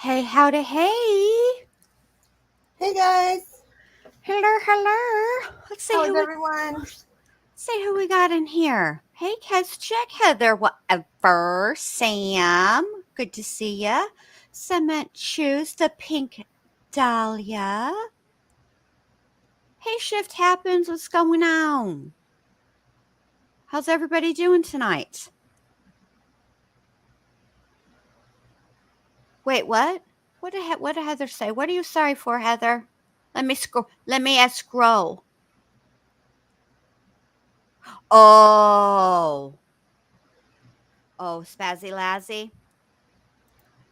Hey, howdy, hey. Hey guys. Hello. Let's see How's everyone? See who we got in here. Hey, Kez, check Heather, whatever. Sam, good to see ya. Cement Shoes, the pink dahlia. Hey, Shift Happens, what's going on? How's everybody doing tonight? Wait, what? What did Heather say? What are you sorry for, Heather? Let me scroll. Oh, Spazzy Lazzy.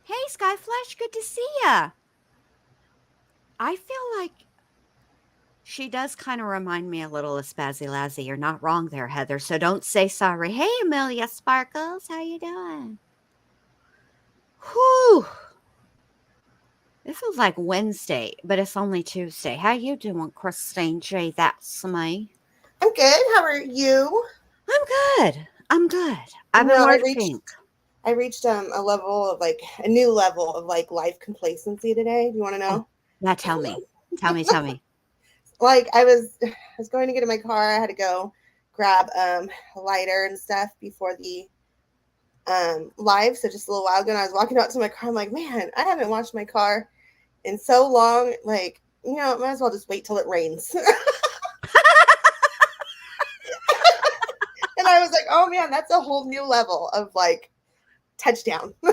Hey, Skyflash, good to see ya. I feel like she does kind of remind me a little of Spazzy Lazzy. You're not wrong there, Heather, so don't say sorry. Hey, Amelia Sparkles, how you doing? Whew. It feels like Wednesday, but it's only Tuesday. How you doing, Christine J? That's me. I'm good. How are you? I'm good. I've been working. I reached a level of a new level of life complacency today. Do you want to know? Yeah, tell me. Tell me. Like I was going to get in my car. I had to go grab a lighter and stuff before the live. So just a little while ago, and I was walking out to my car. I'm like, man, I haven't washed my car in so long. Like, might as well just wait till it rains. And I was like, oh man, that's a whole new level of touchdown. You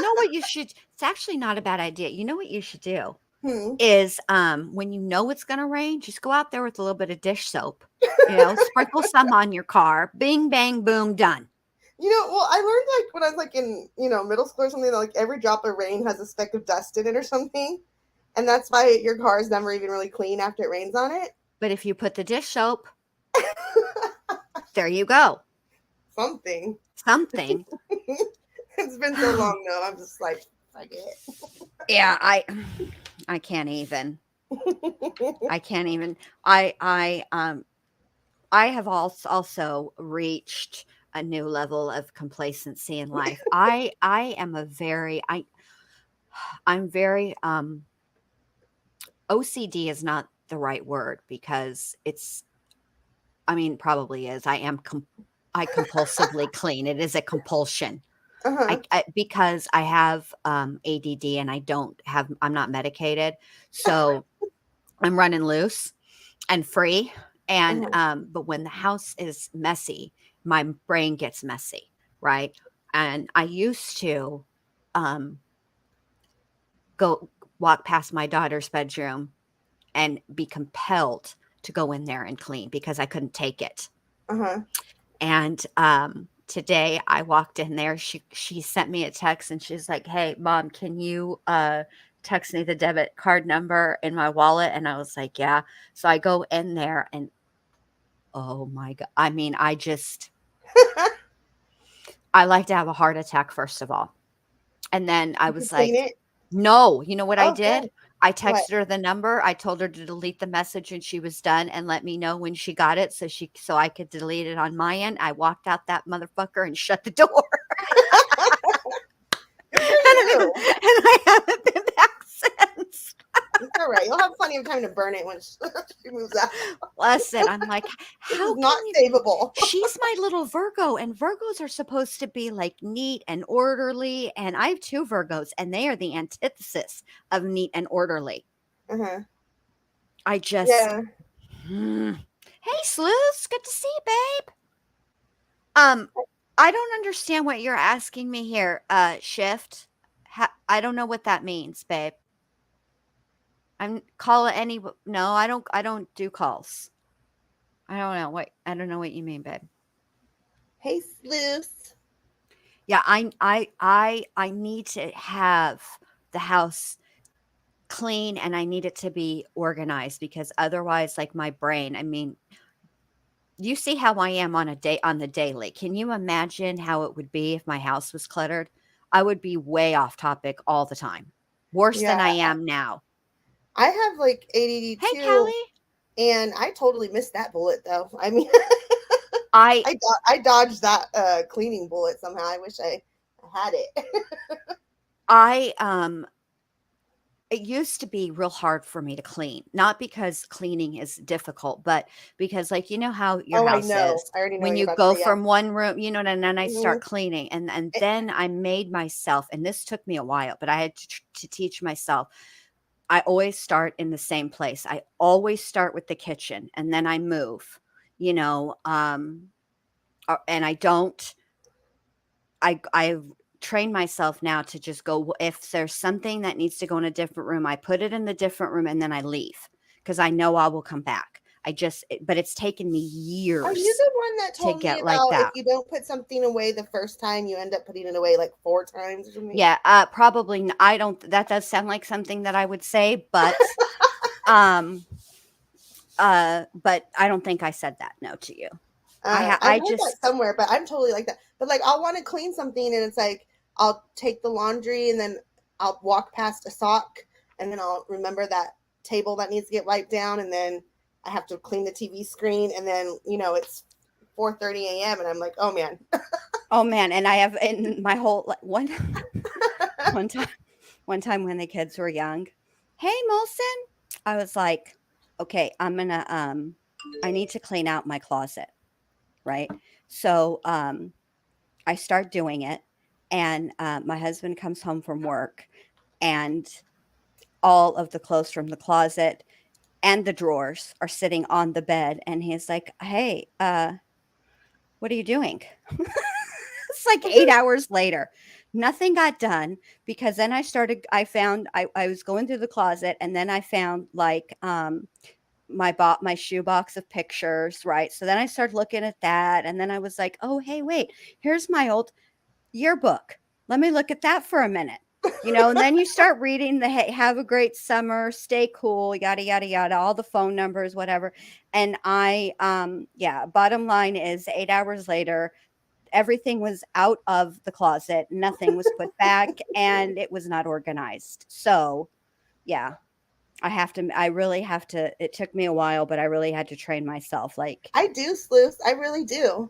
know what you should, it's actually not a bad idea. You know what you should do is when you know it's going to rain, just go out there with a little bit of dish soap, sprinkle some on your car, bing, bang, boom, done. Well, I learned when I was in, middle school or something, that every drop of rain has a speck of dust in it or something. And that's why your car is never even really clean after it rains on it. But if you put the dish soap, there you go. Something. It's been so long though. I'm just like, fuck it. Yeah, I can't even. I can't even. I have also reached a new level of complacency in life. I'm very OCD is not the right word because I mean, probably is. I compulsively clean. It is a compulsion. Uh-huh. Because I have ADD and I'm not medicated. So I'm running loose and free. And, Uh-huh. but when the house is messy, my brain gets messy. Right. And I used to, um, go walk past my daughter's bedroom and be compelled to go in there and clean because I couldn't take it. Uh-huh. And today I walked in there. She sent me a text and she's like, "Hey, mom, can you text me the debit card number in my wallet?" And I was like, "Yeah." So I go in there and oh my god! I mean, I like to have a heart attack first of all, and then I You was clean like, it? "No." You know what I Oh, good. did? I What? texted her the number. I told her to delete the message when she was done and let me know when she got it so I could delete it on my end. I walked out that motherfucker and shut the door. Good for And you. I haven't been back since. It's all right. You'll have plenty of time to burn it when she moves out. Listen, I'm like, This how is not can you? savable. She's my little Virgo, and Virgos are supposed to be like neat and orderly. And I have two Virgos, and they are the antithesis of neat and orderly. Uh-huh. I just, Yeah. hey, Sleuths, good to see you, babe. Um, I don't understand what you're asking me here. Shift. I don't know what that means, babe. I'm call it any. No, I don't. I don't do calls. I don't know what. I don't know what you mean, babe. Hey, sleuths. Yeah, I need to have the house clean and I need it to be organized because otherwise, like my brain, I mean, you see how I am on the daily. Can you imagine how it would be if my house was cluttered? I would be way off topic all the time. Worse Yeah. than I am now. I have like ADD Hey, too, Kelly. and I totally missed that bullet though. I mean, I I dodged that cleaning bullet somehow. I wish I had it. I it used to be real hard for me to clean, not because cleaning is difficult, but because, like, you know how your Oh, I house know. is I already know when what you're you about to go say. Yeah. from one room, you know, and then I Hmm. start cleaning, and then I made myself, and this took me a while, but I had to teach myself. I always start in the same place. I always start with the kitchen, and then I move, you know, and I don't. I've trained myself now to just go if there's something that needs to go in a different room, I put it in the different room and then I leave because I know I will come back. But it's taken me Are you years the one that to told me get like about if that. you don't put something away the first time, you end up putting it away like 4 times or something? Yeah, probably. I don't. That does sound like something that I would say, um, but I don't think I said that no to you. I've I heard that just somewhere, but I'm totally like that. But like, I'll want to clean something, and it's like I'll take the laundry, and then I'll walk past a sock, and then I'll remember that table that needs to get wiped down, and then I have to clean the TV screen, and then it's 4:30 a.m. and I'm like, oh man. oh man, and I have in my whole like one time one time when the kids were young. Hey, Molson. I was like, okay, I need to clean out my closet, right? So I start doing it, and my husband comes home from work, and all of the clothes from the closet and the drawers are sitting on the bed, and he's like, "Hey, what are you doing?" It's like 8 hours later. Nothing got done because then I was going through the closet and then I found like my shoe box of pictures, right? So then I started looking at that and then I was like, "Oh, hey, wait. Here's my old yearbook. Let me look at that for a minute." And then you start reading the hey, have a great summer, stay cool, yada yada yada, all the phone numbers, whatever. And yeah, bottom line is 8 hours later, everything was out of the closet, nothing was put back, and it was not organized. So, yeah, I really have to, it took me a while, but I really had to train myself. Like, I do, sleuths. I really do.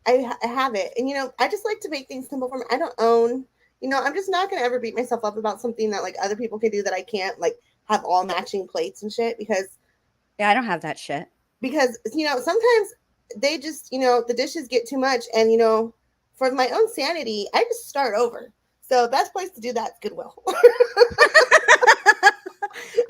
I have it. And, I just like to make things simple for me. I don't own, I'm just not going to ever beat myself up about something that like other people can do that I can't, like have all matching plates and shit Yeah, I don't have that shit. because sometimes they just the dishes get too much, and for my own sanity, I just start over. So best place to do that is Goodwill.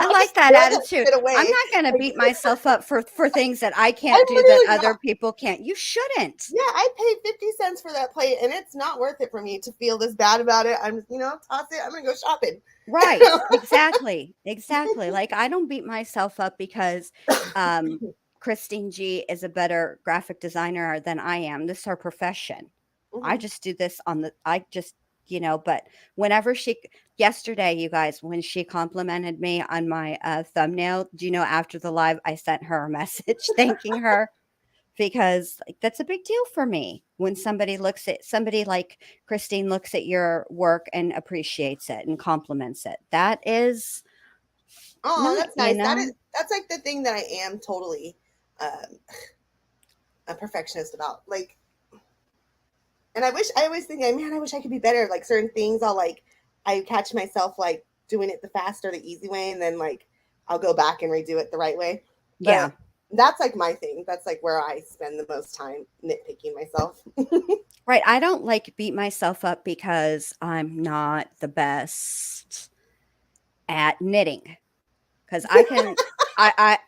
I I'll like just that throw that attitude. shit away. I'm not going to beat myself up for things that I I'm can't do that literally other not. people can't. You shouldn't. Yeah, I paid 50 cents for that plate, and it's not worth it for me to feel this bad about it. I'm, toss it. I'm gonna go shopping. Right. Exactly. Exactly. Like I don't beat myself up because Christine G is a better graphic designer than I am. This is her profession. I Mhm. just do this on the I just, but whenever yesterday, you guys, when she complimented me on my thumbnail, do you know after the live I sent her a message thanking her because like that's a big deal for me when somebody like Christine looks at your work and appreciates it and compliments it. That is Oh, not, that's nice. That's like the thing that I am totally um, a perfectionist about. Like, and I always think, man, I wish I could be better. Like certain things, I catch myself like doing it the fast or the easy way, and then like I'll go back and redo it the right way. yeah. But that's like my thing. That's like where I spend the most time nitpicking myself. Right. I don't like beat myself up because I'm not the best at knitting because I can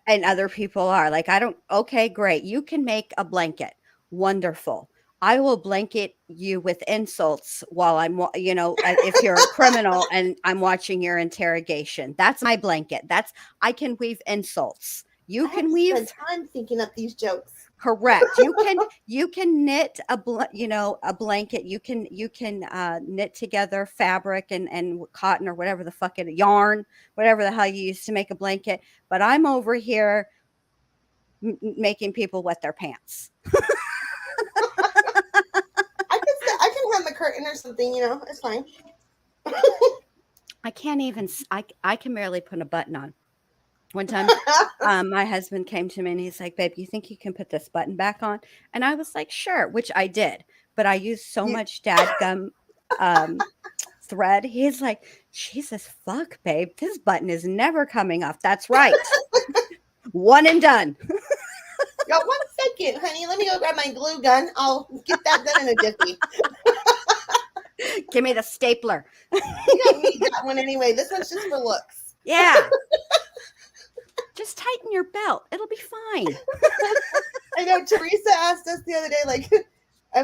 and other people are like I don't okay great you can make a blanket wonderful I will blanket you with insults while if you're a criminal and I'm watching your interrogation. That's my blanket. That's I can weave insults. You I have can to spend weave. time thinking up these jokes. Correct. You can knit a blanket. You can knit together fabric and cotton or whatever the fuck yarn, whatever the hell you use to make a blanket. But I'm over here making people wet their pants. I can hang the curtain or something. It's fine. I can't even. I can barely put a button on. One time, my husband came to me and he's like, "Babe, you think you can put this button back on?" And I was like, "Sure," which I did. But I used so You, much dadgum um, thread. He's like, "Jesus fuck, babe, this button is never coming off." That's right. One and done. got 1 second, honey. Let me go grab my glue gun. I'll get that done in a jiffy. Give me the stapler. You don't need that one anyway. This one's just for looks. Yeah. Just tighten your belt. It'll be fine. I know Teresa asked us the other day, like,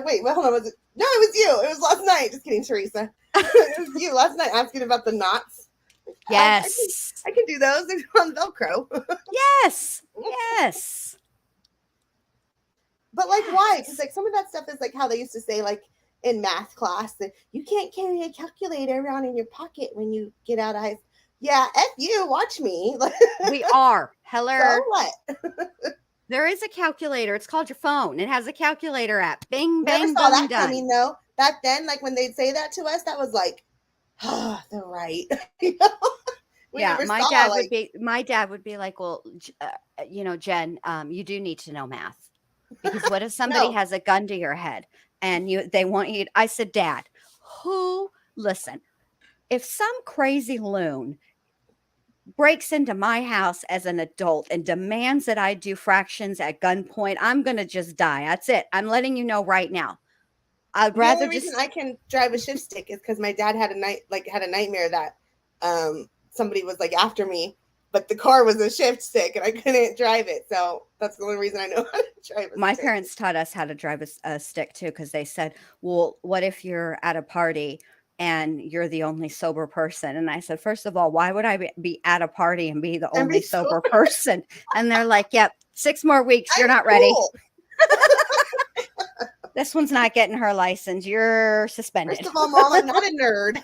wait, well, hold on, was it? No, it was you. It was last night. Just kidding, Teresa. It was you last night asking about the knots. Yes. I can do those. They're on Velcro. Yes. Yes. But like, why? Because like some of that stuff is like how they used to say, like in math class, that you can't carry a calculator around in your pocket when you get out of high school. Yeah, F you, watch me. We are. Hello. So what? There is a calculator. It's called your phone. It has a calculator app. Bing, Never bang, saw boom, that done. coming though. Back then, like when they'd say that to us, that was like, oh, they're right. We Yeah, never my saw dad like would be like, "Well, Jen, you do need to know math because what if somebody no. has a gun to your head and they want you?" I said, "Dad, listen, if some crazy loon breaks into my house as an adult and demands that I do fractions at gunpoint, I'm gonna just die. That's it. I'm letting you know right now. I'd The rather only reason just." I can drive a shift stick is because my dad had a nightmare that somebody was like after me, but the car was a shift stick and I couldn't drive it. So that's the only reason I know how to drive a My stick. parents taught us how to drive a stick too, because they said, "Well, what if you're at a party and you're the only sober person?" And I said, "First of all, why would I be at a party and be the And only be sober sober. person?" And they're like, "Yep, 6 more weeks. You're I'm not ready. cool. This one's not getting her license. You're First suspended." of all, Mom, I'm not a nerd.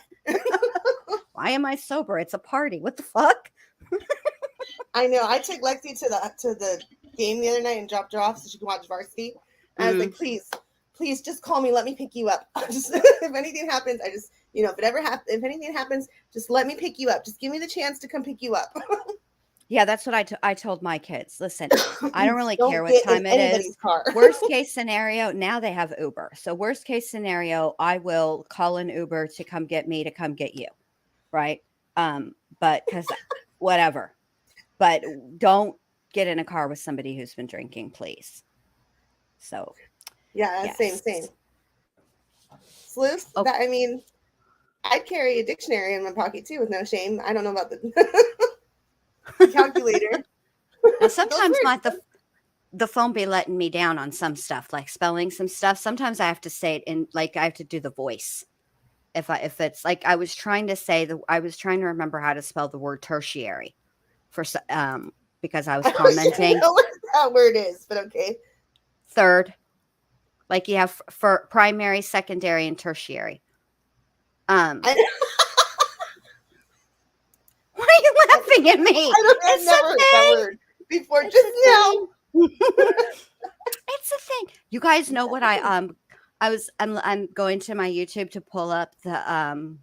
Why am I sober? It's a party. What the fuck? I know. I took Lexi to the game the other night and dropped her off so she could watch varsity. And I was like, please, just call me. Let me pick you up. If anything happens, if anything happens, just let me pick you up. Just give me the chance to come pick you up. Yeah, that's what I told my kids. Listen, I don't really care what get time in it anybody's is. car. Worst case scenario, now they have Uber. So worst case scenario, I will call an Uber to come get me to come get you. Right? But because whatever. But don't get in a car with somebody who's been drinking, please. So, Yeah, same. yes. Sleuth, Oh, that, I mean, I'd carry a dictionary in my pocket too with no shame. I don't know about the calculator. now Those sometimes were the phone be letting me down on some stuff, like spelling some stuff. Sometimes I have to say it in, like, I have to do the voice. If it's like I was trying to remember how to spell the word tertiary because I was I don't even commenting know what that word is, but okay. third, like you have for primary, secondary, and tertiary. Um, I, why are you laughing at me? I've It's never a heard that thing. word before. It's Just a now. thing. It's a thing. You guys know what I'm going to my YouTube to pull up the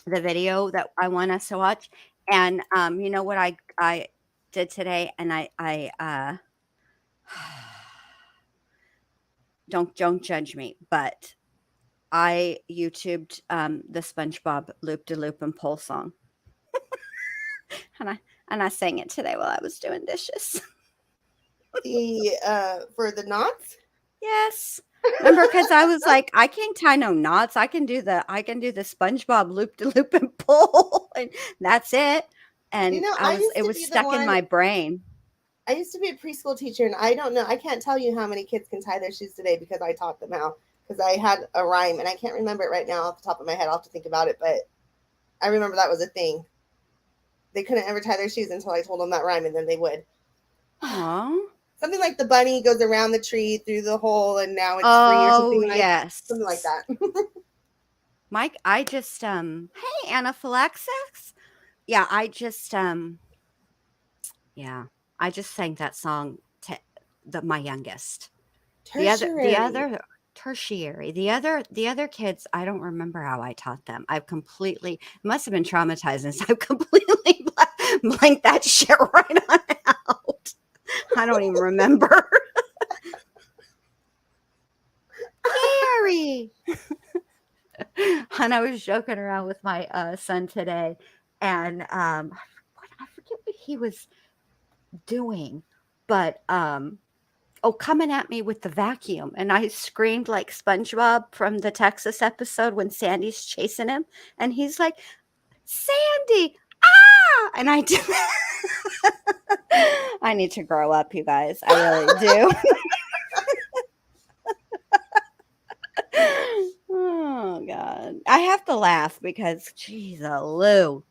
video that I want us to watch. And you know what I did today, and I don't judge me, but I YouTubed the SpongeBob Loop de Loop and Pole song, and I sang it today while I was doing dishes. The for the knots. Yes. Remember, because I was like, I can't tie no knots. I can do the SpongeBob Loop de Loop and Pull, and that's it. And I used it to was be the stuck in one. my brain. I used to be a preschool teacher, and I don't know. I can't tell you how many kids can tie their shoes today because I taught them how. Because I had a rhyme, and I can't remember it right now off the top of my head. I'll have to think about it, but I remember that was a thing. They couldn't ever tie their shoes until I told them that rhyme, and then they would. Aww. Something like the bunny goes around the tree through the hole, and now it's free, or Oh something like yes, that. Mike. I just Hey, anaphylaxis. Yeah, yeah, I just sang that song to my youngest. The Tertiary. other tertiary. The other kids, I don't remember how I taught them. I've completely must have been traumatizing. So I've completely blanked that shit right on out. I don't even remember. Gary. And I was joking around with my son today, and I forget what he was doing, but coming at me with the vacuum. And I screamed like SpongeBob from the Texas episode when Sandy's chasing him. And he's like, Sandy, ah! And I did. I need to grow up, you guys. I really do. Oh, God. I have to laugh because, geez, Lou.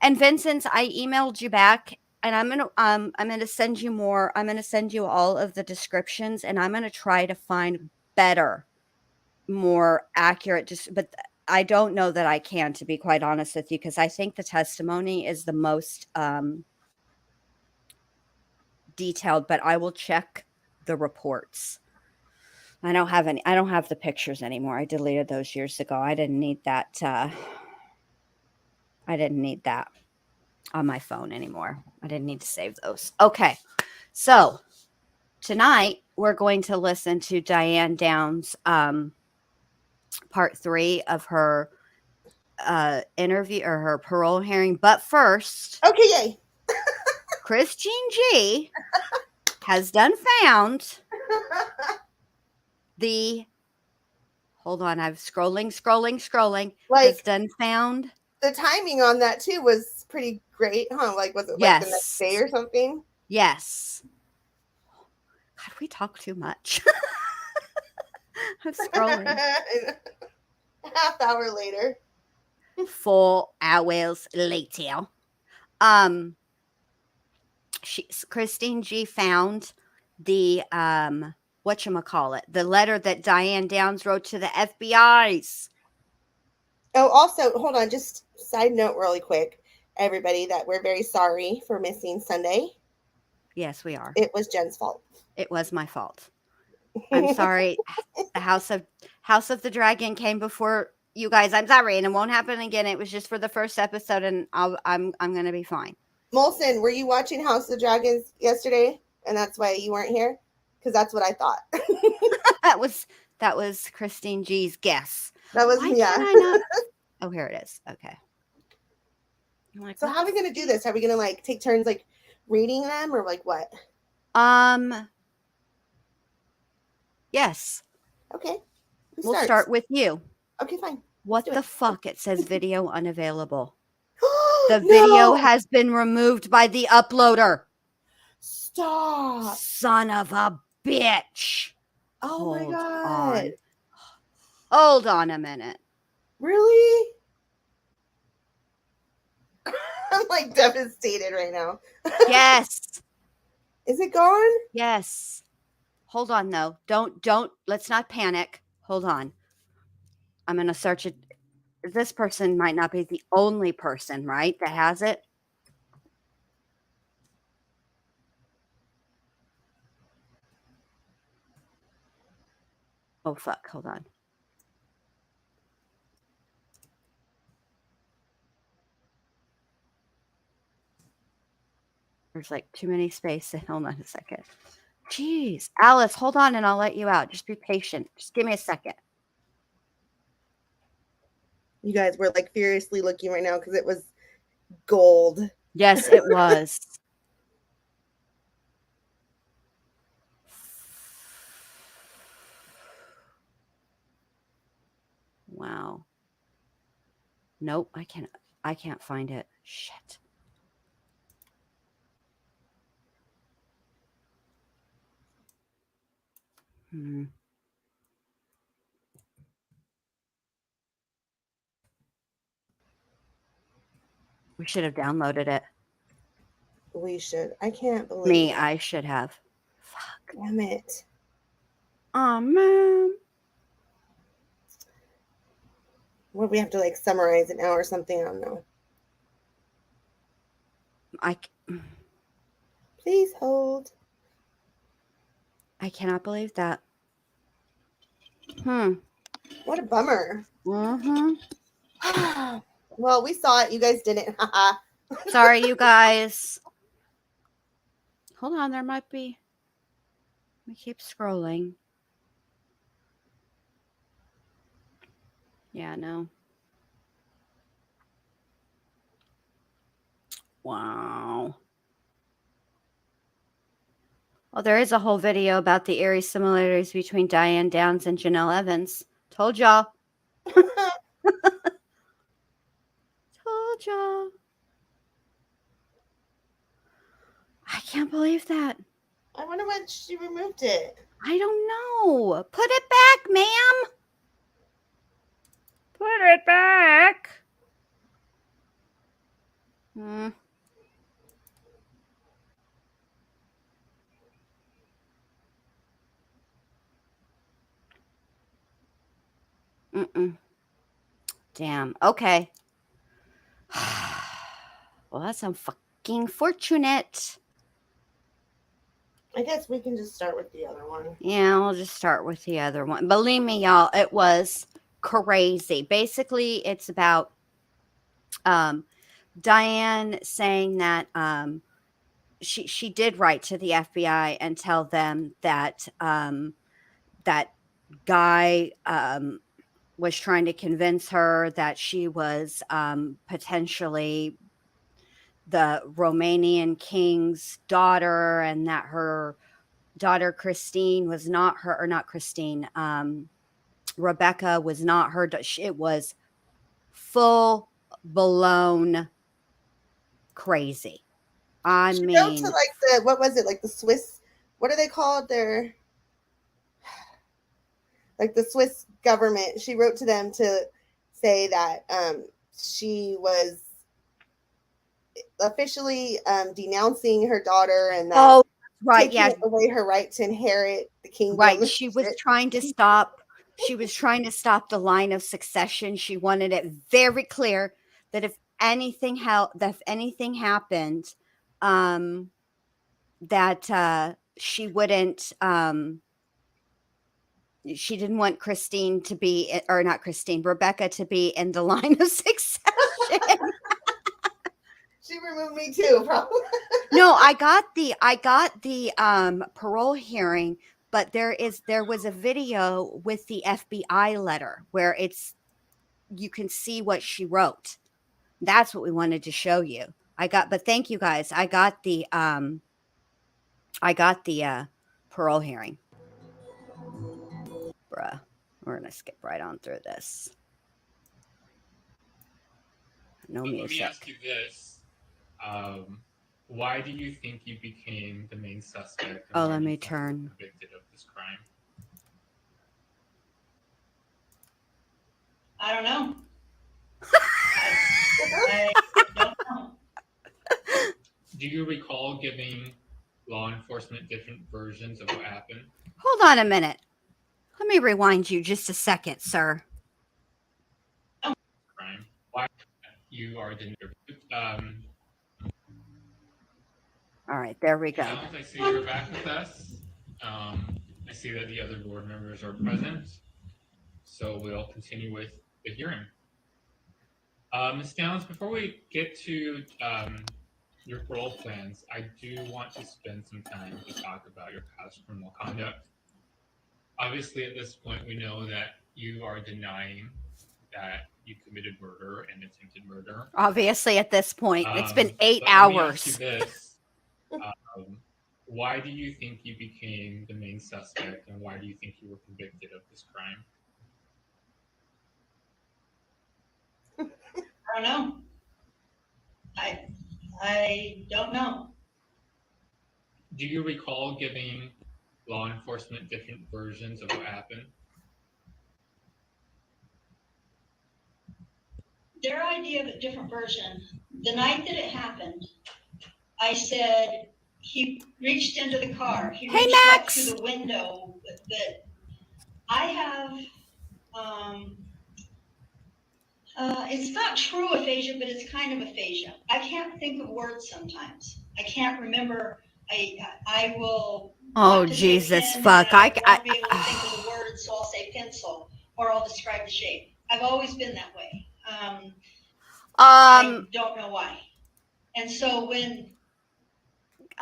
And Vincent, I emailed you back, and I'm gonna send you more. I'm gonna send you all of the descriptions, and I'm gonna try to find better, more accurate. But I don't know that I can, to be quite honest with you, because I think the testimony is the most detailed. But I will check the reports. I don't have any. I don't have the pictures anymore. I deleted those years ago. I didn't need that. I didn't need that on my phone anymore. I didn't need to save those. Okay. So tonight we're going to listen to Diane Downs' part 3 of her interview or her parole hearing. But first, Okay, yay. Christine G has done found the. Hold on, I'm scrolling. Has Like done found. the timing on that too was pretty great, huh? Like, was it like the next Yes. day or something? Yes. God, we talk too much. I'm scrolling. Half hour later. 4 hours later. Christine G found the whatchamacallit, the letter that Diane Downs wrote to the FBI's. Oh, also, hold on, just side note really quick, everybody, that we're very sorry for missing Sunday. Yes, we are. It was Jen's fault. It was my fault. I'm sorry. The House of the Dragon came before you guys. I'm sorry, and it won't happen again. It was just for the first episode, and I'm gonna be fine. Molson, were you watching House of Dragons yesterday? And that's why you weren't here? Because that's what I thought. that was Christine G's guess. That was, Why yeah. can't I not? Oh, here it is. Okay. Like, So how are we going to do this? Are we going to like take turns like reading them or like what? Yes. Okay. We'll start with you. Okay, fine. What the fuck? It says video unavailable. The video has been removed by the uploader. Stop. Son of a bitch. Oh my God. Hold on a minute. Really? I'm like devastated right now. Yes. Is it gone? Yes. Hold on though. Don't let's not panic. Hold on. I'm going to search it. This person might not be the only person, right, that has it. Oh fuck, hold on. There's like too many spaces. Hold on a second. Jeez. Alice, hold on and I'll let you out. Just be patient. Just give me a second. You guys were like furiously looking right now because it was gold. Yes, it was. Wow. Nope, I can't find it. Shit. We should have downloaded it. We should. I can't believe it. I should have. Fuck. Damn it. Oh, man. What, we have to like summarize it now or something? I don't know. Please hold. I cannot believe that. What a bummer. Mm-hmm. Well, we saw it. You guys didn't. Sorry, you guys. Hold on. There might be. We keep scrolling. Yeah, no. Wow. Well, there is a whole video about the eerie similarities between Diane Downs and Janelle Evans. Told y'all. Told y'all. I can't believe that. I wonder when she removed it. I don't know. Put it back, ma'am. Put it back. Damn. Okay. Well, that's fucking fortunate. I guess we can just start with the other one. Yeah, we'll just start with the other one. Believe me, y'all, it was crazy. Basically, it's about Diane saying that she did write to the FBI and tell them that that guy was trying to convince her that she was potentially the Romanian king's daughter, and that her daughter Christine was not her, or not Christine, Rebecca was not her. It was full blown crazy. She wrote to like the, what was it, like the Swiss, what are they called? They're like the Swiss government. She wrote to them to say that she was officially denouncing her daughter, and that taking away her right to inherit the kingdom. Right. She was trying to stop. She was trying to stop the line of succession. She wanted it very clear that if anything happened, that she wouldn't. She didn't want Christine to be, or not Christine, Rebecca to be in the line of succession. She removed me too, probably. No, I got the parole hearing, but there was a video with the FBI letter where you can see what she wrote. That's what we wanted to show you. But thank you guys. I got the parole hearing. Bruh. We're gonna skip right on through this. No But music. let me ask you this. Why do you think you became the main suspect? And Oh, why let do you me think you were turn. convicted of this crime? I don't know. I don't know. Do you recall giving law enforcement different versions of what happened? Hold on a minute. Let me rewind you just a second, sir. Crime. Why you are the All right, there we go. Alex, I see you're back with us. I see that the other board members are present, so we'll continue with the hearing. Ms. Downs, before we get to your parole plans, I do want to spend some time to talk about your past criminal conduct. Obviously, at this point, we know that you are denying that you committed murder and attempted murder. Obviously, at this point, it's been 8 but hours. Let me ask you this. Why do you think you became the main suspect, and why do you think you were convicted of this crime? I don't know. I don't know. Do you recall giving law enforcement different versions of what happened? Their idea of a different version, the night that it happened, I said he reached into the car. He Hey, reached like Max! through the window. But I have, it's not true aphasia, but it's kind of aphasia. I can't think of words sometimes. I can't remember. I will. Oh, Jesus, fuck. I won't be able to think of the words, so I'll say pencil, or I'll describe the shape. I've always been that way. I don't know why. And so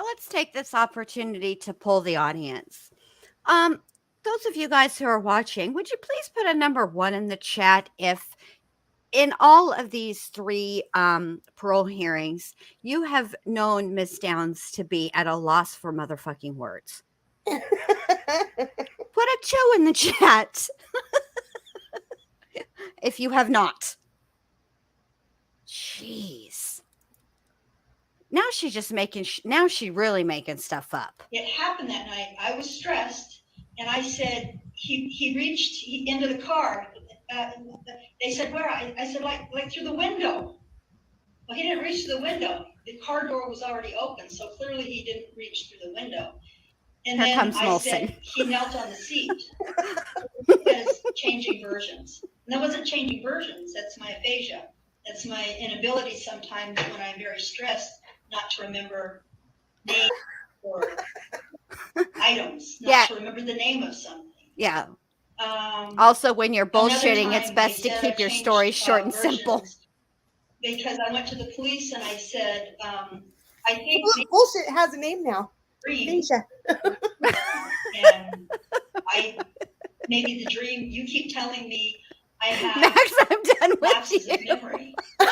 let's take this opportunity to poll the audience. Those of you guys who are watching, would you please put a number 1 in the chat if in all of these 3 parole hearings, you have known Miss Downs to be at a loss for motherfucking words? Put a 2 in the chat if you have not. Jeez. Now she's just making, now she really making stuff up. it happened that night, I was stressed, and I said, he reached into the car. They said, where? I said, like through the window. Well, he didn't reach through the window. The car door was already open, so clearly he didn't reach through the window. And Here then comes I Molson. said, he knelt on the seat. Because changing versions. And that wasn't changing versions, that's my aphasia. That's my inability sometimes when I'm very stressed not to remember names or items, not to remember the name of something. Yeah. Also, when you're bullshitting, it's best to keep your stories short and simple. Because I went to the police and I said, I think bullshit has a name now. Aphasia. And maybe the dream, you keep telling me I have Max, I'm done with lapses you. of memory. I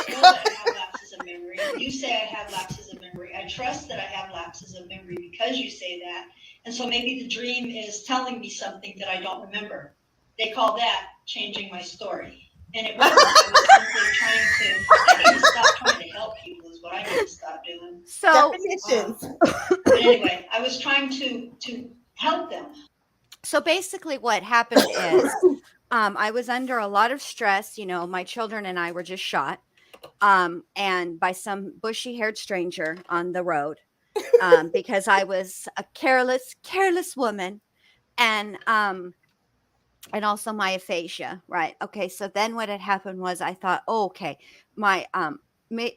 know that I have lapses of memory. You say I have lapses of memory. I trust that I have lapses of memory because you say that. And so maybe the dream is telling me something that I don't remember. They call that changing my story. And it wasn't. I was simply I need to stop trying to help people is what I need to stop doing. So, definitions. But anyway, I was trying to help them. So basically what happened is I was under a lot of stress. You know, my children and I were just shot and by some bushy-haired stranger on the road because I was a careless woman and also my aphasia, right? Okay, so then what had happened was I thought, oh, okay, my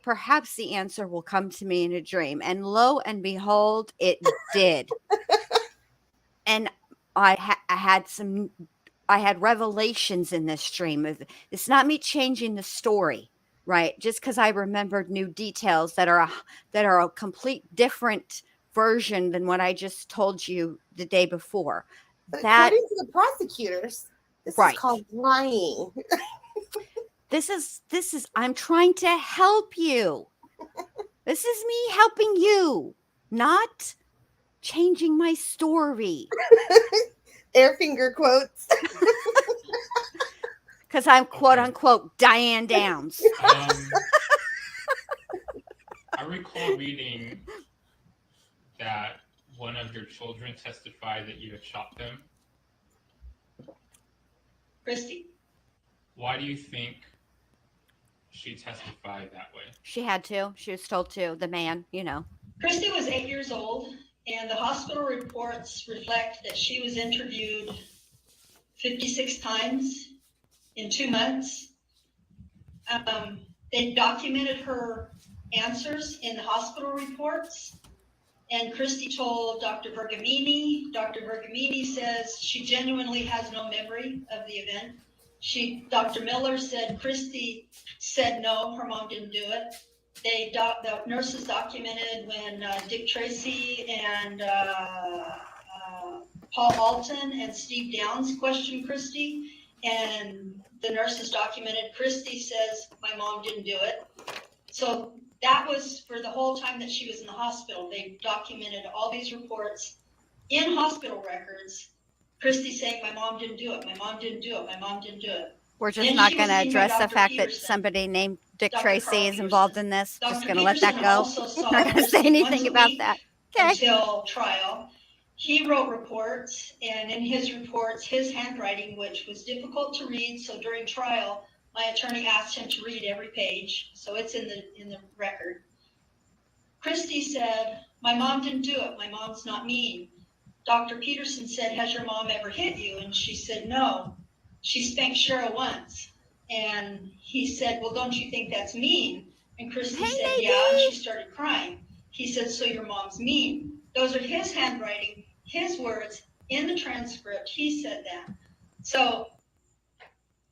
perhaps the answer will come to me in a dream, and lo and behold, it did. And I had revelations in this dream. It's not me changing the story, right? Just because I remembered new details that are a complete different version than what I just told you the day before. But according to the prosecutors, this is called lying. This is I'm trying to help you. This is me helping you, not changing my story. Air finger quotes. Because I'm quote Okay. unquote Diane Downs. I recall reading that one of your children testified that you had shot them. Christy. Why do you think she testified that way? She had to. She was told to. The man, Christy was 8 years old, and the hospital reports reflect that she was interviewed 56 times in 2 months. They documented her answers in the hospital reports, and Christy told Dr. Bergamini. Dr. Bergamini says she genuinely has no memory of the event. Dr. Miller said Christy said no, her mom didn't do it. The nurses documented when Dick Tracy and Paul Alton and Steve Downs questioned Christy, and the nurses documented Christy says my mom didn't do it. So that was for the whole time that she was in the hospital. They documented all these reports in hospital records. Christy saying my mom didn't do it, my mom didn't do it, my mom didn't do it. We're just Then not she going was to seen by address the Dr. fact that Peterson. somebody named Dick Dr. Tracy Carl is involved Peterson. in this. Just Dr. going to let that Peterson go. also saw Not going to say Christy anything once a about week that. Okay. until trial. He wrote reports, and in his reports, his handwriting, which was difficult to read, so during trial, my attorney asked him to read every page, so it's in the record. Christy said, my mom didn't do it, my mom's not mean. Dr. Peterson said, has your mom ever hit you? And she said, no. She spanked Cheryl once. And he said, well, don't you think that's mean? And Christy said, yeah, and she started crying. He said, so your mom's mean. Those are his handwriting, his words in the transcript. He said that. So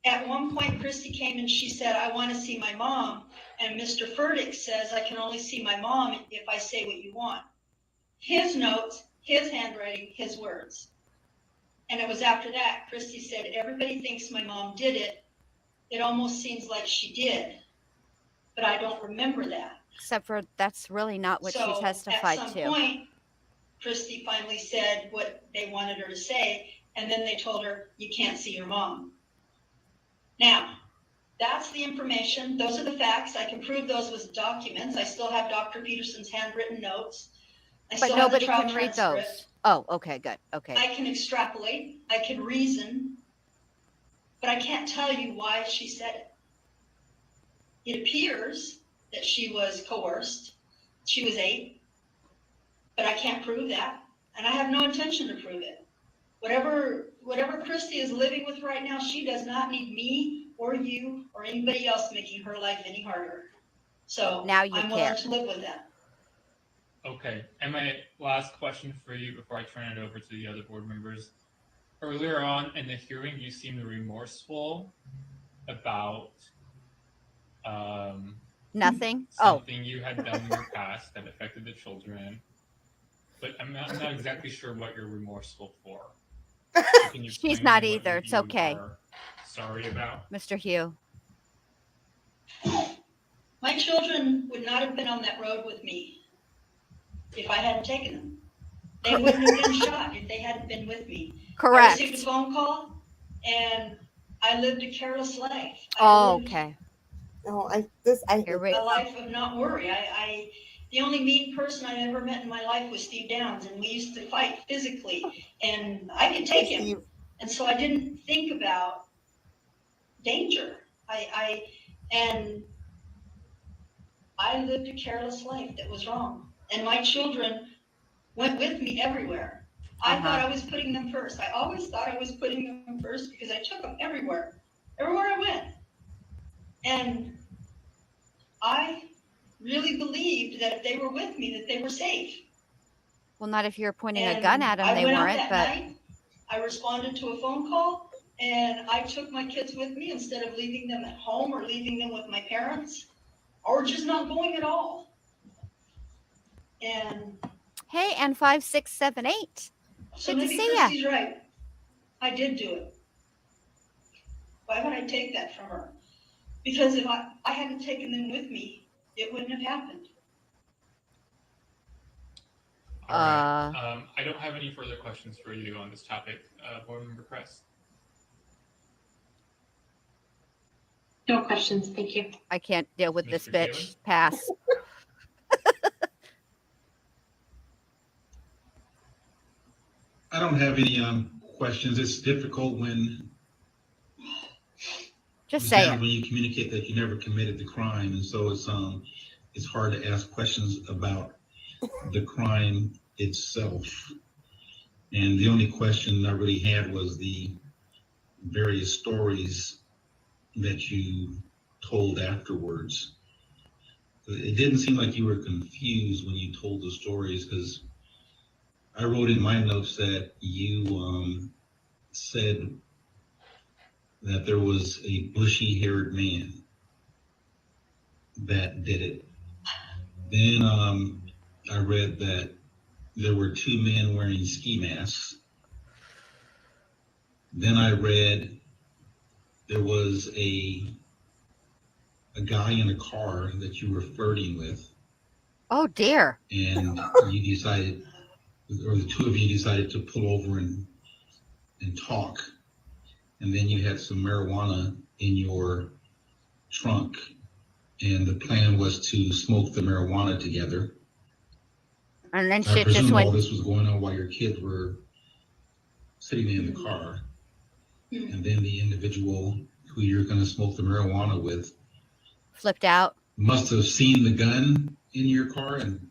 at one point, Christy came and she said, I want to see my mom. And Mr. Furtick says, I can only see my mom if I say what you want. His notes, his handwriting, his words. And it was after that, Christy said, everybody thinks my mom did it. It almost seems like she did, but I don't remember that. Except for that's really not what she testified at some to. point, Christy finally said what they wanted her to say, and then they told her, you can't see your mom. Now, that's the information. Those are the facts. I can prove those with documents. I still have Dr. Peterson's handwritten notes. But nobody can read those. Oh, okay, good. Okay. I can extrapolate. I can reason. But I can't tell you why she said it. It appears that she was coerced. She was 8. But I can't prove that. And I have no intention to prove it. Whatever Christy is living with right now, she does not need me or you or anybody else making her life any harder. So now I'm willing to live with that. Okay. And my last question for you before I turn it over to the other board members. Earlier on in the hearing, you seemed remorseful about nothing. Something you had done in your past that affected the children. But I'm not exactly sure what you're remorseful for. So can you She's not either. It's okay. Sorry about Mr. Hugh. My children would not have been on that road with me if I hadn't taken them. They wouldn't have been shot if they hadn't been with me. Correct. I received a phone call, and I lived a careless life. Okay. Oh, a life of not worry. The only mean person I ever met in my life was Steve Downs, and we used to fight physically, and I could take him. And so I didn't think about danger. I lived a careless life that was wrong. And my children went with me everywhere. I thought I was putting them first. I always thought I was putting them first because I took them everywhere I went. And I really believed that if they were with me, that they were safe. Well, not if you're pointing a gun at them, they weren't. But night, I responded to a phone call, and I took my kids with me instead of leaving them at home or leaving them with my parents, or just not going at all. And hey, and 5, 6, 7, 8. So good maybe to see Christy's ya. right. I did do it. Why would I take that from her? Because if I hadn't taken them with me, it wouldn't have happened. All right. I don't have any further questions for you on this topic. Board Member Kress. No questions, thank you. I can't deal with this Mr. bitch. Taylor? Pass. I don't have any questions. It's difficult when Just say it. when you communicate that you never committed the crime, and so it's hard to ask questions about the crime itself. And the only question I really had was the various stories that you told afterwards. It didn't seem like you were confused when you told the stories, because I wrote in my notes that you said that there was a bushy-haired man that did it. Then I read that there were two men wearing ski masks. Then I read there was a guy in a car that you were flirting with, Oh dear. and you decided, or the two of you decided to pull over and talk. And then you had some marijuana in your trunk, and the plan was to smoke the marijuana together. And then I shit just presume all went. this was going on while your kids were sitting in the car. And then the individual who you're going to smoke the marijuana with Flipped out. must have seen the gun in your car and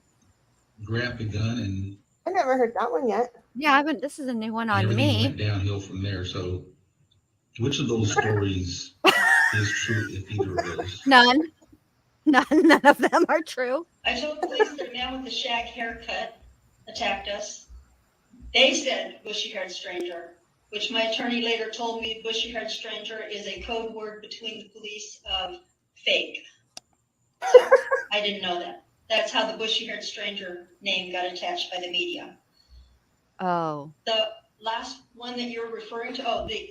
grabbed the gun, and I never heard that one yet. Yeah, this is a new one on everything went me. downhill from there. So which of those stories is true, if either of those? None of them are true. I told police that a man with a shag haircut attacked us. They said bushy-haired stranger, which my attorney later told me bushy-haired stranger is a code word between the police of fake. So I didn't know that. That's how the bushy-haired stranger name got attached by the media. Oh. The last one that you're referring to,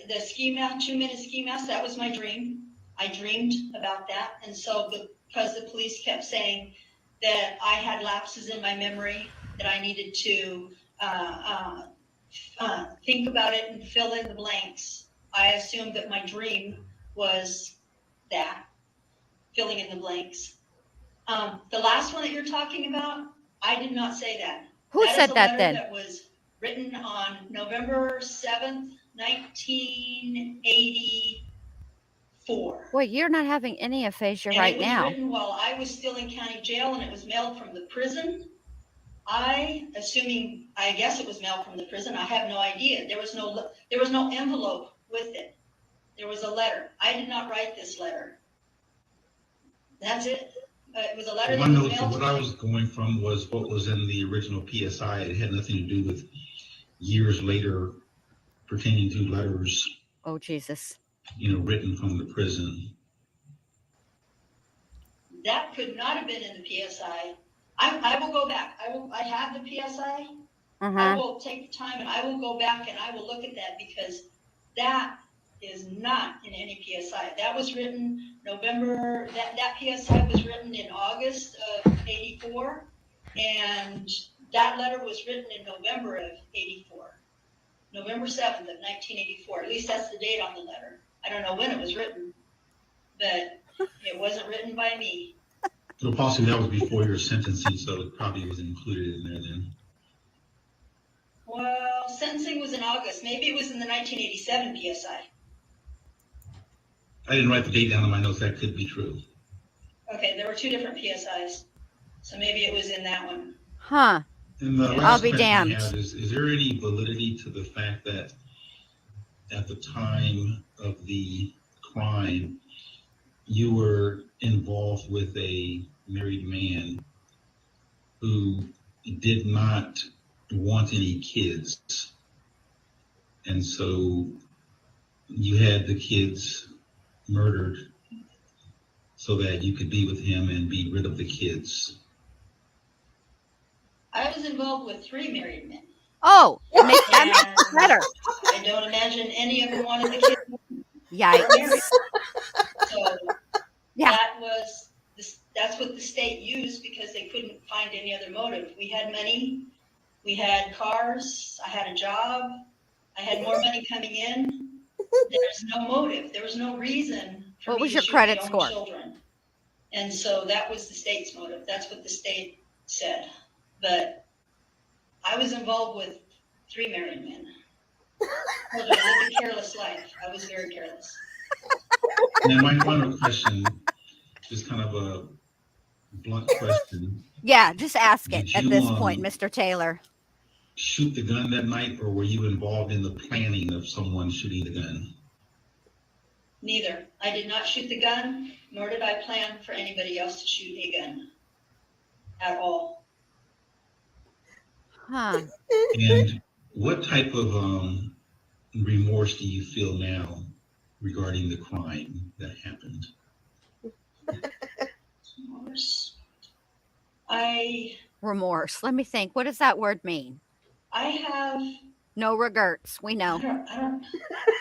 the ski mask, 2-minute ski mask, that was my dream. I dreamed about that. And so because the police kept saying that I had lapses in my memory, that I needed to think about it and fill in the blanks, I assumed that my dream was that, filling in the blanks. The last one that you're talking about, I did not say that. Who said that then? That was written on November 7th, 1984. Boy, you're not having any aphasia And right it was now. written while I was still in county jail, and it was mailed from the prison. I guess it was mailed from the prison. I have no idea. There was no envelope with it. There was a letter. I did not write this letter. That's it. It was a letter My that was notes, mailed what to I me. was going from was what was in the original PSI. It had nothing to do with years later pertaining to letters, Oh Jesus. written from the prison. That could not have been in the PSI. I will go back. I have the PSI. I will take the time and I will go back and I will look at that, because that is not in any PSI. That was written November, that PSI was written in August of 84, and that letter was written in November of 84. November 7th of 1984. At least that's the date on the letter. I don't know when it was written, but it wasn't written by me. So possibly that was before your sentencing, so it probably was included in there then. Well, sentencing was in August. Maybe it was in the 1987 PSI. I didn't write the date down in my notes. That could be true. Okay, there were two different PSIs, so maybe it was in that one. Huh. And the I'll last be question damned. I have is there any validity to the fact that at the time of the crime, you were involved with a married man who did not want any kids, and so you had the kids murdered so that you could be with him and be rid of the kids? I was involved with 3 married men. Oh, make that And better. I don't imagine any of them wanted the kids. Yikes. So Yeah. That's what the state used because they couldn't find any other motive. We had money, we had cars, I had a job, I had more money coming in. There's no motive. There was no reason for What me was to your shoot credit my own score? children. And so that was the state's motive. That's what the state said. But I was involved with 3 married men. I lived a careless life. I was very careless. Now, my final question, just kind of a blunt question. Yeah, just ask it Did at you this point, Mr. Taylor. shoot the gun that night, or were you involved in the planning of someone shooting the gun? Neither. I did not shoot the gun, nor did I plan for anybody else to shoot a gun at all. Huh. And what type of remorse do you feel now regarding the crime that happened? Remorse. Let me think. What does that word mean? I have. No regrets. We know. I don't.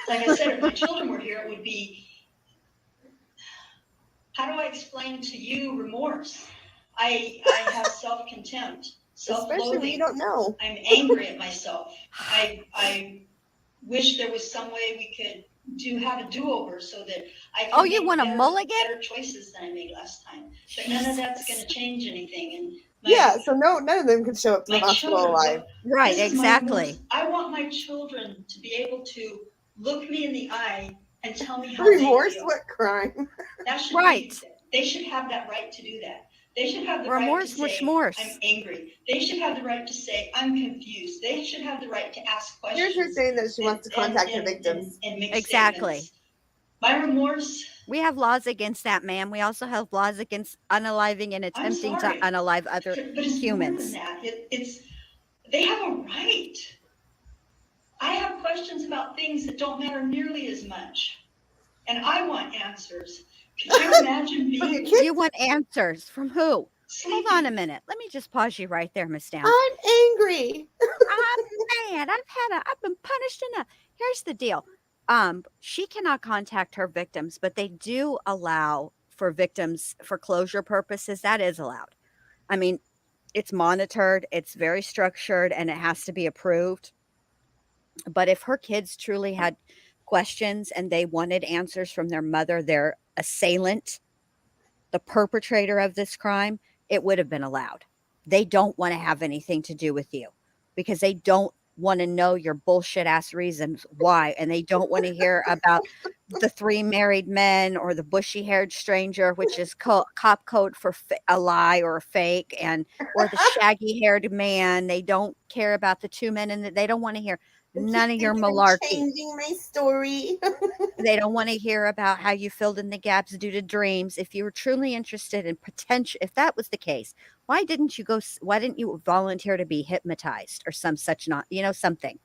Like I said, if my children were here, it would be. How do I explain to you remorse? I have self-contempt, self-loathing. Especially when you don't know. I'm angry at myself. I wish there was some way we could have a do-over so that I can you make want a mulligan? better choices than I made last time. But none of that's going to change anything. And Yeah, so none of them could show up to the hospital alive. Right, this is my exactly. remorse. I want my children to be able to look me in the eye and tell me how Remorse? they feel. What crime? That should Right. They should have that right to do that. They should have the Remorse, right to say, remorse. I'm angry. They should have the right to say, I'm confused. They should have the right to ask questions. Here's her saying that she wants to contact her victims. And make Exactly. statements. My remorse. We have laws against that, ma'am. We also have laws against unaliving and attempting to sorry. unalive other But it's humans. more than that. They have a right. I have questions about things that don't matter nearly as much. And I want answers. Could you imagine being You want answers from who? sleeping? Hold on a minute. Let me just pause you right there, Miss Downs. I'm angry. I'm mad. I've been punished enough. Here's the deal. She cannot contact her victims, but they do allow for victims for closure purposes. That is allowed. I mean, it's monitored, it's very structured, and it has to be approved. But if her kids truly had questions and they wanted answers from their mother, their assailant, the perpetrator of this crime, it would have been allowed. They don't want to have anything to do with you because they don't want to know your bullshit ass reasons why. And they don't want to hear about the 3 married men or the bushy haired stranger, which is cop code for a lie or a fake, or the shaggy haired man. They don't care about the 2 men, and they don't want to hear none of your malarkey. Changing my story. They don't want to hear about how you filled in the gaps due to dreams. If you were truly interested in potential, if that was the case, why didn't you volunteer to be hypnotized or something?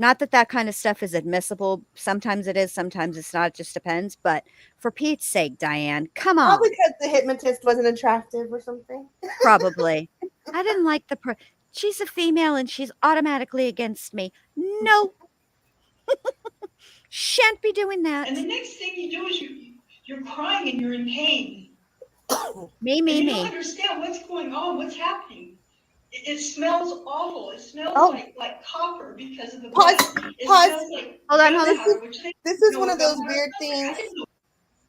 Not that kind of stuff is admissible. Sometimes it is, sometimes it's not. It just depends. But for Pete's sake, Diane, come on. Probably because the hypnotist wasn't attractive or something. Probably. I didn't like she's a female and she's automatically against me. No. Shan't be doing that. And the next thing you do is you're crying and you're in pain. Me. You don't understand what's going on, what's happening. It smells awful. It smells like copper because of the Pause. Smells like hold on. This is one of those weird things.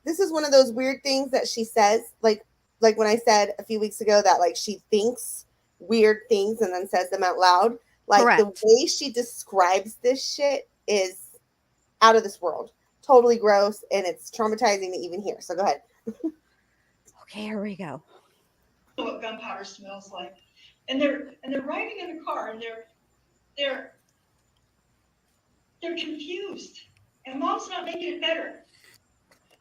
This is one of those weird things that she says, like when I said a few weeks ago that like she thinks weird things and then says them out loud. Like Correct. The way she describes this shit is out of this world. Totally gross, and it's traumatizing to even hear. So go ahead. Okay, here we go. What gunpowder smells like. And they're riding in a car and they're confused. And mom's not making it better.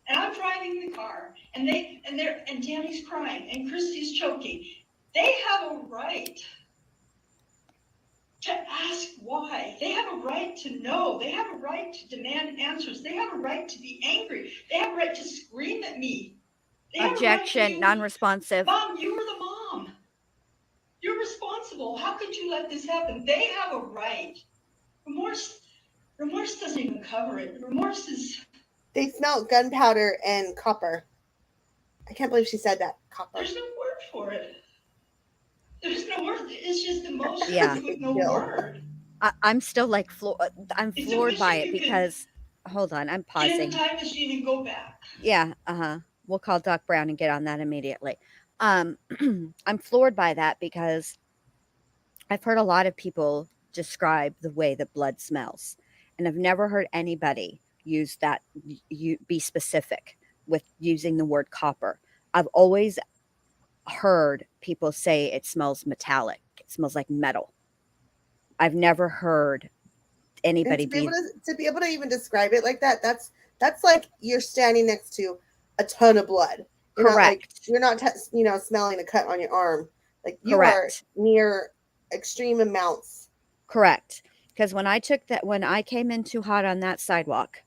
And I'm driving the car and Danny's crying and Christy's choking. They have a right to ask why. They have a right to know. They have a right to demand answers. They have a right to be angry. They have a right to scream at me. Objection, right non-responsive. Mom, you were the mom. You're responsible. How could you let this happen? They have a right. Remorse doesn't even cover it. Remorse is... They smell gunpowder and copper. I can't believe she said that. Copper. There's no word for it. There's no word. It's just emotion Yeah. with no Chill. word. I'm still like I'm It's a floored wish by you it could because hold on, I'm get in pausing. the time machine and go back. Yeah, we'll call Doc Brown and get on that immediately. I'm floored by that because I've heard a lot of people describe the way that blood smells, and I've never heard anybody use that you be specific with using the word copper. I've always heard people say it smells metallic. It smells like metal. I've never heard And anybody to be able to even describe it like that, that's like you're standing next to a ton of blood. You're correct. not smelling a cut on your arm. Like you Correct. are near extreme amounts. Correct. Because when I came in too hot on that sidewalk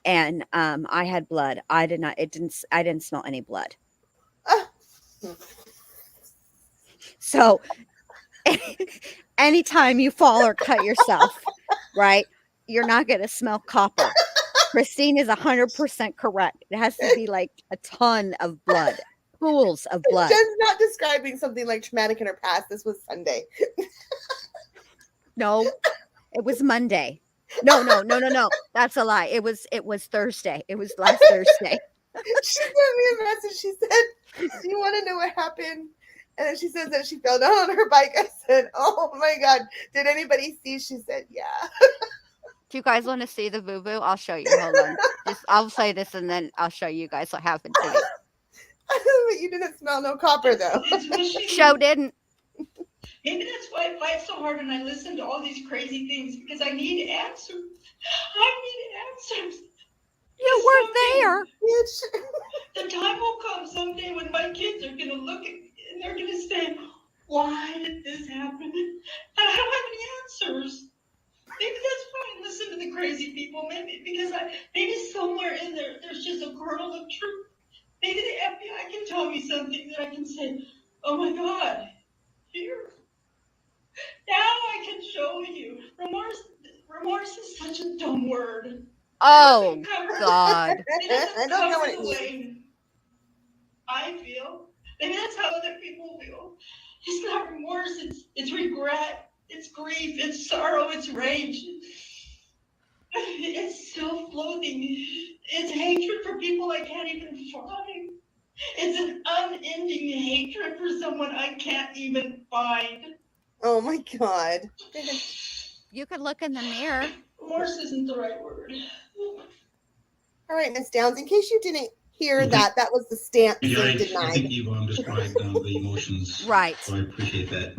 and I had blood, I didn't smell any blood. Ah. So anytime you fall or cut yourself, right, you're not going to smell copper. Christine is 100% correct. It has to be like a ton of blood, pools of blood. Jen's not describing something like traumatic in her past. This was Sunday. No, it was Monday. No. That's a lie. It was Thursday. It was last Thursday. She sent me a message. She said, "Do you want to know what happened?" And then she says that she fell down on her bike. I said, "Oh my God, did anybody see?" She said, "Yeah." Do you guys want to see the boo-boo? I'll show you. Hold on. I'll say this and then I'll show you guys what happened to me. But you didn't smell no copper though. It's wishing. Show didn't. Maybe that's why I fight so hard and I listen to all these crazy things because I need answers. I need answers. You weren't there. Bitch. The time will come someday when my kids are going to look at and they're going to say, why did this happen? And I don't have any answers. Maybe that's why I listen to the crazy people. Maybe because maybe somewhere in there, there's just a kernel of truth. Maybe the FBI can tell me something that I can say, oh my God, here. Now I can show you. Remorse is such a dumb word. Oh, God. It doesn't I don't know cover what it the means. way I feel. Maybe that's how other people feel. It's not remorse, it's regret, it's grief, it's sorrow, it's rage. It's self-loathing. It's hatred for people I can't even find. It's an unending hatred for someone I can't even find. Oh my God. You could look in the mirror. Remorse isn't the right word. All right, Miss Downs, in case you didn't hear Okay. that was the stamp Yeah, saying I think denied. you've described the emotions. Right. So I appreciate that.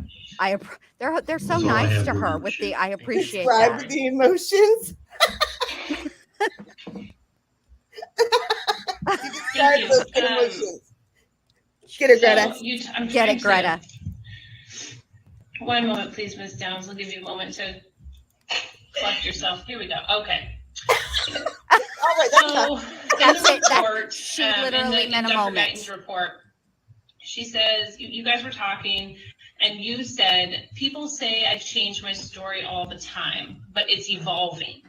They're so That's all I nice have to for her now. with the I appreciate Describe that. the emotions. You describe you. those good emotions. Get her, Greta. I'm Get trying it, Greta. One moment, please, Ms. Downs. I'll give you a moment to collect yourself. Here we go. Okay. All right, So in the report, She literally in meant a Dr. moment. Guyton's report, she says, you guys were talking, and you said, people say I change my story all the time, but it's evolving.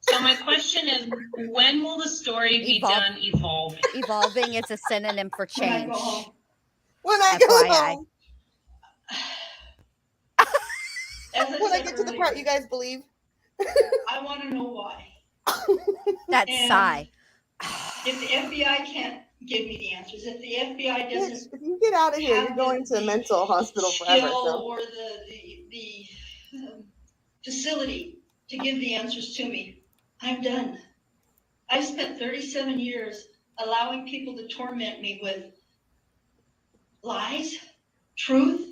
So my question is, when will the story be done evolving? Evolving is a synonym for When I change. go home. When I go FYI. home. As I When I said get to the earlier, part you guys believe. I want to know why. That's And sigh. If the FBI can't give me the answers, if the FBI Bitch, doesn't if you get out of here, you're have going to a mental hospital forever. skill So. or the facility to give the answers to me, I'm done. I've spent 37 years allowing people to torment me with lies, truth,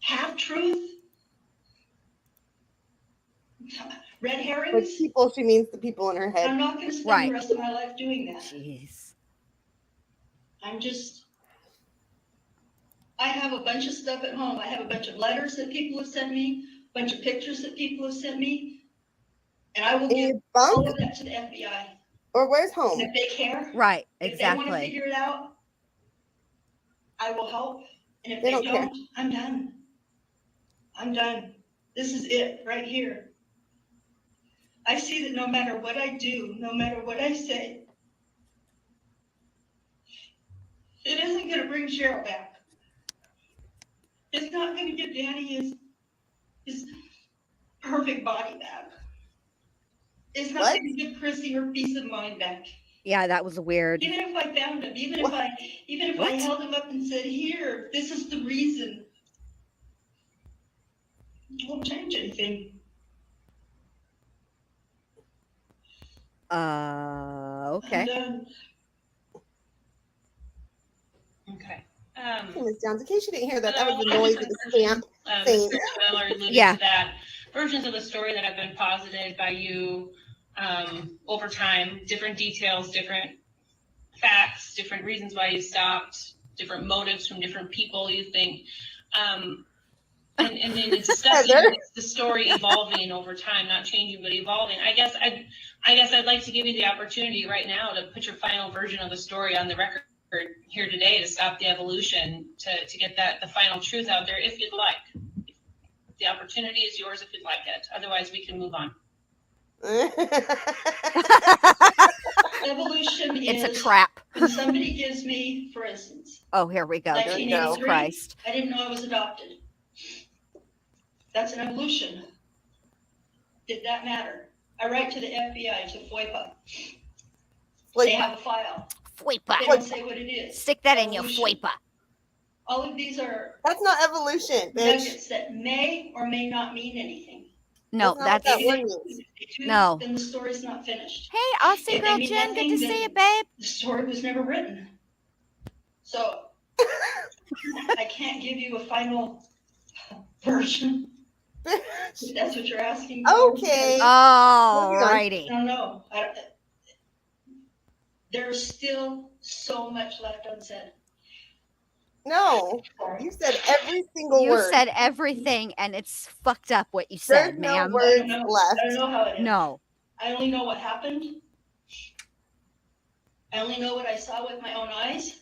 half-truth, red With herrings. people, she means the people in her head. I'm not going to spend Right. the rest of my life doing that. Jeez. I have a bunch of stuff at home. I have a bunch of letters that people have sent me, a bunch of pictures that people have sent me, and I will In give your all bunk? of that to the FBI. Or where's home? And if they care, Right. if they want to Exactly. figure it out, I will help. And if They they don't care. don't, I'm done. I'm done. This is it right here. I see that no matter what I do, no matter what I say, it going to bring Cheryl back. It's not going to give Danny his perfect body back. It's not What? going to give Chrissy her peace of mind back. Yeah, that was weird. Even if I found him, even if I What? held him up and said, "Here, this is the reason," it won't change anything. Okay. I'm done. Okay. Miss Jones, in case you didn't hear that, that was the noise of the stamp. Mr. Miller alluded Yeah. to that. Versions of the story that have been posited by you over time, different details, different facts, different reasons why you stopped, different motives from different people you think. And in discussing the story evolving over time, not changing but evolving. I guess I'd like to give you the opportunity right now to put your final version of the story on the record here today to stop the evolution, to get the final truth out there if you'd like. The opportunity is yours if you'd like it. Otherwise, we can move on. Evolution It's is a trap. when somebody gives me, for instance, Oh, here we go. There you go. Jesus 1983, Christ. I didn't know I was adopted. That's an evolution. Did that matter? I write to the FBI, to FOIPA. They have a file. They FOIPA. don't say what it is. Stick that in your Evolution. FOIPA. All of these are That's not evolution, bitch. nuggets that may or may not mean anything. No, That's not what that's that word means. If they do, No. then the story's not finished. Hey, Aussie If girl they mean Jen, good to nothing, see then you, babe. The story was never written. So I can't give you a final version. If that's what you're asking for. Okay. Alrighty. I don't know. There's still so much left unsaid. No, Sorry. you said every single You word. said everything, and it's fucked up what you There's said, no ma'am. words I don't know. left. I don't know how it is. No. I only know what happened. I only know what I saw with my own eyes.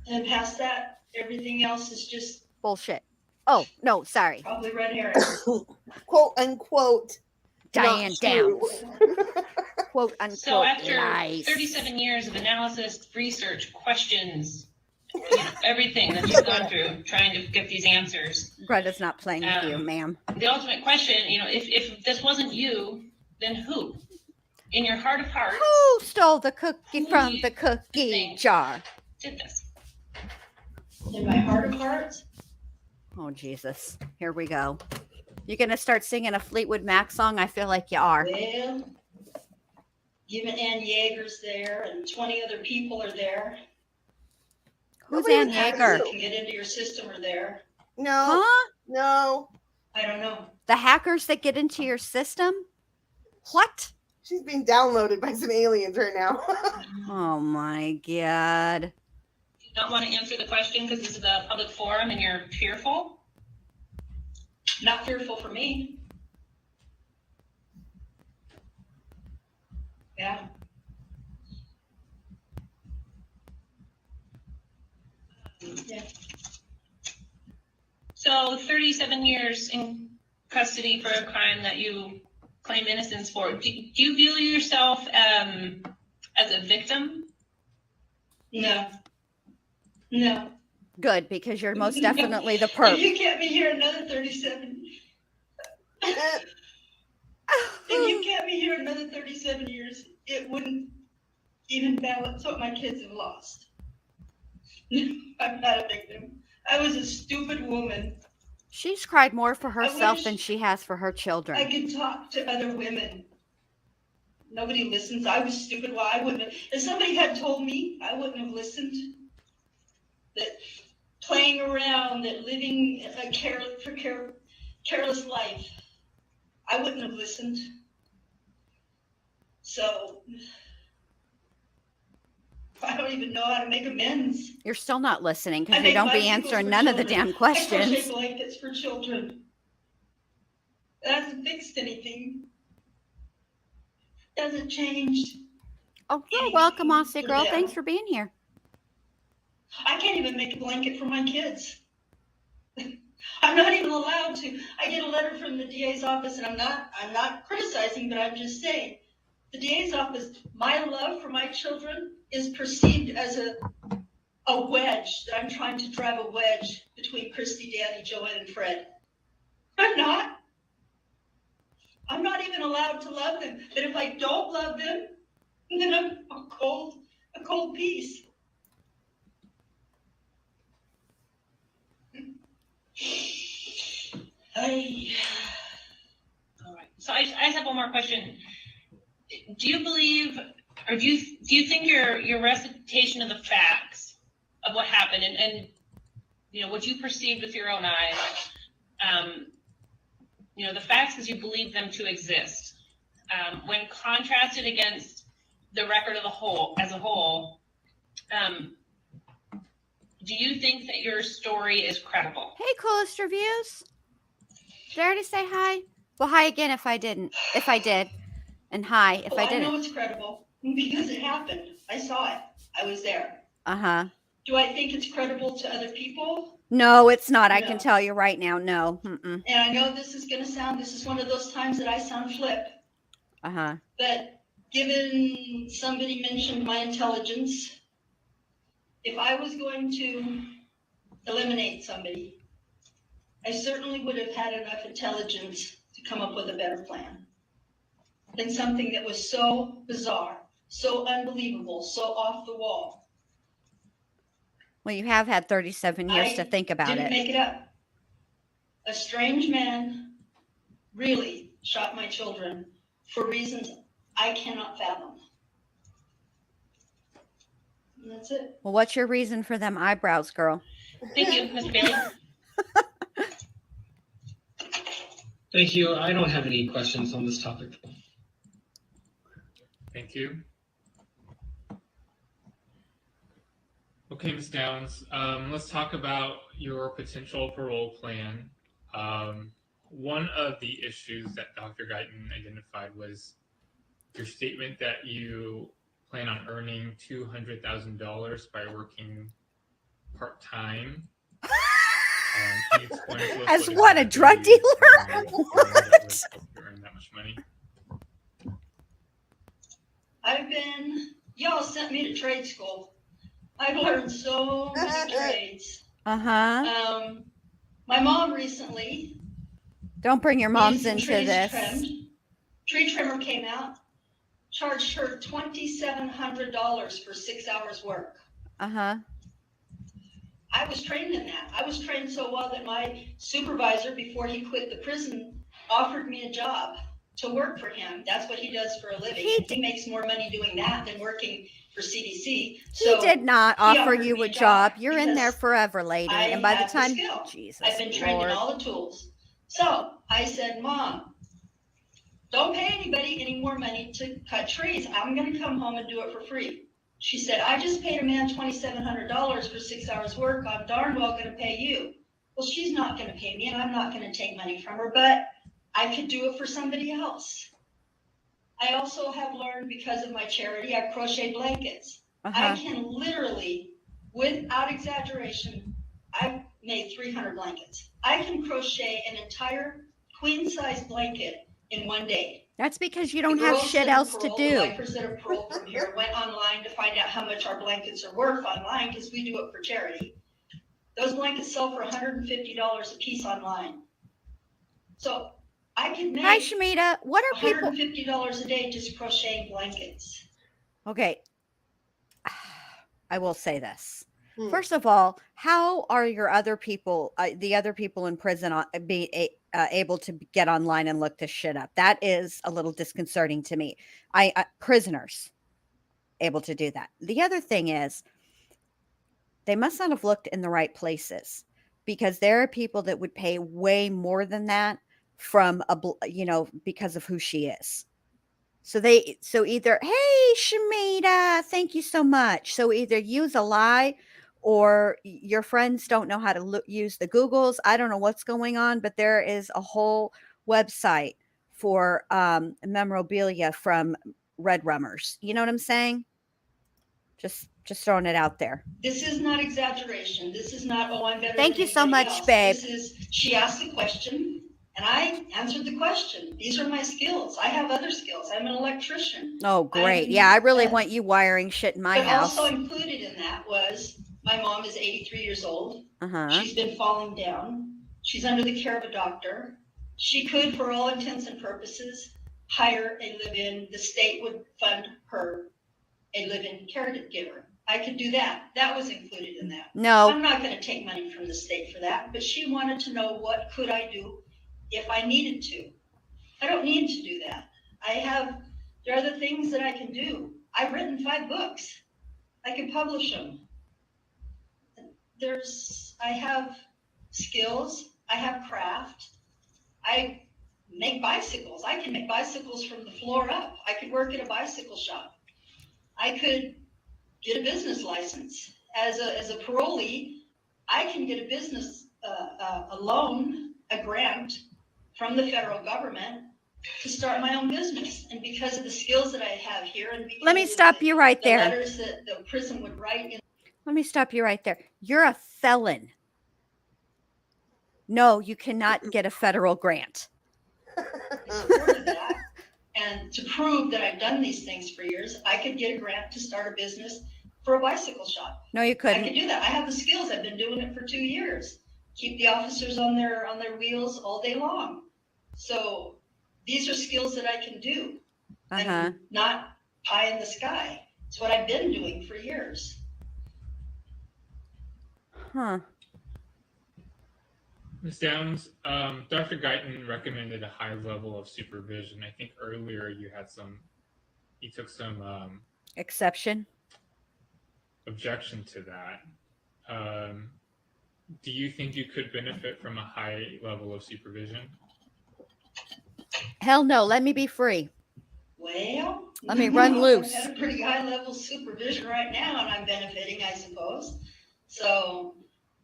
And past that, everything else is just Bullshit. Oh, no, sorry. probably red herring. Quote unquote. Diane not Downs. true. Quote unquote So after lies. 37 years of analysis, research, questions, everything that you've gone through trying to get these answers, Greta's not playing with you, ma'am. the ultimate question, if this wasn't you, then who? In your heart of hearts, Who stole the cookie Who from do the you cookie think? jar? did this? In my heart of hearts, Oh, Jesus. Here we go. You're going to start singing a Fleetwood Mac song? I feel like you are. well, given Ann Yeager's there and 20 other people are there. Who's Nobody Ann was Hackers Yeager? that can get into your system are there. No, Huh? no. I don't know. The hackers that get into your system? What? She's being downloaded by some aliens right now. Oh, my God. You don't want to answer the question because this is a public forum and you're fearful? Not fearful for me. Yeah. Yeah. So 37 years in custody for a crime that you claim innocence for. Do you view yourself as a victim? No. No. Good, because you're most definitely the If perp. you kept me here another 37, if you kept me here another 37 years, it wouldn't even balance what my kids have lost. I'm not a victim. I was a stupid woman. She's cried more for herself wish than she has for her I children. could talk to other women. Nobody listens. I was stupid. Well, I wouldn't have. If somebody had told me, I wouldn't have listened. That playing around, that living a careless life, I wouldn't have listened. So I don't even know how to make amends. You're still not listening because I you make don't be bicycles answering for none of the children. damn I crochet questions. blankets for children. That hasn't fixed anything. Hasn't changed. Oh, you're welcome, Aussie For girl. them. Thanks for being here. I can't even make a blanket for my kids. I'm not even allowed to. I get a letter from the DA's office, and I'm not criticizing, but I'm just saying, The DA's office, my love for my children is perceived as a wedge, that I'm trying to drive a wedge between Christy, Danny, Joanne, and Fred. I'm not. I'm not even allowed to love them. But if I don't love them, then I'm a cold piece. All right. So I have one more question. Do you believe, or do you think your recitation of the facts of what happened and you know what you perceived with your own eyes, you know, the facts as you believe them to exist, when contrasted against the record of as a whole, do you think that your story is credible? Hey, coolest reviews. Did I already say hi? Well, hi again if I didn't. If I did. And hi if I I know didn't. it's credible because it happened. I saw it. I was there. Uh-huh. Do I think it's credible to other people? No, it's not. I No. can tell you right now. No. Mm-mm. And I know this is one of those times that I sound flip. Uh-huh. But given somebody mentioned my intelligence, if I was going to eliminate somebody, I certainly would have had enough intelligence to come up with a better plan than something that was so bizarre, so unbelievable, so off the wall. Well, you have had 37 years to think about Didn't it. make it up. A strange man really shot my children for reasons I cannot fathom. And that's it. Well, what's your reason for them eyebrows, girl? Thank you, Ms. Bailey. Thank you. I don't have any questions on this topic. Thank you. Okay, Ms. Downs, let's talk about your potential parole plan. One of the issues that Dr. Guyton identified was your statement that you plan on earning $200,000 by working part-time. Can you explain to us As what, a drug dealer? What? You earn that much money? Y'all sent me to trade school. I've learned so many trades. Uh-huh. My mom recently. Don't bring your moms into this. Tree trimmer came out, charged her $2,700 for 6 hours work. Uh-huh. I was trained in that. I was trained so well that my supervisor, before he quit the prison, offered me a job to work for him. That's what he does for a living. He makes more money doing that than working for CDC. So he did not offer you a job. You're in there forever, lady. And by the time, Jesus, I've been trained in all the tools. So I said, Mom, don't pay anybody any more money to cut trees. I'm going to come home and do it for free. She said, I just paid a man $2,700 for 6 hours work. I'm darn well going to pay you. Well, she's not going to pay me, and I'm not going to take money from her, but I could do it for somebody else. I also have learned, because of my charity, I crochet blankets. I can literally, without exaggeration, I've made 300 blankets. I can crochet an entire queen-size blanket in one day. That's because you don't have shit else to do. The lifers that are paroled from here went online to find out how much our blankets are worth online, because we do it for charity. Those blankets sell for $150 a piece online. So I could make Hi, Shamita. What are people? $150 a day just crocheting blankets. Okay. I will say this. First of all, how are your other people, the other people in prison, able to get online and look this shit up? That is a little disconcerting to me. Prisoners able to do that. The other thing is, they must not have looked in the right places, because there are people that would pay way more than that from because of who she is. So either, hey, Shamita, thank you so much. So either use a lie, or your friends don't know how to use the Googles. I don't know what's going on, but there is a whole website for memorabilia from Red Rummers. You know what I'm saying? Just throwing it out there. This is not exaggeration. This is not, oh, I'm better. Thank you so much, babe. She asked the question, And I answered the question. These are my skills. I have other skills. I'm an electrician. Oh, great. Yeah, I really want you wiring shit in my But house. also included in that was my mom is 83 years old. Uh-huh. She's been falling down. She's under the care of a doctor. She could, for all intents and purposes, hire a live-in. The state would fund her a live-in caregiver. I could do that. That was included in that. No. I'm not going to take money from the state for that, but she wanted to know what could I do if I needed to. I don't need to do that. There are other things that I can do. I've written 5 books. I can publish them. I have skills. I have craft. I make bicycles. I can make bicycles from the floor up. I could work at a bicycle shop. I could get a business license. As a parolee, I can get a business, a loan, a grant from the federal government to start my own business. And because of the skills that I have here, and because let me stop you right there. The letters that the prison would write. Let me stop you right there. You're a felon. No, you cannot get a federal grant. That. And to prove that I've done these things for years, I could get a grant to start a business for a bicycle shop. No, you couldn't. I could do that. I have the skills. I've been doing it for 2 years. Keep the officers on their wheels all day long. So these are skills that I can do. And not pie in the sky. It's what I've been doing for years. Huh. Ms. Downs, Dr. Guyton recommended a high level of supervision. I think earlier you took some exception, objection to that. Do you think you could benefit from a high level of supervision? Hell no, let me be free. Well, let me run loose. I'm at a pretty high level of supervision right now, and I'm benefiting, I suppose. So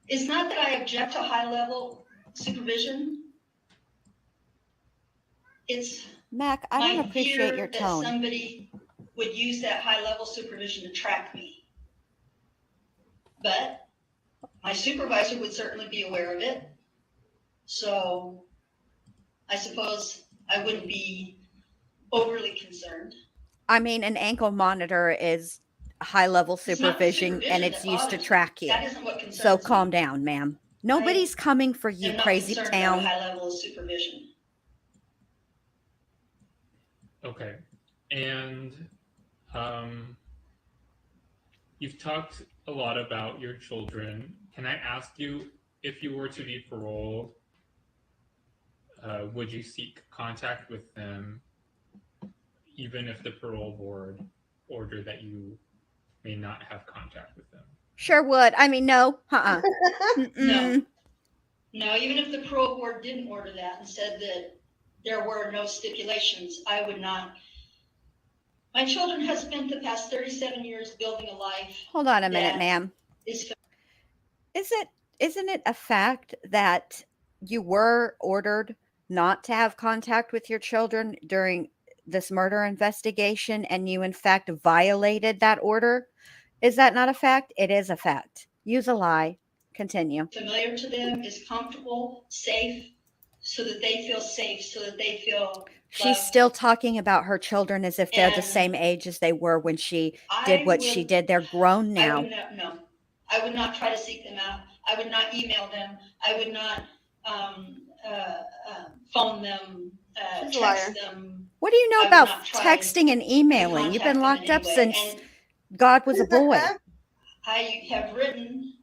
it's not that I object to high level supervision. It's Mac, I don't appreciate your tone. That somebody would use that high level supervision to track me. But my supervisor would certainly be aware of it. So I suppose I wouldn't be overly concerned. I mean, an ankle monitor is high level supervision, and it's used to track you. That isn't what concerns so calm me. down, ma'am. Nobody's coming for you, crazy town. High level of supervision. Okay. And you've talked a lot about your children. Can I ask you, if you were to be paroled, would you seek contact with them, even if the parole board ordered that you may not have contact with them? Sure would. I mean, no. No. No, even if the parole board didn't order that and said that there were no stipulations, I would not. My children have spent the past 37 years building a life. Hold on a minute, ma'am. Isn't it a fact that you were ordered not to have contact with your children during this murder investigation, and you in fact violated that order? Is that not a fact? It is a fact. Use a lie. Continue. Familiar to them, is comfortable, safe, so that they feel safe, so that they feel She's loved. still talking about her children as if they're the same age as they were when she did what she did. They're grown now. I would not try to seek them out. I would not email them. I would not phone them, text them. What do you know about texting and emailing? You've been locked up since God was a boy. I have written.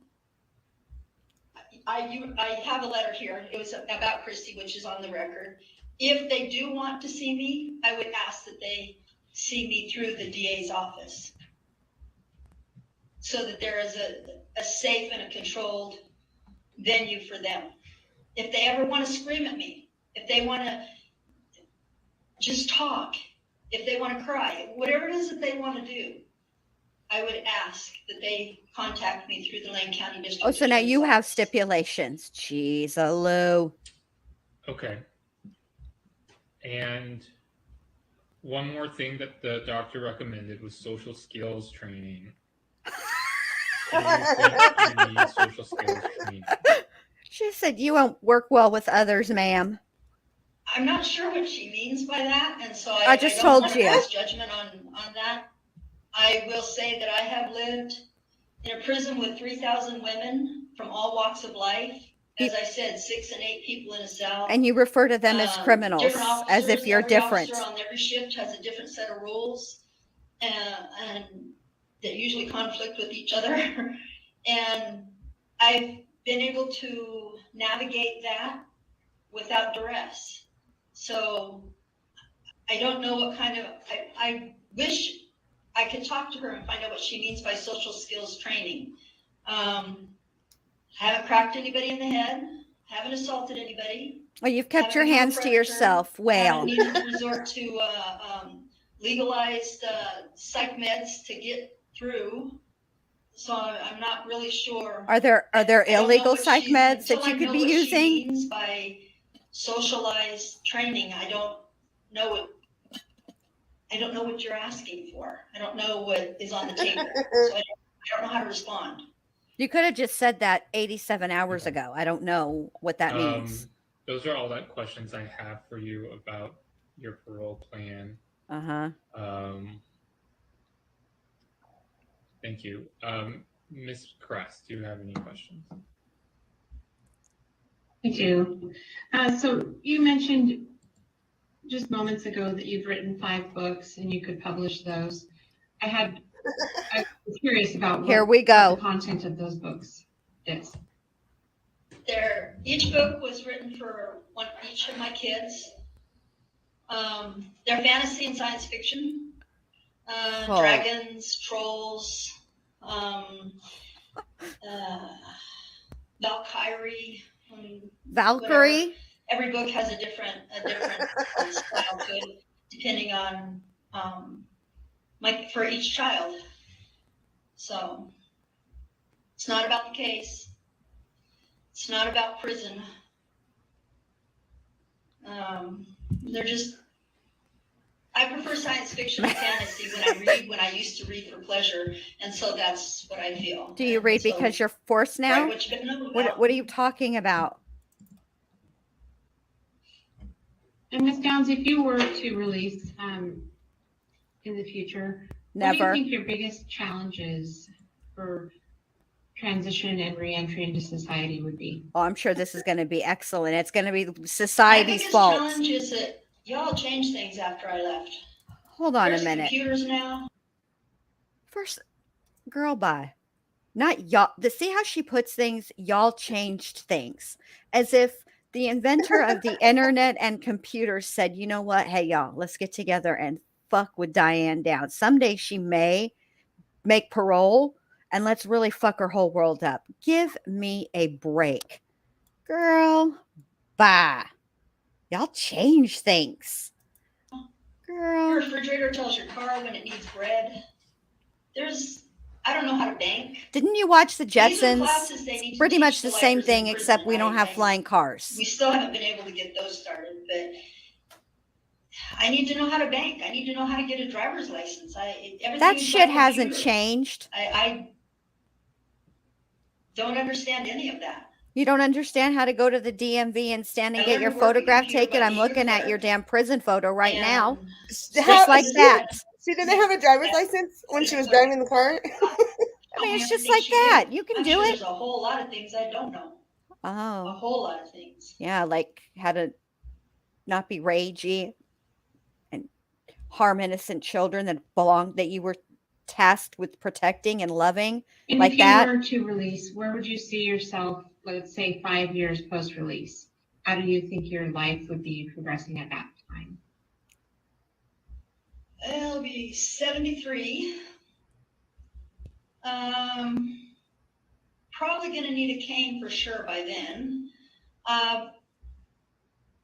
I have a letter here. It was about Christy, which is on the record. If they do want to see me, I would ask that they see me through the DA's office, so that there is a safe and a controlled venue for them. If they ever want to scream at me, if they want to just talk, if they want to cry, whatever it is that they want to do, I would ask that they contact me through the Lane County District. Oh, so now you have stipulations. Jeez, Lou. Okay. And one more thing that the doctor recommended was social skills training. Do you think you need social skills training? She said you won't work well with others, ma'am. I'm not sure what she means by that, and so I just don't told want to you. pass judgment on that. I will say that I have lived in a prison with 3,000 women from all walks of life. As I said, 6 and 8 people in a cell. And you refer to them as criminals, different officers, as if you're every different. officer on every shift has a different set of rules, and that usually conflict with each other. And I've been able to navigate that without duress. So I don't know what kind of, I wish I could talk to her and find out what she means by social skills training. Haven't cracked anybody in the head, haven't assaulted anybody. Well, you've kept your hands to yourself. Well, haven't needed to resort to legalized psych meds to get through. So I'm not really sure. Are there illegal psych meds that you could be using? She means by socialized training. I don't know what you're asking for. I don't know what is on the table. So I don't know how to respond. You could have just said that 87 hours ago. I don't know what that means. Those are all the questions I have for you about your parole plan. Thank you. Ms. Crest, do you have any questions? I do. So you mentioned just moments ago that you've written 5 books and you could publish those. I was curious about what the content of those books is. Each book was written for each of my kids. They're fantasy and science fiction. Dragons, trolls, Valkyrie. Valkyrie? Every book has a different style to it, depending on for each child. So it's not about the case. It's not about prison. I prefer science fiction and fantasy when I used to read for pleasure, and so that's what I feel. Do you read because you're forced now? Right, what are you talking about? And Ms. Downs, if you were to release in the future, what do you think your biggest challenges for transition and reentry into society would be? Oh, I'm sure this is going to be excellent. It's going to be society's fault. My biggest challenge is that y'all changed things after I left. Hold on There's a minute. Computers now. First, girl, bye. Not y'all. See how she puts things? Y'all changed things. As if the inventor of the internet and computers said, you know what? Hey, y'all, let's get together and fuck with Diane down. Someday she may make parole and let's really fuck her whole world up. Give me a break. Girl, bye. Y'all change things. Girl. Your refrigerator tells your car when it needs bread. I don't know how to bank. Didn't you watch the Jetsons? Pretty much the same thing, except we don't have flying cars. We still haven't been able to get those started, but I need to know how to bank. I need to know how to get a driver's license. That shit hasn't changed. I don't understand any of that. You don't understand how to go to the DMV and stand and get your photograph taken? I'm looking at your damn prison photo right now. Just like that. She didn't have a driver's license when she was driving the car? I mean, it's just like that. You can do it. There's a whole lot of things I don't know. Oh. A whole lot of things. Yeah, like how to not be ragey and harm innocent children that you were tasked with protecting and loving. And like if you that. were to release, where would you see yourself, let's say 5 years post-release? How do you think your life would be progressing at that time? I'll be 73. Probably going to need a cane for sure by then.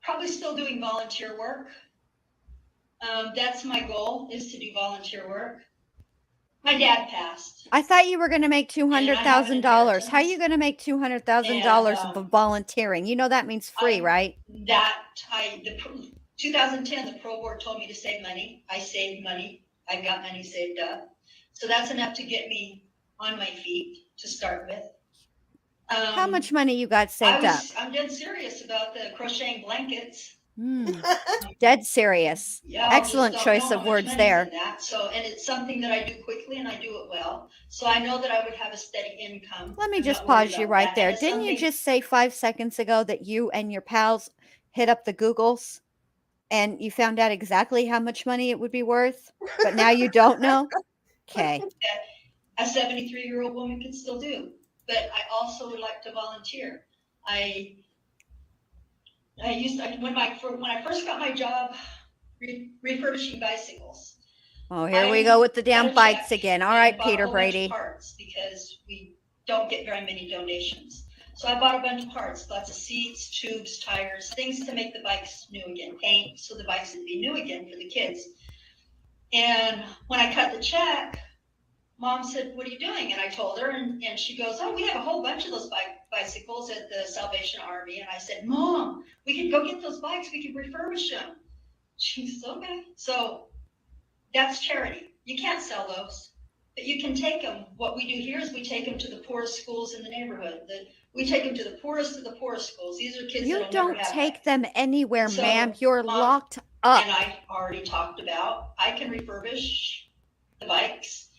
Probably still doing volunteer work. That's my goal, is to do volunteer work. My dad passed. I thought you were going to make $200,000. How are you going to make $200,000 volunteering? You know that means free, right? 2010, the Pro Board told me to save money. I saved money. I got money saved up. So that's enough to get me on my feet to start with. How much money you got saved up? I'm dead serious about the crocheting blankets. Dead serious. Yeah, I Excellent just don't choice know of how much words money's there. in that. So, and it's something that I do quickly and I do it well. So I know that I would have a steady income. Let me I'm just not worried pause you about right that. there. And it's Didn't you something, just say 5 seconds ago that you and your pals hit up the Googles and you found out exactly how much money it would be worth, but now you don't know? Okay. that a 73-year-old woman can still do. But I also would like to volunteer. When I first got my job refurbishing bicycles, Oh, here we go with the damn bikes again. All right, bought a Peter whole bunch of Brady. parts because we don't get very many donations. So I bought a bunch of parts, lots of seats, tubes, tires, things to make the bikes new again, paint, so the bikes would be new again for the kids. And when I cut the check, Mom said, "What are you doing?" And I told her, and she goes, "Oh, we have a whole bunch of those bicycles at the Salvation Army." And I said, "Mom, we could go get those bikes. We could refurbish them." She says, "Okay." So that's charity. You can't sell those, but you can take them. What we do here is we take them to the poorest schools in the neighborhood. We take them to the poorest of the poorest schools. These are kids You that'll never don't have take bikes. them anywhere, And so, ma'am. You're Mom locked up. and I already talked about, I can refurbish the bikes.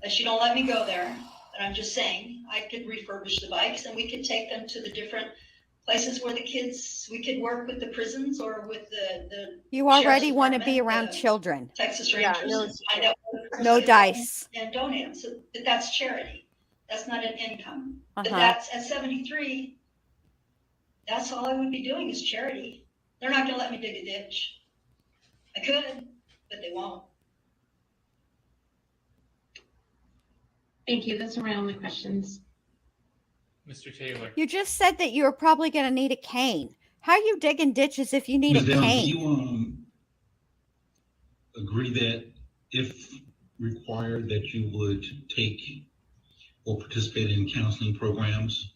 She don't let me go there, but I'm just saying I could refurbish the bikes and we could take them to the different places where the kids, we could work with the prisons or with the You already Sheriff's want to be Department, around the children. Texas Yeah, Rangers, no, and find out where the No kids are dice. and donate them. So that's charity. That's not an income. But Uh-huh. that's at 73. That's all I would be doing is charity. They're not going to let me dig a ditch. I could, but they won't. Thank you. Those are my only questions. Mr. Taylor. You just said that you were probably going to need a cane. How are you digging ditches if you need Ms. a Downs, do cane? you agree that if required that you would take or participate in counseling programs?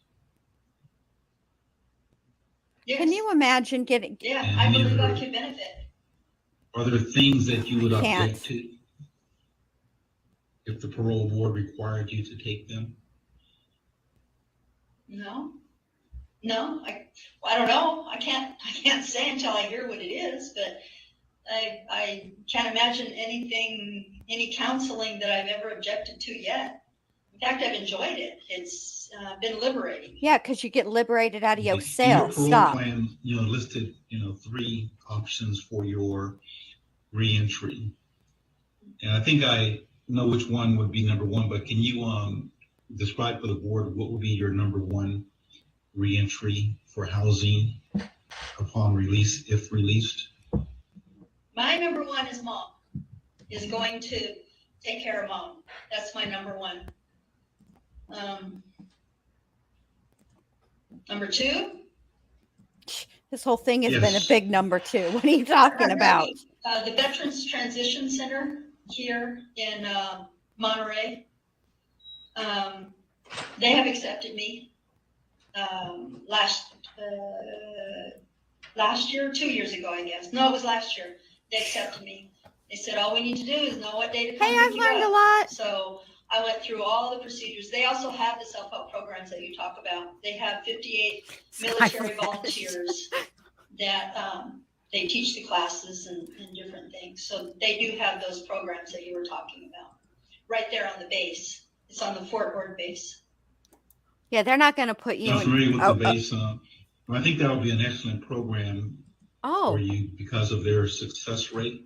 Yes. Can you imagine getting... Yeah, And I believe I neither- could benefit. Are there things that you would Can't. object to if the parole board required you to take them? No, I don't know. I can't say until I hear what it is, but I can't imagine any counseling that I've ever objected to yet. In fact, I've enjoyed it. It's been liberating. Yeah, because you get liberated out of your Your cell. parole Stop. plan, listed, 3 options for your reentry. And I think I know which one would be number 1, but can you describe for the board what would be your number 1 reentry for housing upon release, if released? My number 1 is Mom, is going to take care of Mom. That's my number 1. Number 2? This whole thing has Yes. been a big number 2. What are you talking about? The Veterans Transition Center here in Monterey. They have accepted me last year, 2 years ago, I guess. No, it was last year. They accepted me. They said, all we need to do is know what day to come Hey, pick I've you learned up. a lot. So I went through all the procedures. They also have the self-help programs that you talk about. They have 58 military volunteers that they teach the classes and different things. So they do have those programs that you were talking about right there on the base. It's on the Fort Ord base. Yeah, they're not going to put you I'm in... familiar with the base. I think that would be an excellent program for you because of their success rate.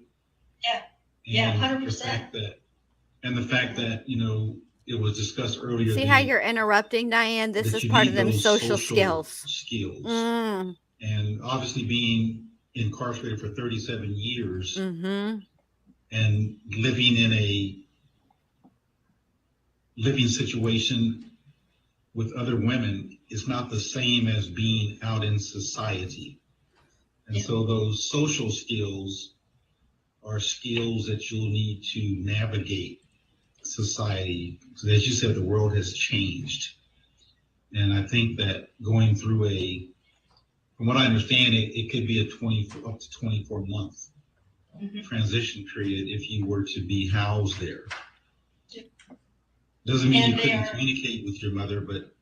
Yeah, and 100%. The fact that, it was discussed earlier. See how you're interrupting, Diane? This is part of them social skills. And obviously being incarcerated for 37 years Mm-hmm. and living in a living situation with other women is not the same as being out in society. And so those social skills are skills that you'll need to navigate society. So as you said, the world has changed. And I think that going through from what I understand, it could be up to 24 month transition period if you were to be housed there. Doesn't mean you couldn't communicate with your mother, but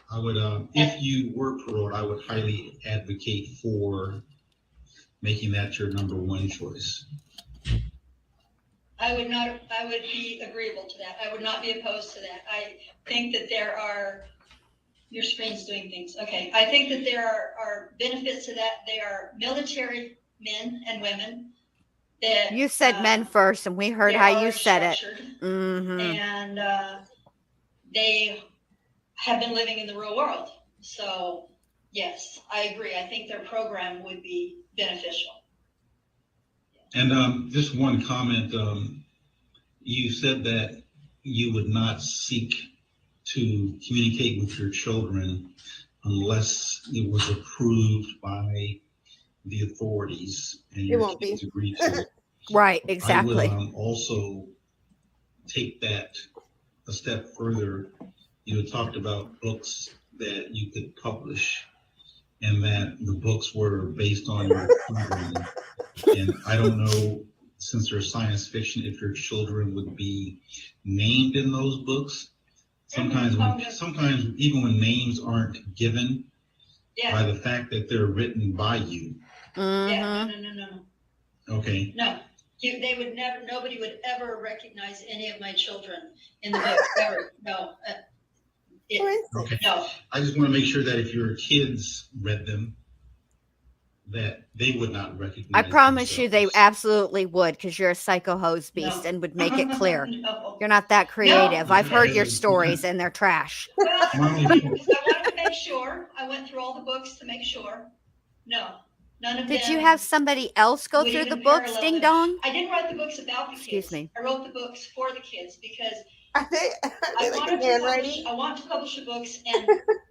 I would, if you were paroled, I would highly advocate for making that your number one choice. I would be agreeable to that. I would not be opposed to that. I think that your screen's doing things. Okay. I think that there are benefits to that. They are military men and women that You said men first, and we heard how you said it. Mm-hmm. And they have been living in the real world. So yes, I agree. I think their program would be beneficial. And just one comment, you said that you would not seek to communicate with your children unless it was approved by the authorities and It your won't kids be. agreed to it. Right, exactly. I would also take that a step further. You had talked about books that you could publish and that the books were based on your children. And I don't know, since they're science fiction, if your children would be named in those books. Sometimes even when names aren't given, by the fact that they're written by you. Mm-hmm. Yeah, no. Okay. No, they would never. Nobody would ever recognize any of my children in the book. Ever. No. Okay. No. I just want to make sure that if your kids read them, that they would not recognize. I promise themselves. you they absolutely would, because you're a psycho hose beast and would make it clear. No. You're not that creative. No. I've heard your stories and they're trash. Well, I wanted to make sure. I went through all the books to make sure. No, none of them. Did you have somebody else go through the books, Ding Dong? I didn't write the books about the kids. Excuse me. I wrote the books for the kids because Are they like handwriting? I want to publish the books and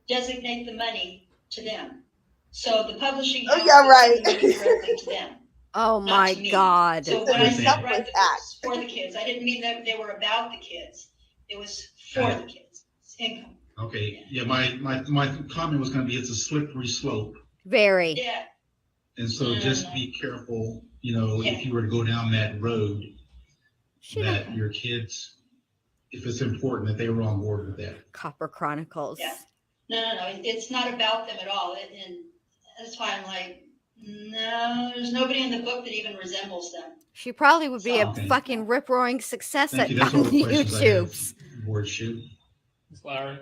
designate the money to them. So the publishing house right. directly to them. Oh my God. So when I said write the books for the kids, I didn't mean that they were about the kids. It was for the kids. It's income. Okay. Yeah, my comment was going to be it's a slippery slope. Very. Yeah. And so just be careful, if you were to go down that road, that your kids, if it's important, that they were on board with that. Copper Chronicles. Yeah. No. It's not about them at all. And that's why I'm like, no, there's nobody in the book that even resembles them. She probably would be a fucking rip-roaring success Thank at you. That's all the questions I have. YouTube's. Board shoot. Ms. Lowry.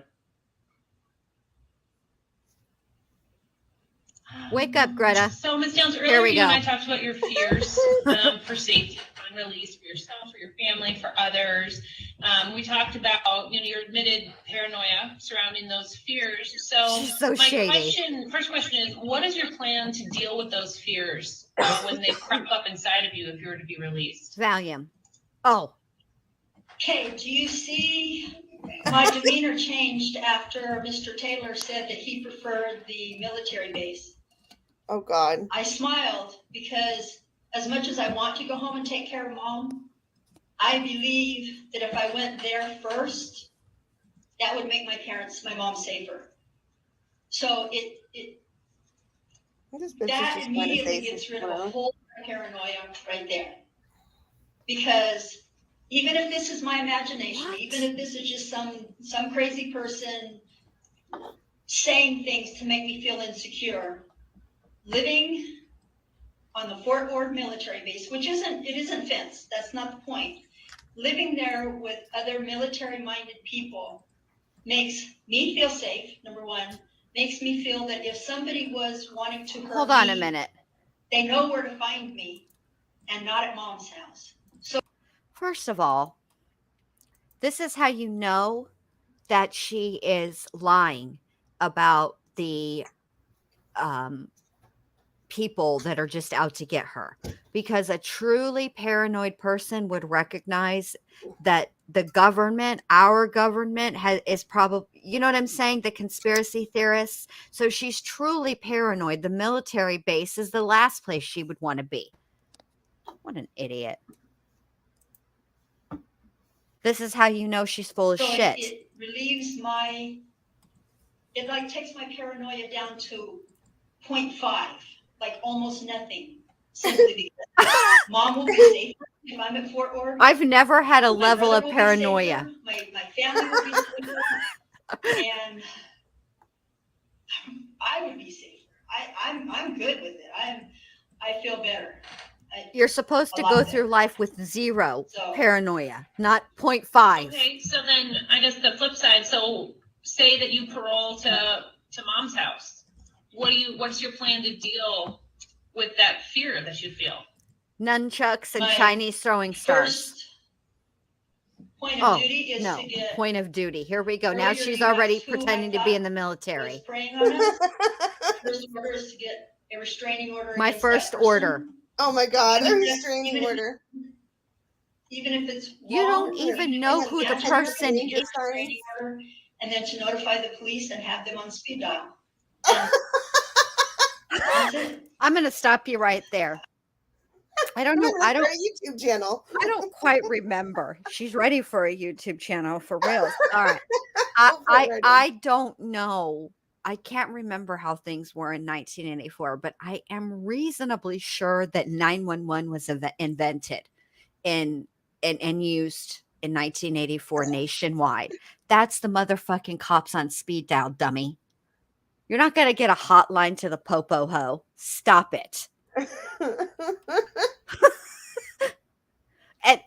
Wake up, Greta. So, Ms. Downs, Here earlier we you and go. I talked about your fears for safety, on release, for yourself, for your family, for others. We talked about, your admitted paranoia surrounding those fears. So, She's so my shady. first question is, what is your plan to deal with those fears when they crop up inside of you if you were to be released? Valium. Oh. Okay, do you see my demeanor changed after Mr. Taylor said that he preferred the military base? Oh God. I smiled because as much as I want to go home and take care of Mom, I believe that if I went there first, that would make my mom safer. So that immediately gets rid of a whole paranoia right there. Because even if this is my imagination, even if this is just some crazy person saying things to make me feel insecure, living on the Fort Ord military base, which isn't fenced, that's not the point. Living there with other military-minded people makes me feel safe, number one, makes me feel that if somebody was wanting to hurt me, hold on a minute. They know where to find me and not at Mom's house. So first of all, this is how you know that she is lying about the people that are just out to get her, because a truly paranoid person would recognize that the government, our government, is probably, you know what I'm saying, the conspiracy theorists. So she's truly paranoid. The military base is the last place she would want to be. What an idiot. This is how you know she's full of shit. It relieves it like takes my paranoia down to 0.5. Like almost nothing, simply because Mom will be safer if I'm at Fort Ord. I've never had a level of paranoia. My family will be safer, and I would be safer. I'm good with it. I feel better. You're supposed A to lot go better. through life with 0 So- paranoia, not 0.5. Okay, so then I guess the flip side, so say that you parole to mom's house. What's your plan to deal with that fear that you feel? Nunchucks and My Chinese throwing stars. First point of Oh, duty is no. to get Point of duty. Here we go. Now Earlier she's you already asked who I pretending to be thought in the was military. preying on us. First order is to get a restraining order. My against first that person. order. Oh my God, a Even if- restraining even if- order. Even if it's You don't wrong, even or know you who the have to person get a is. restraining order, and then to notify the police and have them on speed dial. And that's it. I'm going to stop you right there. I don't know. I'm gonna start a YouTube channel. I don't quite remember. She's ready for a YouTube channel for real. All right. Ready. I don't know. I can't remember how things were in 1984, but I am reasonably sure that 911 was invented and used in 1984 nationwide. That's the motherfucking cops on speed dial, dummy. You're not going to get a hotline to the popo ho. Stop it. And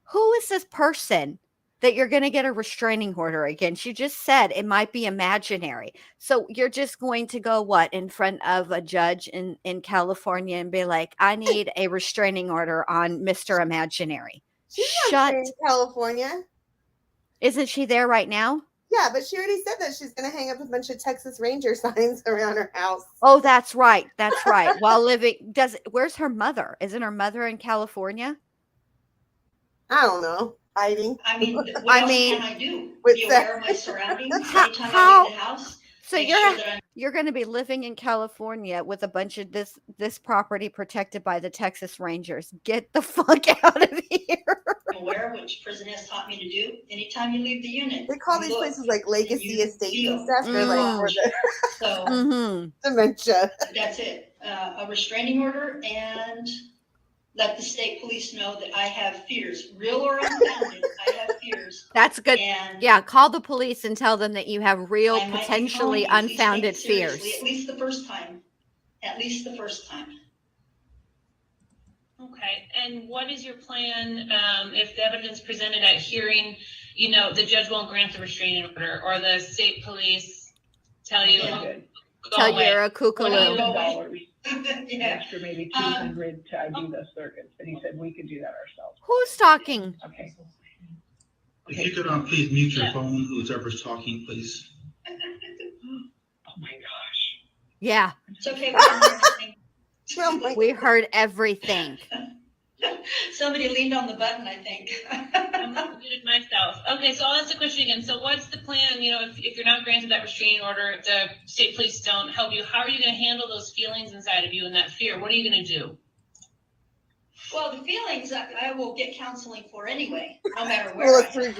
who is this person that you're going to get a restraining order against? You just said it might be imaginary. So you're just going to go what in front of a judge in California and be like, I need a restraining order on Mr. Imaginary. She's not in California. Isn't she there right now? Yeah, but she already said that she's going to hang up a bunch of Texas Ranger signs around her house. Oh, that's right. That's right. While living, where's her mother? Isn't her mother in California? I don't know. Hiding. I mean, what else can I do? Be aware of my surroundings anytime I leave the house. So you're going to be living in California with a bunch of this property protected by the Texas Rangers. Get the fuck out of here. Aware, which prison has taught me to do. Anytime you leave the unit, they call these places like legacy estates and stuff. They're like for the so dementia. That's it. A restraining order and let the state police know that I have fears, real or unfounded. I have fears. That's good. And yeah, call the police and tell them that you have real, I might be potentially calling you. Please take unfounded it seriously, fears. At least the first time. At least the first time. Okay, and what is your plan if the evidence presented at hearing, the judge won't grant the restraining order, or the state police tell you, Tell you're a kookaloo. Yeah. Extra maybe 200 to ID those circuits, and he said we could do that ourselves. Who's talking? Okay. If you could please mute your phone, whoever's talking, please. Oh my gosh. Yeah, It's okay. we heard everything. Somebody leaned on the button, I think. I muted myself. Okay, so I'll ask the question again. So what's the plan, if you're not granted that restraining order, if the state police don't help you, how are you going to handle those feelings inside of you and that fear? What are you going to do? Well, the feelings I will get counseling for anyway, no matter where I am.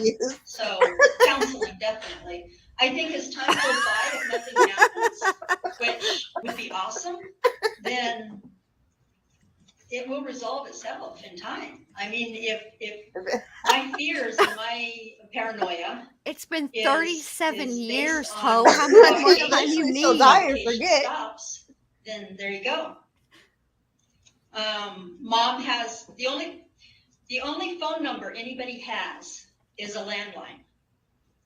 So counseling, definitely. I think as time goes by, if nothing happens, which would be awesome, then it will resolve itself in time. I mean, if my fears and my paranoia. It's been 37 years, Ho. on How much more provocation, time you need? She'll die or forget. Stops, then there you go. Mom has the only phone number anybody has is a landline.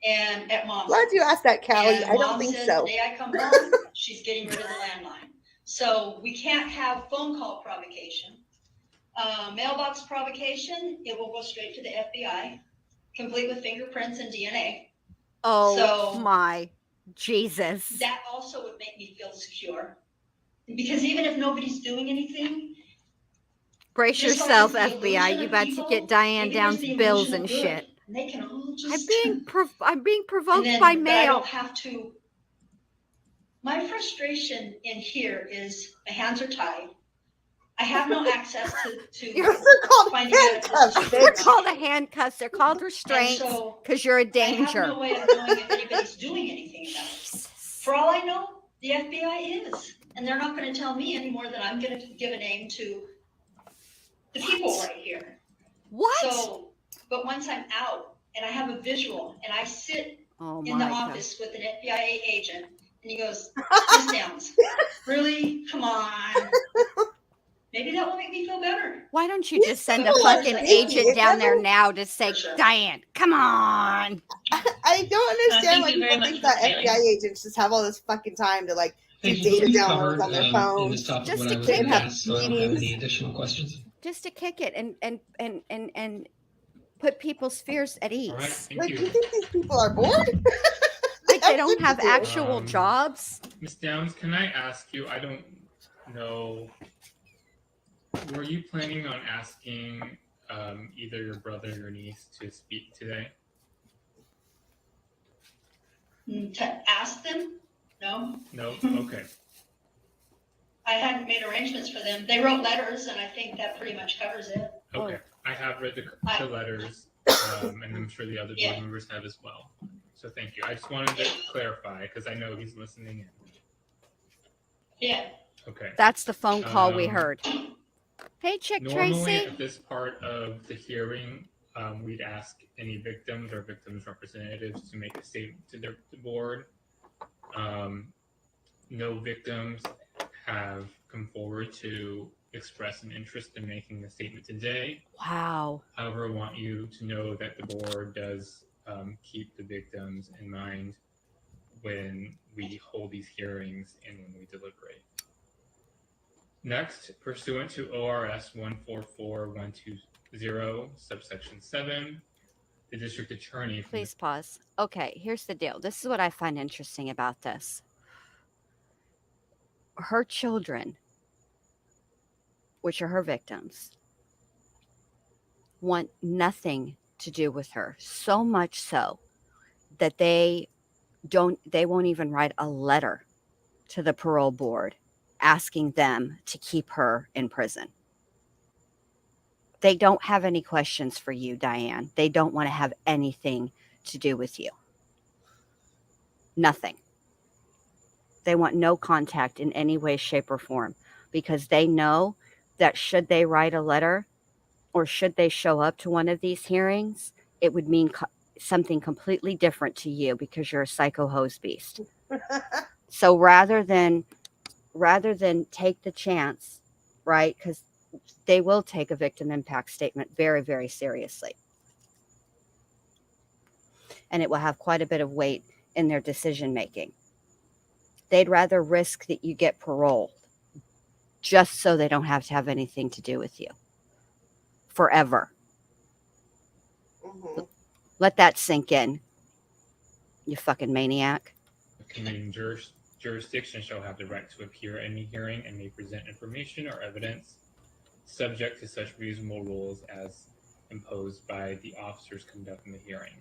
And at mom's. Glad you asked that, Callie. And I don't Mom think says so. The day I come home, she's getting rid of the landline. So we can't have phone call provocation. Mailbox provocation, it will go straight to the FBI, complete with fingerprints and DNA. Oh So my Jesus. that also would make me feel secure. Because even if nobody's doing anything, Brace just yourself, like the FBI. illusion You of about evil, to get Diane maybe there's Down's the bills illusion and of good, shit. and they can all just I'm being and provoked then, by but I mail. don't have to. My frustration in here is my hands are tied. I have no access to Yours are called finding out if this handcuffs. is They're true. called handcuffs. They're called restraints so because you're a I have danger. no way of knowing if anybody's doing anything about it. For all I know, the FBI is, and they're not going to tell me any more than I'm going to give a name to the people right here. What? So, but once I'm out and I have a visual and I sit Oh in the my God. office with an FBI agent and he goes, Ms. Downs, really? Come on. Maybe that will make me feel better. Why don't you These just send a people are fucking sneaky. agent It down there doesn't- now to say, For sure. Diane, come on. I don't understand thank why you very people much think for that scaling. FBI agents just have all this fucking time to like do Thank you. data We've downloads covered on their in phones. this topic Just what to I was kick going it. to ask, so I don't have Meetings. any additional questions. Just to kick it and put people's fears at ease. All right, thank Like, you. you think these people are bored? Like they don't shit to have do. actual jobs. Ms. Downs, can I ask you, I don't know, were you planning on asking either your brother or your niece to speak today? To ask them? No. No? Okay. I hadn't made arrangements for them. They wrote letters, and I think that pretty much covers it. Okay. I have read the letters, and I'm sure the other board Yeah. members have as well. So thank you. I just wanted to clarify because I know he's listening in. Yeah. Okay. That's the phone call we heard. Hey, Chick Normally, Tracy. at this part of the hearing, we'd ask any victims or victims' representatives to make a statement to the board. No victims have come forward to express an interest in making a statement today. Wow. However, I want you to know that the board does keep the victims in mind when we hold these hearings and when we deliberate. Next, pursuant to ORS 144120, subsection 7, the district attorney. Please pause. Okay, here's the deal. This is what I find interesting about this. Her children, which are her victims, want nothing to do with her, so much so that they won't even write a letter to the parole board asking them to keep her in prison. They don't have any questions for you, Diane. They don't want to have anything to do with you. Nothing. They want no contact in any way, shape, or form because they know that should they write a letter or should they show up to one of these hearings, it would mean something completely different to you because you're a psycho hose beast. So rather than take the chance, right? Because they will take a victim impact statement very, very seriously. And it will have quite a bit of weight in their decision making. They'd rather risk that you get paroled just so they don't have to have anything to do with you forever. Mm-hmm. Let that sink in, you fucking maniac. Committing jurisdiction shall have the right to appear at any hearing and may present information or evidence subject to such reasonable rules as imposed by the officers conducting the hearing.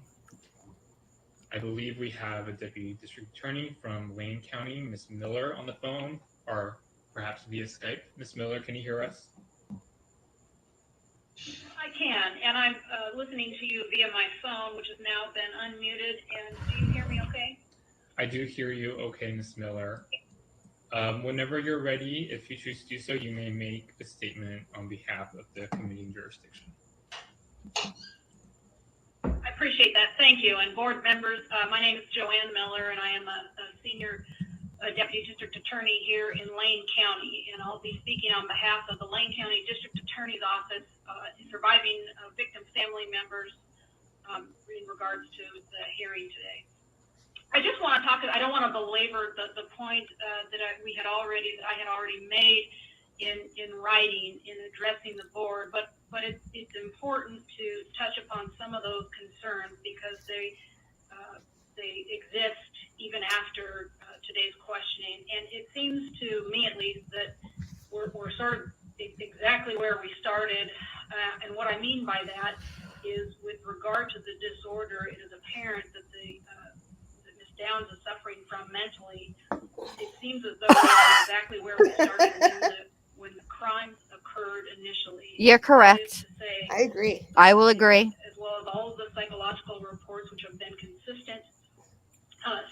I believe we have a deputy district attorney from Lane County, Ms. Miller, on the phone, or perhaps via Skype. Ms. Miller, can you hear us? I can, and I'm listening to you via my phone, which has now been unmuted. And do you hear me okay? I do hear you okay, Ms. Miller. Whenever you're ready, if you choose to do so, you may make a statement on behalf of the committing jurisdiction. I appreciate that. Thank you. And board members, my name is Joanne Miller, and I am a senior deputy district attorney here in Lane County. And I'll be speaking on behalf of the Lane County District Attorney's Office, surviving victim family members in regards to the hearing today. I just want to talk. I don't want to belabor the point that I had already made in writing in addressing the board, but it's important to touch upon some of those concerns because they exist even after today's questioning, and it seems to me at least that we're sort of exactly where we started, and what I mean by that is with regard to the disorder, it is apparent that Downs is suffering from mentally. It seems as though we're exactly where we started when the crimes occurred initially. You're correct. I agree. I will agree. As well as all of the psychological reports which have been consistent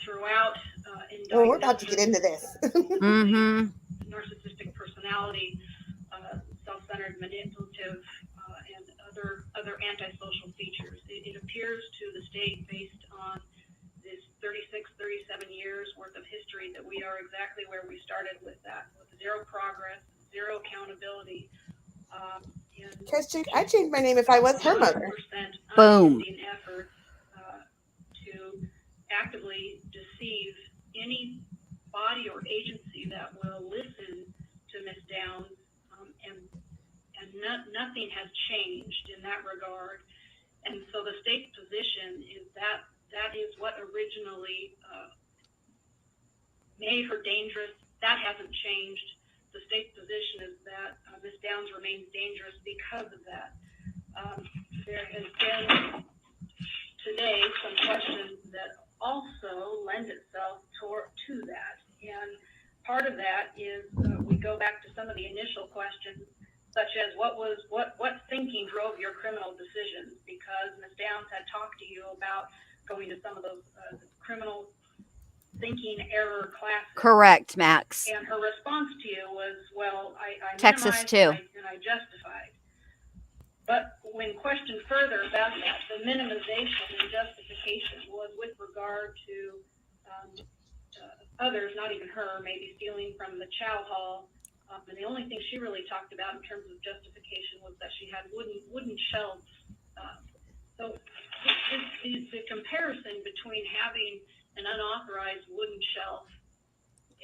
throughout. Oh, we're about to get into this. Mm-hmm. Narcissistic personality, self-centered, manipulative, and other antisocial features. It appears to the state based on this 37 years worth of history that we are exactly where we started with that, with zero progress, zero accountability. And Because I'd change my name if I was her mother. 100% Boom. unending efforts to actively deceive any body or agency that will listen to Ms. Downs, and nothing has changed in that regard. And so the state's position is that that is what originally made her dangerous. That hasn't changed. The state's position is that Ms. Downs remains dangerous because of that. There has been today some questions that also lend itself to that. And part of that is we go back to some of the initial questions, such as what thinking drove your criminal decisions, because Ms. Downs had talked to you about going to some of those criminal thinking error classes. Correct, Max. And her response to you was, well, I Texas minimized too. and I justified. But when questioned further about that, the minimization and justification was with regard to others, not even her, maybe stealing from the chow hall. And the only thing she really talked about in terms of justification was that she had wooden shelves. So the comparison between having an unauthorized wooden shelf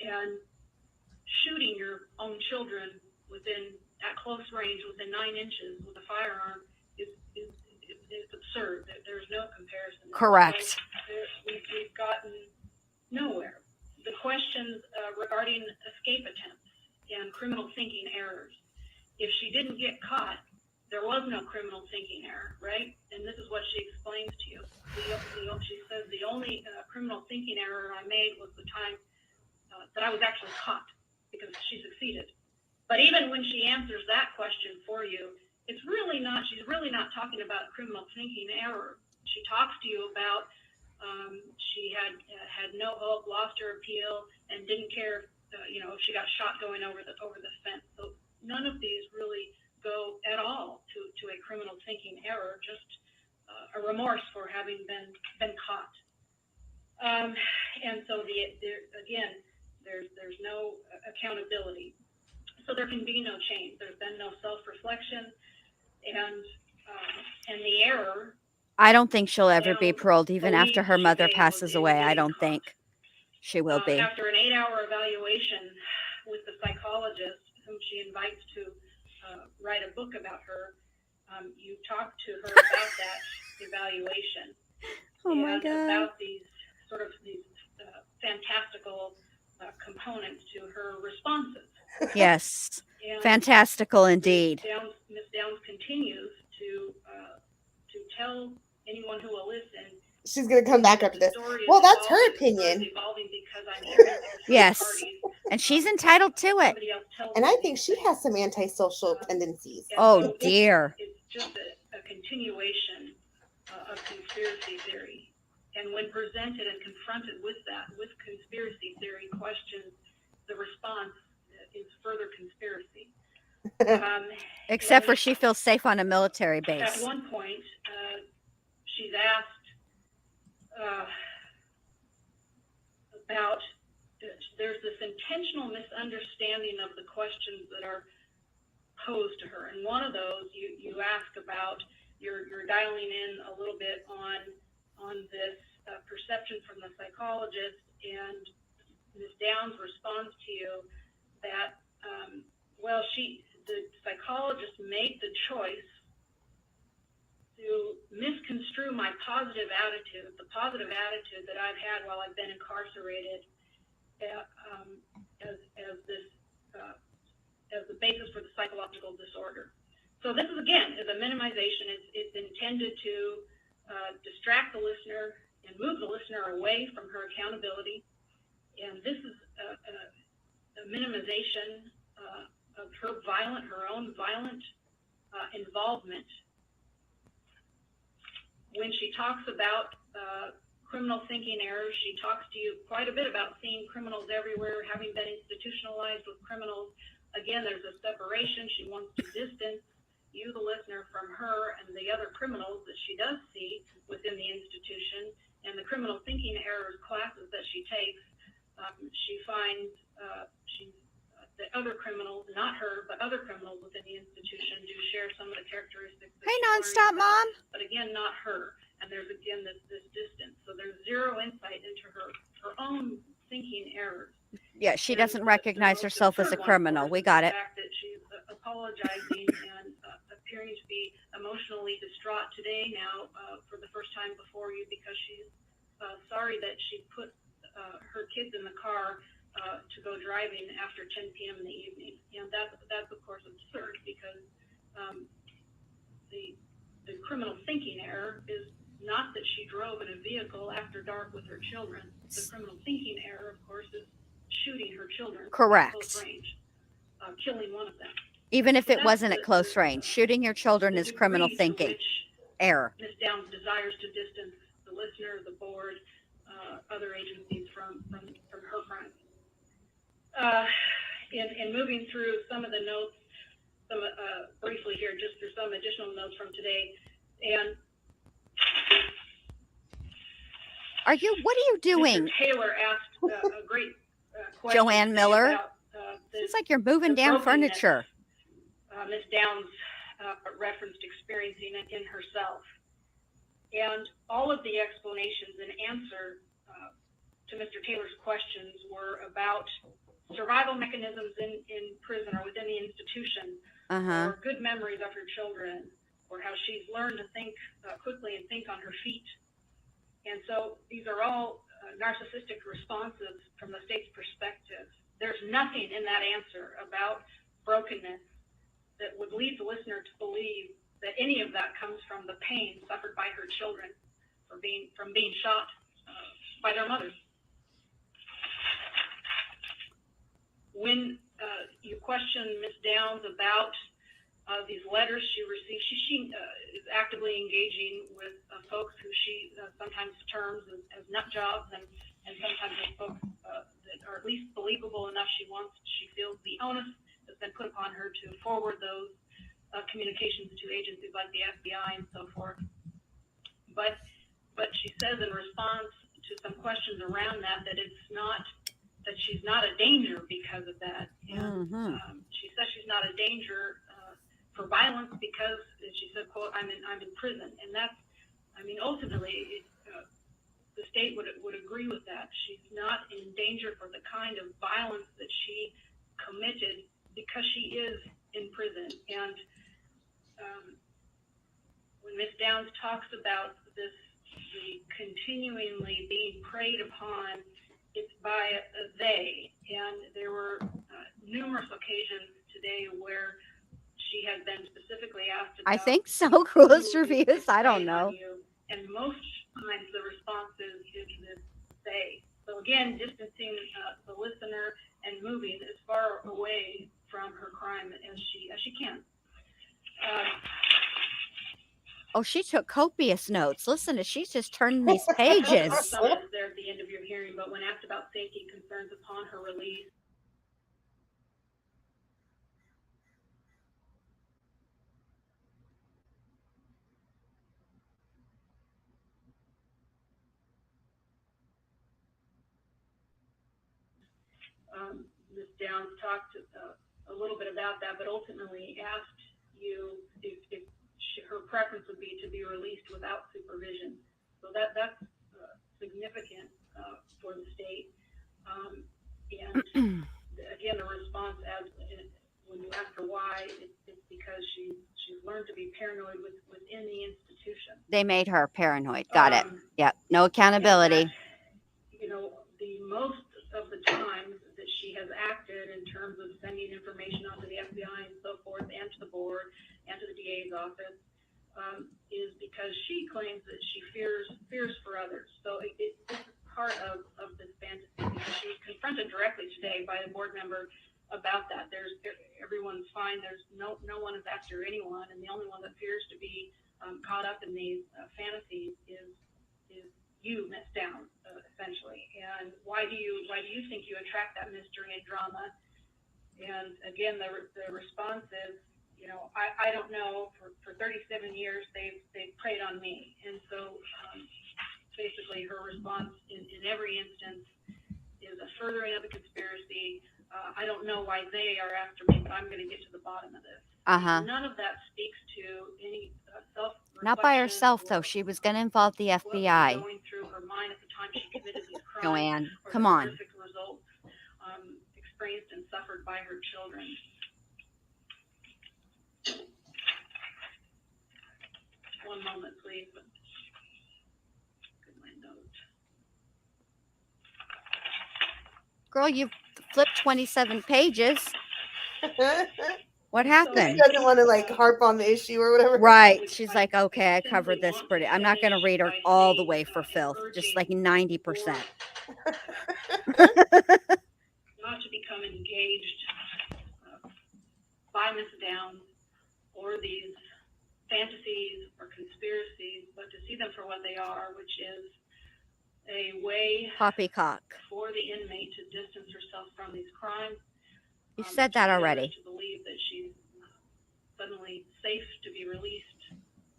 and shooting your own children at close range within 9 inches with a firearm is absurd. There's no comparison. Correct. So we've gotten nowhere. The questions regarding escape attempts and criminal thinking errors. If she didn't get caught, there was no criminal thinking error, right? And this is what she explains to you. She says the only criminal thinking error I made was the time that I was actually caught, because she succeeded. But even when she answers that question for you, she's really not talking about criminal thinking error. She talks to you about she had no hope, lost her appeal, and didn't care if she got shot going over the fence. So none of these really go at all to a criminal thinking error, just a remorse for having been caught. And so there's no accountability. So there can be no change. There's been no self-reflection, and the error. I don't think she'll ever be paroled, even after her mother believes she passes made was away. I getting don't caught. think she will be. After an 8-hour evaluation with the psychologist whom she invites to write a book about her, you talk to her about that evaluation. Oh my and God. about these fantastical components to her responses. Yes. And Fantastical indeed. Ms. Downs continues to tell anyone who will listen. She's going to come back after this. Story is Well, that's her evolving. opinion. It's evolving because I'm hearing from third Yes. parties. And she's entitled to it. Somebody else tells And me I these think she things. has some antisocial tendencies. And Oh, so dear. It's just a continuation of conspiracy theory. And when presented and confronted with conspiracy theory questions, the response is further conspiracy. Except for she feels safe on a military base. At one point, she's asked about, there's this intentional misunderstanding of the questions that are posed to her. And one of those, you ask about, you're dialing in a little bit on this perception from the psychologist, and Ms. Downs responds to you that, the psychologist made the choice to misconstrue my positive attitude, the positive attitude that I've had while I've been incarcerated, as the basis for the psychological disorder. So this is a minimization. It's intended to distract the listener and move the listener away from her accountability. And this is a minimization of her own violent involvement. When she talks about criminal thinking errors, she talks to you quite a bit about seeing criminals everywhere, having been institutionalized with criminals. Again, there's a separation. She wants to distance you, the listener, from her and the other criminals that she does see within the institution, and the criminal thinking errors classes that she takes. She finds she's that other criminals, not her, but other criminals within the institution do share some of the characteristics. That Hey, she's Nonstop learning about, Mom. but again, not her. And there's again this distance. So there's zero insight into her own thinking errors. Yeah, she And doesn't recognize the most herself as a absurd one, of criminal. course, We is got the it. fact that she's apologizing and appearing to be emotionally distraught today now for the first time before you, because she's sorry that she put her kids in the car to go driving after 10 p.m. in the evening. And that's of course absurd, because the criminal thinking error is not that she drove in a vehicle after dark with her children. The criminal thinking error, of course, is shooting her children at Correct. close range, killing one of them. Even if So it wasn't at close range, shooting your children is criminal thinking error. Ms. Downs desires to distance the listener, the board, other agencies from her crime. In moving through some of the notes, briefly here, just for some additional notes from today, and What are you doing? Mr. Taylor asked a great question. Joanne Miller? About, It's like you're moving down furniture. Ms. Downs referenced experiencing it in herself. And all of the explanations and answer to Mr. Taylor's questions were about survival mechanisms in prison or within the institution, or good memories of her children, or how she's learned to think quickly and think on her feet. And so these are all narcissistic responses from the state's perspective. There's nothing in that answer about brokenness that would lead the listener to believe that any of that comes from the pain suffered by her children from being shot by their mothers. When you question Ms. Downs about these letters she received, she is actively engaging with folks who she sometimes terms as nut jobs, and sometimes as folks that are at least believable enough. She feels the onus has been put upon her to forward those communications to agencies like the FBI and so forth. But she says in response to some questions around that it's not that she's not a danger because of that. And she says she's not a danger for violence because, as she said, quote, I'm in prison. And that's, I mean, ultimately, the state would agree with that. She's not in danger for the kind of violence that she committed because she is in prison. And when Ms. Downs talks about the continually being preyed upon, it's by they. And there were numerous occasions today where she had been specifically asked about. I think so. Cruelest reviews. I don't know. And most times the response is this they. So again, distancing the listener and moving as far away from her crime as she can. Oh, she took copious notes. Listen to, she's just turning these pages. Some of this there at the end of your hearing, but when asked about safety concerns upon her release, Ms. Downs talked a little bit about that, but ultimately asked you if her preference would be to be released without supervision. So that's significant for the state. And again, the response when you ask her why, it's because she's learned to be paranoid within the institution. They made her paranoid. Got it. Yep. No accountability. That, the most of the times that she has acted in terms of sending information out to the FBI and so forth, and to the board, and to the DA's office, is because she claims that she fears for others. So it's part of this fantasy. Because she was confronted directly today by a board member about that. Everyone's fine. There's no one is after anyone, and the only one that appears to be caught up in these fantasies is you, Ms. Downs, essentially. And why do you think you attract that mystery and drama? And again, the response is, I don't know. For 37 years, they've preyed on me, and so basically, her response in every instance is a furthering of the conspiracy, I don't know why they are after me, but I'm going to get to the bottom of this. Uh-huh. None of that speaks to any self-reflection. Not by herself, though. or She was going to involve the what was FBI. going through her mind at the time she committed these crimes. Joanne, or come the on. horrific results experienced and suffered by her children. One moment, please. Get my note. Girl, you flipped 27 pages. What She happened? doesn't want to like harp on the issue or whatever. Right. She's like, okay, I covered this pretty. I'm not going to read her all the way for filth, just like 90%. Not to become engaged by Ms. Downs or these fantasies or conspiracies, but to see them for what they are, which is a way Poppycock. for the inmate to distance herself from these crimes. You said that already. To believe that she's suddenly safe to be released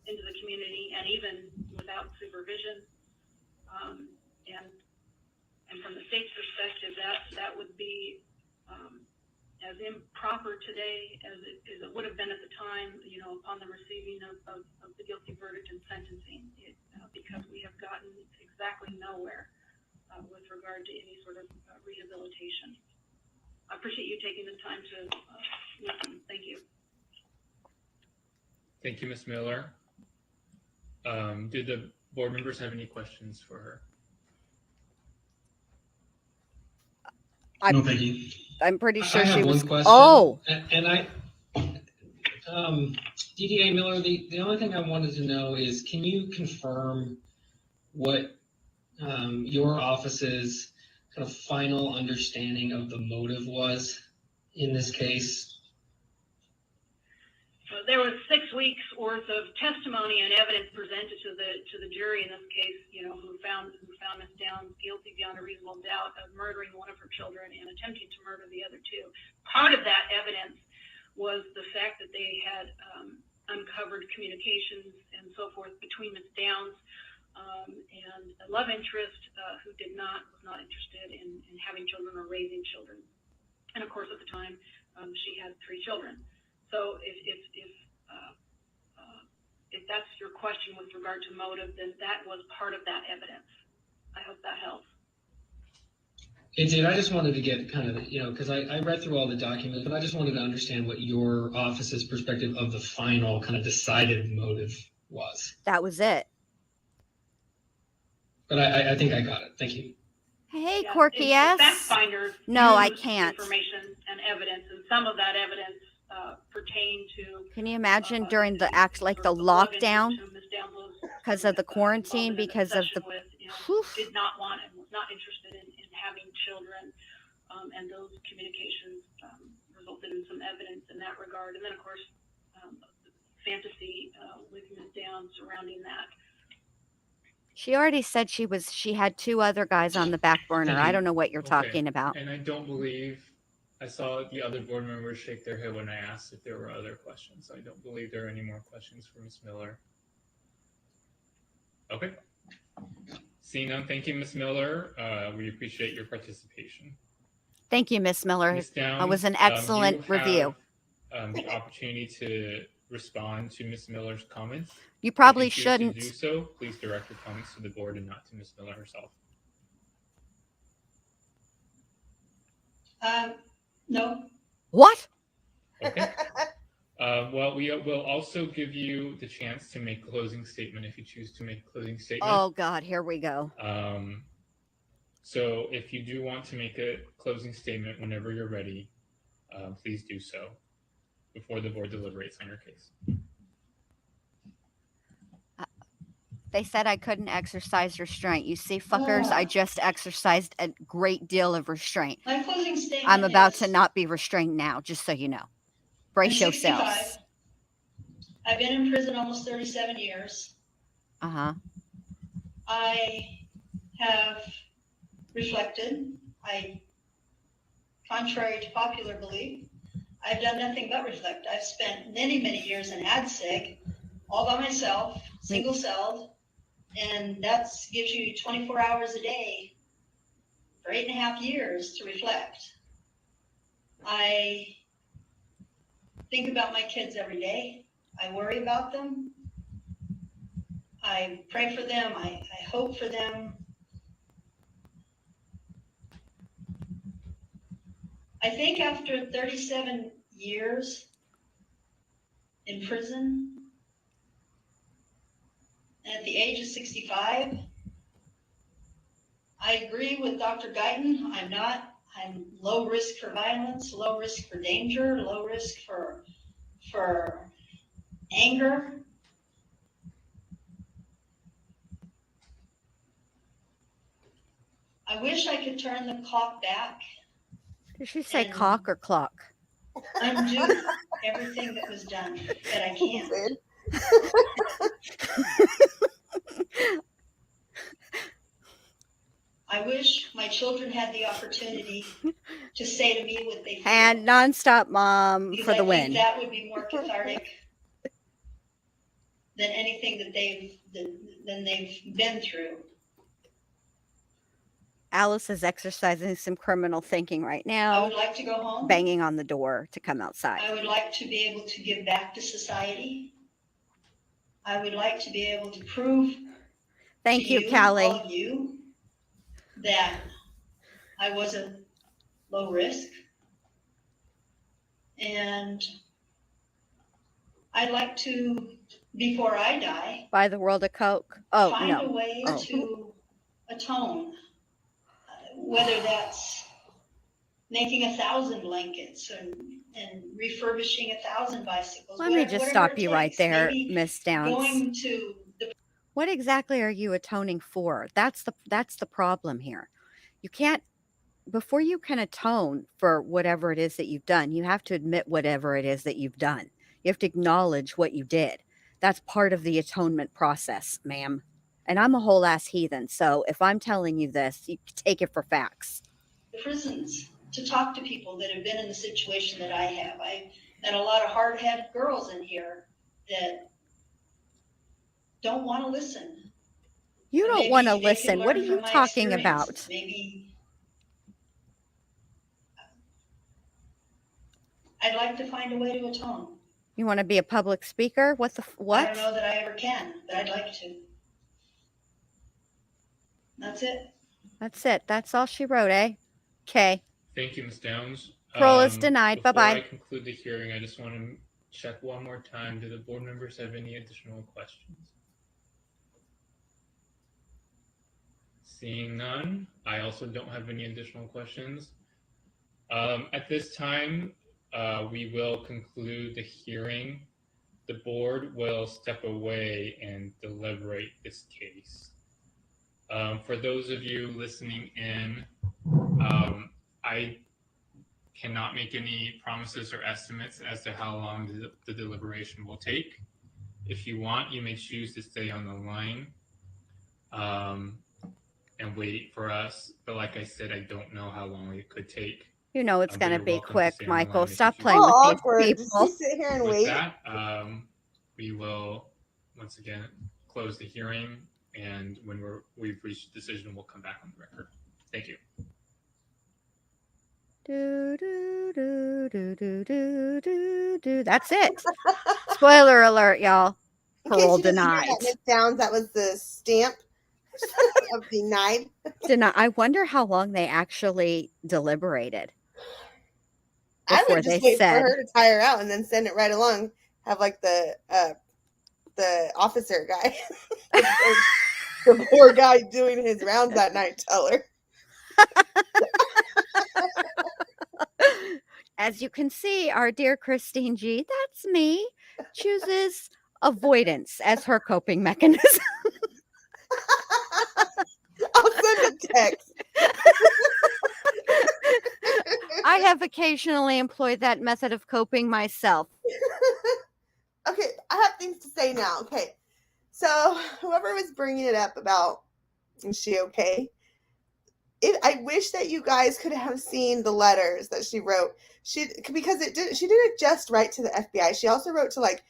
into the community, and even without supervision. And from the state's perspective, that would be as improper today as it would have been at the time, upon the receiving of the guilty verdict and sentencing, because we have gotten exactly nowhere with regard to any sort of rehabilitation. I appreciate you taking the time to listen. Thank you. Thank you, Ms. Miller. Did the board members have any questions for her? No, thank you. I'm pretty sure I have she was. one question. Oh, And DDA Miller, the only thing I wanted to know is, can you confirm what your office's kind of final understanding of the motive was in this case? There was 6 weeks worth of testimony and evidence presented to the jury in this case, who found Ms. Downs guilty beyond a reasonable doubt of murdering one of her children and attempting to murder the other 2. Part of that evidence was the fact that they had uncovered communications and so forth between Ms. Downs and a love interest who was not interested in having children or raising children. And of course, at the time, she had 3 children. So if that's your question with regard to motive, then that was part of that evidence. I hope that helps. It did. I just wanted to get kind of, because I read through all the documents, but I just wanted to understand what your office's perspective of the final kind of decided motive was. that was it. But I think I got it. Thank you. Hey, Yeah, Corky the S. fact finders No, I used can't. Information and evidence, and some of that evidence pertained to. Can you imagine during the lockdown, because of the quarantine, because of the. Did not want and was not interested in having children, and those communications resulted in some evidence in that regard. And then, of course, fantasy with Ms. Downs surrounding that. She already said she had 2 other guys on the back burner. I don't know what you're talking about. And I don't believe I saw the other board members shake their head when I asked if there were other questions. I don't believe there are any more questions for Ms. Miller. Okay. Seeing none, thank you, Ms. Miller. We appreciate your participation. Thank you, Miss Miller. Ms. Downs, It was an excellent review. The opportunity to respond to Ms. Miller's comments. You probably If you choose shouldn't. to do so, please direct your comments to the board and not to Ms. Miller herself. No. What? Okay. Well, we will also give you the chance to make a closing statement if you choose to make a closing statement. Oh, God, here we go. So if you do want to make a closing statement whenever you're ready, please do so before the board deliberates on your case. They said I couldn't exercise restraint. You see, fuckers, I just exercised a great deal of restraint. My closing statement I'm about is, to not be restrained now, just so you know. Brace I'm yourselves. 65. I've been in prison almost 37 years. Uh-huh. I have reflected. Contrary to popular belief, I've done nothing but reflect. I've spent many, many years in ADSEG, all by myself, single-celled, and that gives you 24 hours a day for 8.5 years to reflect. I think about my kids every day. I worry about them. I pray for them. I hope for them. I think after 37 years in prison, at the age of 65, I agree with Dr. Guyton. I'm low risk for violence, low risk for danger, low risk for anger. I wish I could turn the clock back. Did she say and cock or clock? undo everything that was done, but I can't. I wish my children had the opportunity to say to me what they feel. And nonstop mom Because for the I think win. that would be more cathartic than anything that they've been through. Alice is exercising some criminal thinking right I now, would like to go home. banging on the door to come outside. I would like to be able to give back to society. I would like to be able to prove Thank to you, Callie. all of you, that I wasn't low risk. And I'd like to, before I die, Buy the world of Coke. Oh, find no. a way to atone, whether that's making 1,000 blankets and refurbishing 1,000 bicycles. Let me just stop you right there, Miss Downs. Going to the What exactly are you atoning for? That's the problem here. You can't, before you can atone for whatever it is that you've done, you have to admit whatever it is that you've done. You have to acknowledge what you did. That's part of the atonement process, ma'am. And I'm a whole ass heathen, so if I'm telling you this, you take it for facts. prisons to talk to people that have been in the situation that I have. I've met a lot of hard-headed girls in here that don't want to listen. You But don't want to maybe they could listen. What are learn you from my talking experience. about? Maybe I'd like to find a way to atone. You want to be a public speaker? What? I don't know that I ever can, but I'd like to. That's it. That's it. That's all she wrote, eh? Okay. Thank you, Ms. Downs. Parole is denied. Before Bye-bye. I conclude the hearing, I just want to check one more time. Do the board members have any additional questions? Seeing none, I also don't have any additional questions. At this time, we will conclude the hearing. The board will step away and deliberate this case. For those of you listening in, I cannot make any promises or estimates as to how long the deliberation will take. If you want, you may choose to stay on the line and wait for us. But like I said, I don't know how long it could take. You know it's going to you're be welcome to quick, stay on the Michael. line if Stop you playing with these awkward. people. Just sit here and With wait. that, we will once again close the hearing, and when we've reached a decision, we'll come back on the record. Thank you. Do, do, do, do, do, do, do, do. That's it. Spoiler alert, y'all. In case Parole you didn't hear denied. that, Miss Downs, that was the stamp of denied. Denied. I wonder how long they actually deliberated I before would just they wait said. for her to tire out and then send it right along. Have like the officer guy, the poor guy doing his rounds that night, tell her. As you can see, our dear Christine G, that's me, chooses avoidance as her coping mechanism. I'll send a text. I have occasionally employed that method of coping myself. Okay, I have things to say now. Okay, so whoever was bringing it up about, is she okay? I wish that you guys could have seen the letters that she wrote. She didn't just write to the FBI. She also wrote to like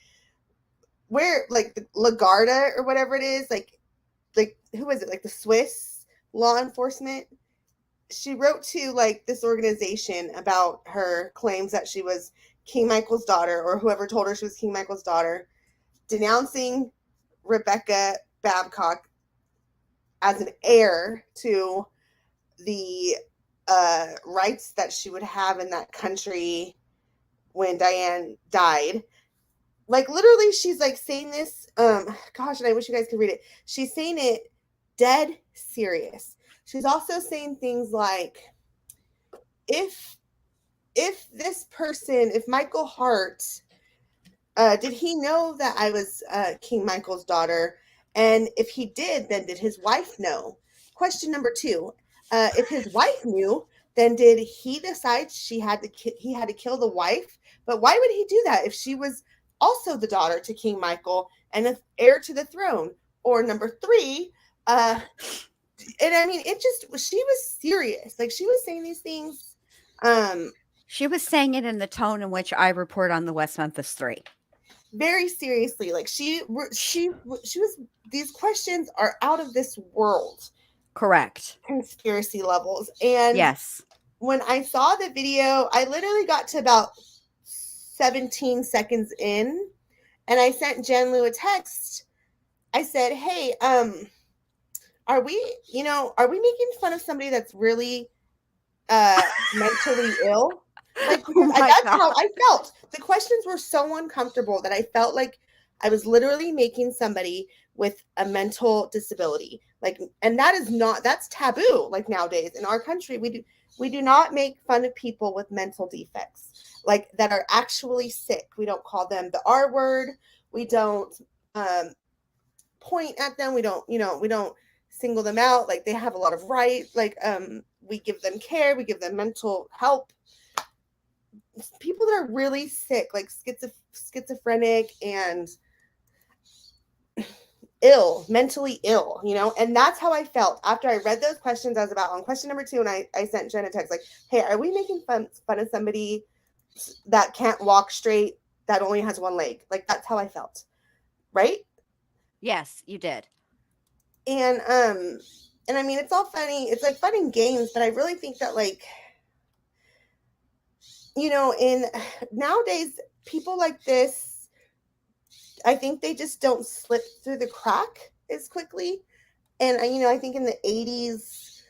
the Lagarda or whatever it is, like who is it? Like the Swiss law enforcement. she wrote to like this organization about her claims that she was King Michael's daughter, or whoever told her she was King Michael's daughter, denouncing Rebecca Babcock as an heir to the rights that she would have in that country when Diane died. Like literally she's like saying this, gosh, and I wish you guys could read it. She's saying it dead serious. She's also saying things like, if this person, if Michael Hart, did he know that I was King Michael's daughter? And if he did, then did his wife know? Question number 2, if his wife knew, then did he decide he had to kill the wife? But why would he do that if she was also the daughter to King Michael and the heir to the throne? Or number 3, and I mean, she was serious. Like she was saying these things. She was saying it in the tone in which I report on the West Memphis 3. Very seriously. Like she was, these questions are out of this world. Correct. Conspiracy levels. And yes, when I saw the video, I literally got to about 17 seconds in, and I sent Jen Lou a text. I said, hey, are we making fun of somebody that's really mentally ill? Like, because that's how I felt. The questions were so uncomfortable that I felt like I was literally making somebody with a mental disability. Like, and that's taboo. Like nowadays in our country, we do not make fun of people with mental defects, like that are actually sick. We don't call them the R word. We don't point at them. We don't single them out. Like they have a lot of rights. Like we give them care. We give them mental help. People that are really sick, like schizophrenic and ill, mentally ill, and that's how I felt after I read those questions. I was about on question number 2, and I sent Jen a text like, hey, are we making fun of somebody that can't walk straight, that only has one leg? Like that's how I felt, right? Yes, you did. And I mean, it's all funny. It's like fun and games, but I really think that, like, in nowadays, people like this, I think they just don't slip through the crack as quickly. And I think in the 80s,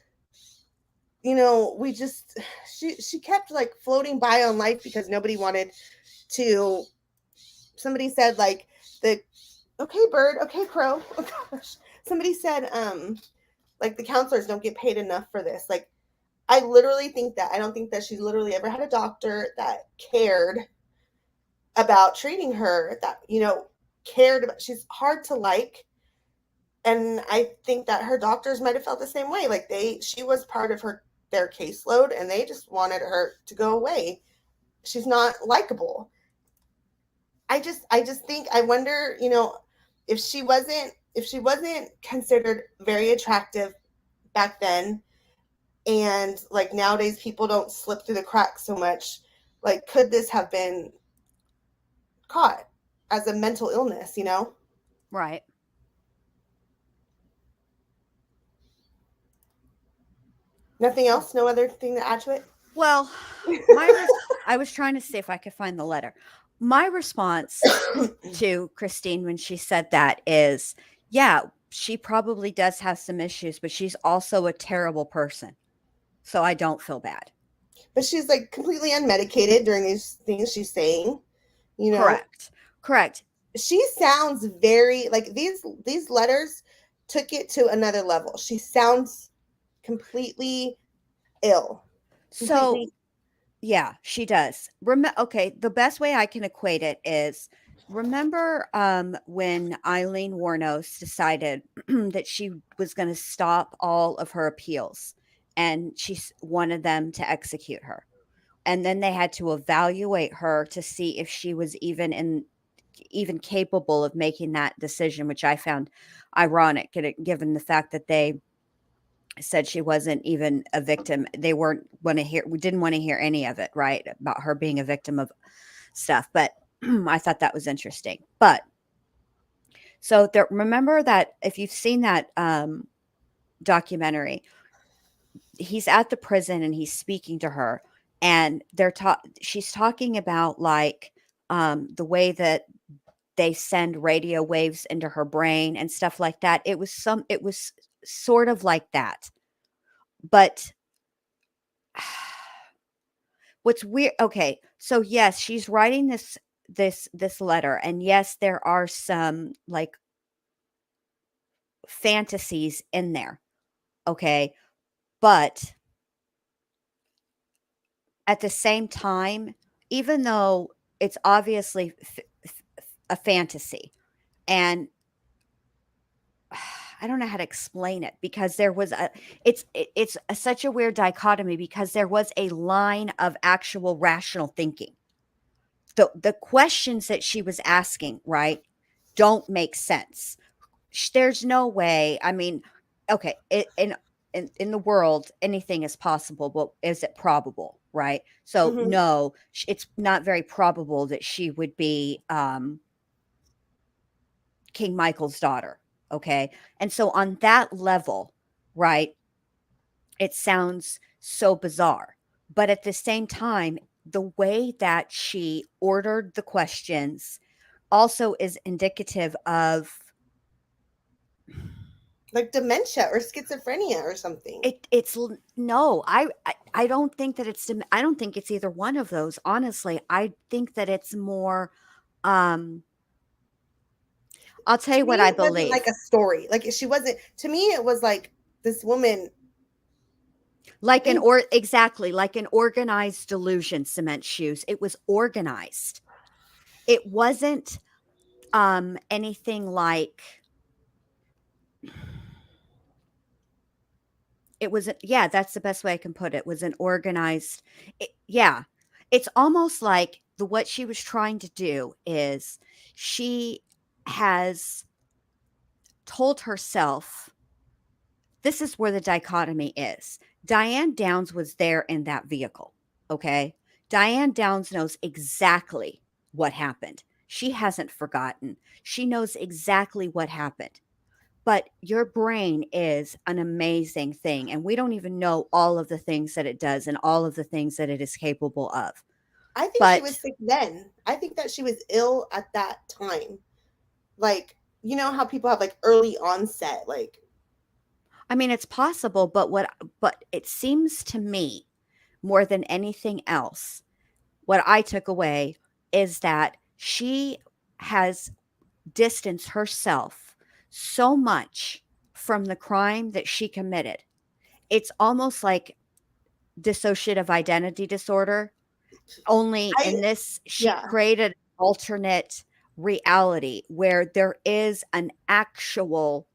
she kept like floating by on life because nobody wanted to. Somebody said like okay bird, okay crow. Oh gosh. Somebody said like the counselors don't get paid enough for this. Like I literally think that. I don't think that she literally ever had a doctor that cared about treating her, that, cared about. She's hard to like. And I think that her doctors might have felt the same way. Like she was part of their caseload, and they just wanted her to go away. She's not likable. I just think, I wonder, if she wasn't considered very attractive back then, and like nowadays people don't slip through the cracks so much, like could this have been caught as a mental illness, Right. Nothing else? No other thing to add to it? Well, I was trying to see if I could find the letter. My response to Christine when she said that is, yeah, she probably does have some issues, but she's also a terrible person. So I don't feel bad. But she's like completely unmedicated during these things she's saying, Correct. She sounds very like these letters took it to another level. She sounds completely ill. So, yeah, she does. Okay, the best way I can equate it is, remember when Eileen Warnos decided that she was going to stop all of her appeals, and she wanted them to execute her. And then they had to evaluate her to see if she was even capable of making that decision, which I found ironic, given the fact that they said she wasn't even a victim. We didn't want to hear any of it, right, about her being a victim of stuff. But I thought that was interesting. But so remember that if you've seen that documentary, he's at the prison and he's speaking to her, and she's talking about like the way that they send radio waves into her brain and stuff like that. It was sort of like that. But what's weird, okay, so yes, she's writing this letter, and yes, there are some like fantasies in there, okay? But at the same time, even though it's obviously a fantasy, and I don't know how to explain it, because there was such a weird dichotomy, because there was a line of actual rational thinking. The questions that she was asking, right, don't make sense. There's no way. I mean, okay, in the world, anything is possible, but is it probable, right? So Mhm. no, it's not very probable that she would be King Michael's daughter. Okay. And so on that level, right, it sounds so bizarre. But at the same time, the way that she ordered the questions also is indicative of Like dementia or schizophrenia or something. no, I don't think that I don't think it's either one of those. Honestly, I think that it's more I'll tell To you me, what I it wasn't like believe. a story. Like she wasn't. To me, it was like this woman. Like They, exactly, like an organized delusion, cement shoes. It was organized. It wasn't anything like it was yeah, that's the best way I can put it. It was an organized yeah. It's almost like what she was trying to do is she has told herself, this is where the dichotomy is. Diane Downs was there in that vehicle. Okay. Diane Downs knows exactly what happened. She hasn't forgotten. She knows exactly what happened. But your brain is an amazing thing. And we don't even know all of the things that it does and all of the things that it is capable of. I think she was But sick then. I think that she was ill at that time. Like, you know how people have like early onset, like I mean, it's possible, but it seems to me more than anything else, what I took away is that she has distanced herself so much from the crime that she committed. It's almost like dissociative identity disorder, only I in this, she yeah. created an alternate reality where there is an actual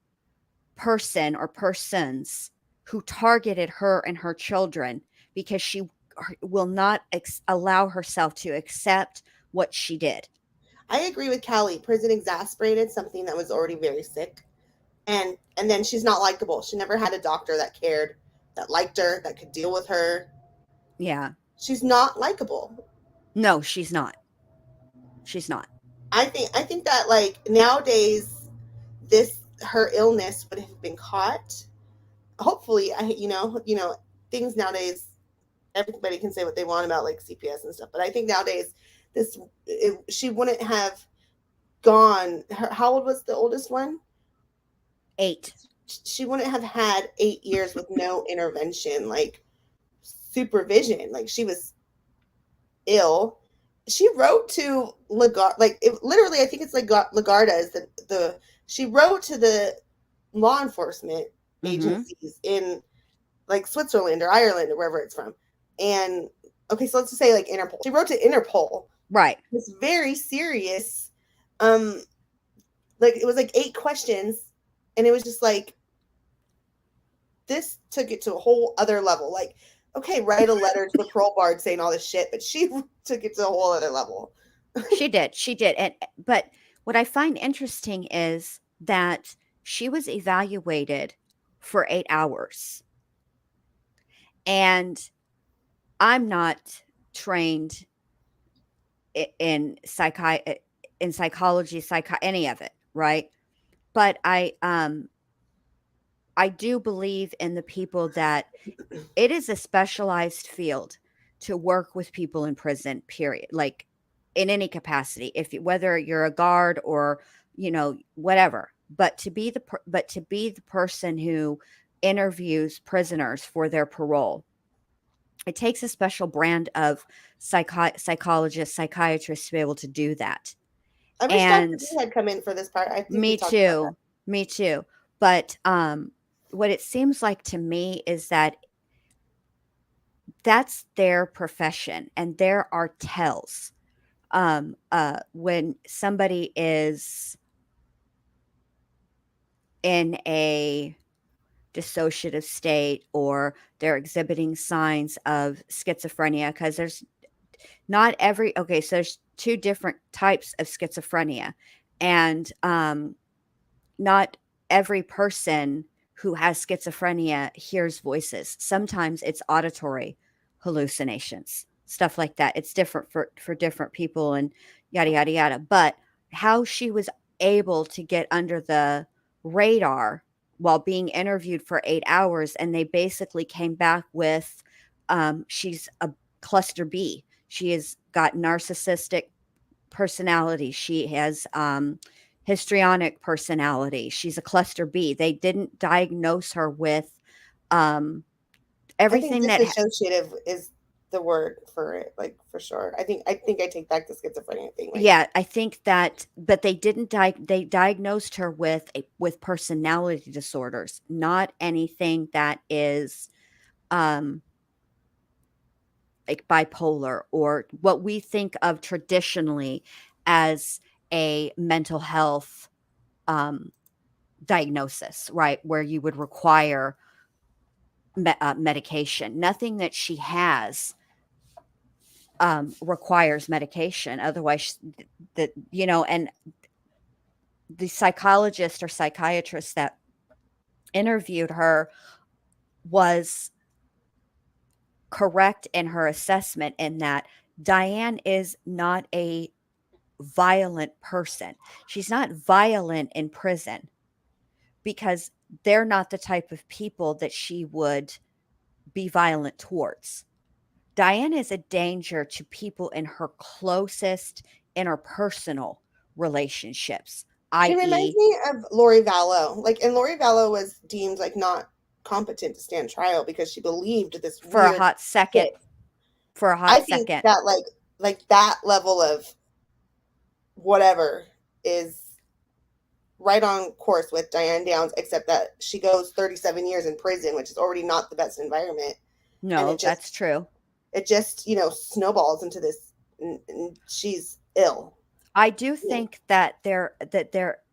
person or persons who targeted her and her children because she will not allow herself to accept what she did. I agree with Callie. Prison exasperated something that was already very sick. And then she's not likable. She never had a doctor that cared, that liked her, that could deal with her. Yeah. She's not likable. No, she's not. She's not. I think that like nowadays this her illness would have been caught. Hopefully, I things nowadays everybody can say what they want about like CPS and stuff, but I think nowadays she wouldn't have gone. How old was the oldest one? 8. She wouldn't have had 8 years with no intervention, like supervision. Like she was ill. She wrote to like literally, I think it's like Lagarda is the she wrote to the law enforcement Mhm. agencies in like Switzerland or Ireland or wherever it's from. And okay, so let's just say like Interpol. She wrote to Interpol. Right. It's very serious. Um, like it was like 8 questions, and it was just like this took it to a whole other level. Like, okay, write a letter to the parole board saying all this shit, but she took it to a whole other level. She did. She did. And but what I find interesting is that she was evaluated for 8 hours. And I'm not trained in in psychology, any of it, right? But I do believe in the people that it is a specialized field to work with people in prison, period. Like in any capacity, whether you're a guard or, whatever, but to be the person who interviews prisoners for their parole, it takes a special brand of psychologists, psychiatrists to be able to do that. I wish Dr. And B had come in for this part. I think we me talked about that. too. Me too. But what it seems like to me is that that's their profession, and there are tells when somebody is in a dissociative state or they're exhibiting signs of schizophrenia, because there's not every okay, so there's two different types of schizophrenia, and not every person who has schizophrenia hears voices. Sometimes it's auditory hallucinations, stuff like that. It's different for different people and yada yada yada. But how she was able to get under the radar while being interviewed for 8 hours, and they basically came back with she's a cluster B. She has got narcissistic personality. She has histrionic personality. She's a cluster B. They didn't diagnose her with I think everything that dissociative is the word for it, like for sure. I think I take back the schizophrenia thing. Like, yeah, I think that, but they didn't they diagnosed her with personality disorders, not anything that is like bipolar or what we think of traditionally as a mental health diagnosis, right? Where you would require medication. Nothing that she has requires medication. Otherwise, and the psychologist or psychiatrist that interviewed her was correct in her assessment in that Diane is not a violent person. She's not violent in prison because they're not the type of people that she would be violent towards. Diane is a danger to people in her closest interpersonal relationships, it reminds i.e., me of Lori Vallow. Like, and Lori Vallow was deemed like not competent to stand trial because she believed this for a weird hot second. shit. For a I hot think second. that like that level of whatever is right on course with Diane Downs, except that she goes 37 years in prison, which is already not the best environment. No, that's true. It just, snowballs into this, and she's ill. I do think that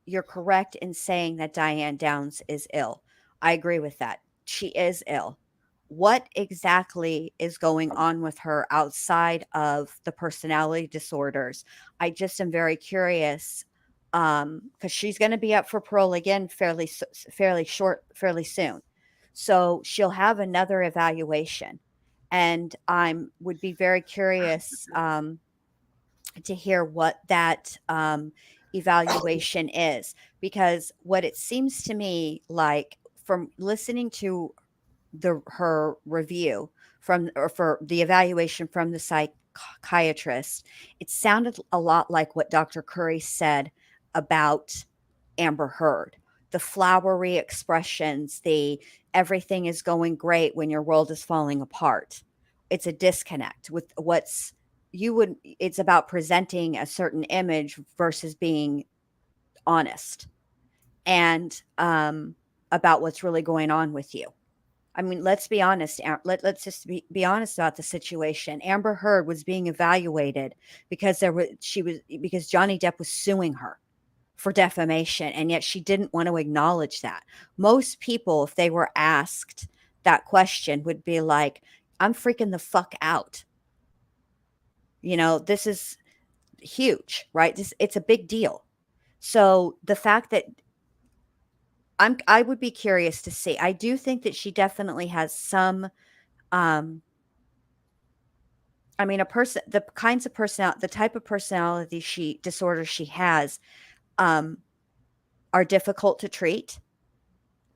you're correct in saying that Diane Downs is ill. I agree with that. She is ill. What exactly is going on with her outside of the personality disorders? I just am very curious because she's going to be up for parole again fairly soon. So she'll have another evaluation, and I would be very curious to hear what that evaluation is, because what it seems to me like from listening to her review for the evaluation from the psychiatrist, it sounded a lot like what Dr. Curry said about Amber Heard. The flowery expressions, the everything is going great when your world is falling apart. It's a disconnect with it's about presenting a certain image versus being honest and about what's really going on with you. I mean, let's be honest. Let's just be honest about the situation. Amber Heard was being evaluated because because Johnny Depp was suing her for defamation, and yet she didn't want to acknowledge that. Most people, if they were asked that question, would be like, "I'm freaking the fuck out." This is huge, right? It's a big deal. So the fact that I would be curious to see. I do think that she definitely has some the type of personality disorders she has are difficult to treat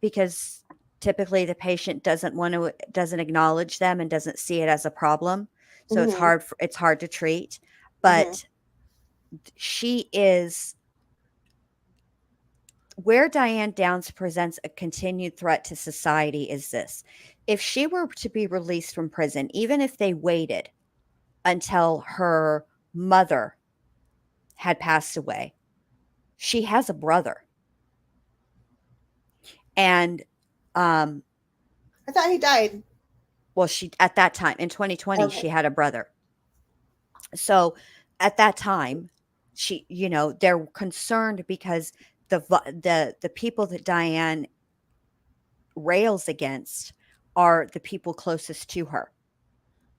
because typically the patient doesn't acknowledge them and doesn't see it as a problem. So it's Mhm. hard to treat. Mhm. But she is where Diane Downs presents a continued threat to society is this. If she were to be released from prison, even if they waited until her mother had passed away, she has a brother. And I thought he died. well, she at that time in 2020 Okay. she had a brother. So at that time, they're concerned because the people that Diane rails against are the people closest to her.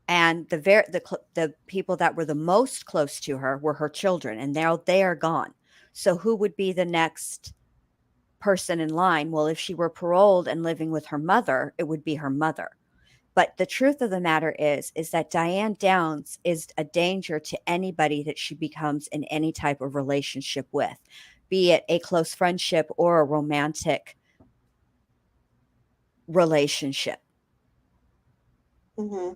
And the people that were the most close to her were her children, and now they are gone. So who would be the next person in line? Well, if she were paroled and living with her mother, it would be her mother. But the truth of the matter is that Diane Downs is a danger to anybody that she becomes in any type of relationship with, be it a close friendship or a romantic relationship. Mm-hmm.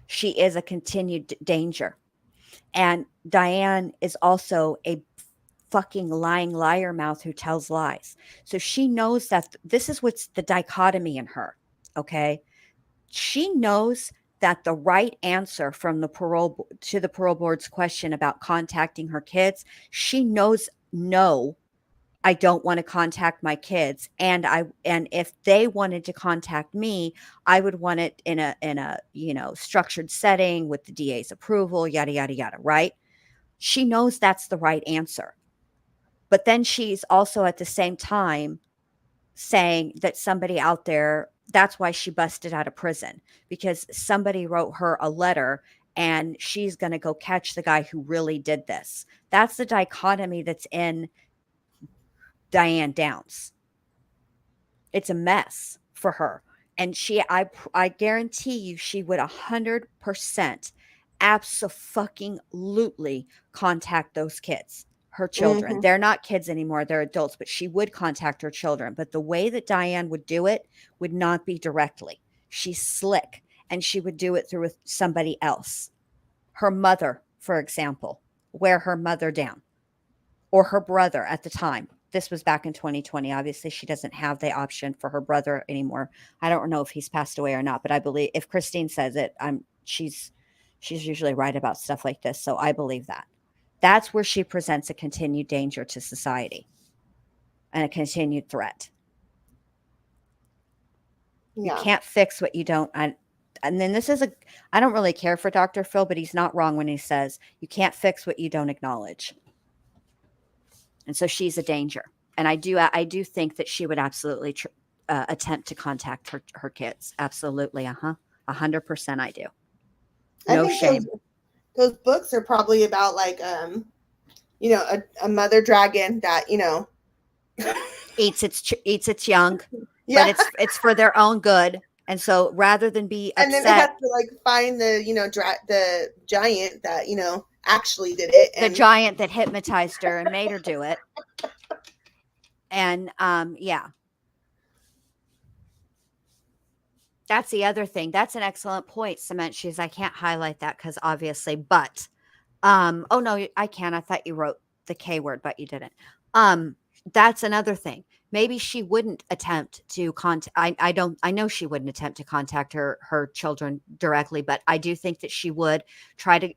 She is a continued danger. And Diane is also a fucking lying liar mouth who tells lies. So she knows that this is what's the dichotomy in her. Okay. She knows that the right answer from the parole board's question about contacting her kids, she knows no, I don't want to contact my kids, and if they wanted to contact me, I would want it in a structured setting with the DA's approval, yada yada yada, right? She knows that's the right answer. But then she's also at the same time saying that somebody out there, that's why she busted out of prison, because somebody wrote her a letter and she's going to go catch the guy who really did this. That's the dichotomy that's in Diane Downs. It's a mess for her. And I guarantee you she would 100% abso-fucking-lutely contact those kids, her children. Mm-hmm. They're not kids anymore, they're adults, but she would contact her children. But the way that Diane would do it would not be directly. She's slick, and she would do it through somebody else. Her mother, for example, wear her mother down, or her brother at the time. This was back in 2020. Obviously, she doesn't have the option for her brother anymore. I don't know if he's passed away or not, but I believe if Christine says it, she's usually right about stuff like this, so I believe that. That's where she presents a continued danger to society and a continued threat. Yeah. You can't fix what you don't. And then I don't really care for Dr. Phil, but he's not wrong when he says you can't fix what you don't acknowledge. And so she's a danger. And I do think that she would absolutely attempt to contact her kids. Absolutely. 100% I do. No shame. Those books are probably about like, a mother dragon that, eats its young, yeah. but it's for their own good. And so rather than be upset, and then it has to like find the, the giant that, actually did it. The giant that hypnotized her and made her do it. And yeah. That's the other thing. That's an excellent point, Cement Shoes. I can't highlight that because obviously, but oh no, I can. I thought you wrote the K word, but you didn't. That's another thing. Maybe she wouldn't attempt to contact. I know she wouldn't attempt to contact her children directly, but I do think that she would try to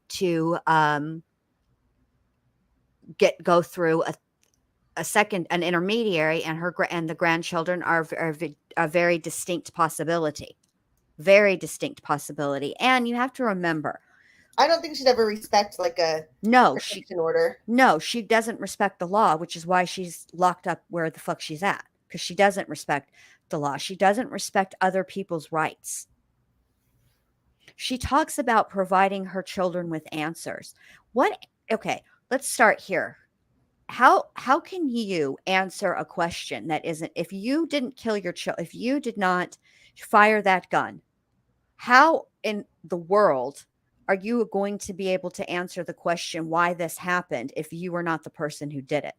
go through an intermediary, and the grandchildren are a very distinct possibility. Very distinct possibility. And you have to remember, I don't think she'd ever respect like a protection order. No, she doesn't respect the law, which is why she's locked up where the fuck she's at, because she doesn't respect the law. She doesn't respect other people's rights. She talks about providing her children with answers. Okay, let's start here. How can you answer a question that isn't, if you didn't kill your child, if you did not fire that gun, how in the world are you going to be able to answer the question why this happened if you were not the person who did it?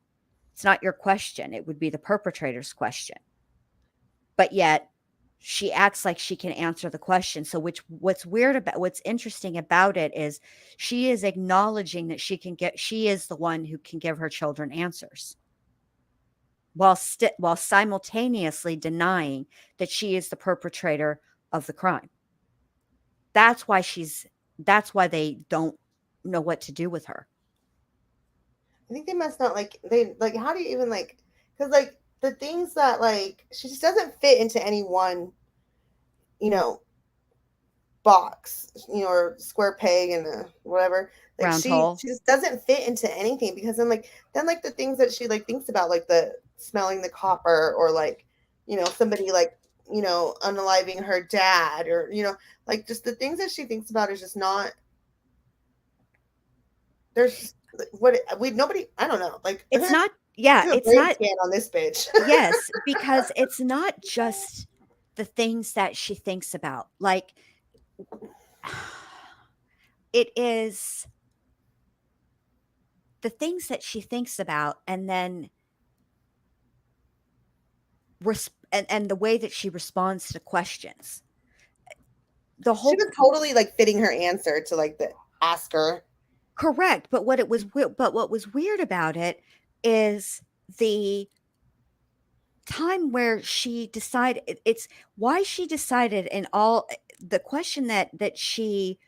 It's not your question. It would be the perpetrator's question. But yet she acts like she can answer the question. So what's interesting about it is she is acknowledging that she is the one who can give her children answers while simultaneously denying that she is the perpetrator of the crime. That's why they don't know what to do with her. I think they must not like how do you even because like the things that like she just doesn't fit into any one, you know, box, you know, or square peg and whatever. Like Round hole. she just doesn't fit into anything because then like the things that she like thinks about, like the smelling the copper, or like, you know, somebody like, you know, unaliving her dad, or, you know, like just the things that she thinks about is just not, there's what we nobody, I don't know, like It's not yeah, do a it's brain not scan on this bitch. yes, because it's not just the things that she thinks about. Like it is the things that she thinks about, and then and the way that she responds to questions. The She whole was totally like fitting her answer to like the asker. correct, but what was weird about it is the time where she decided it's why she decided in all the question that she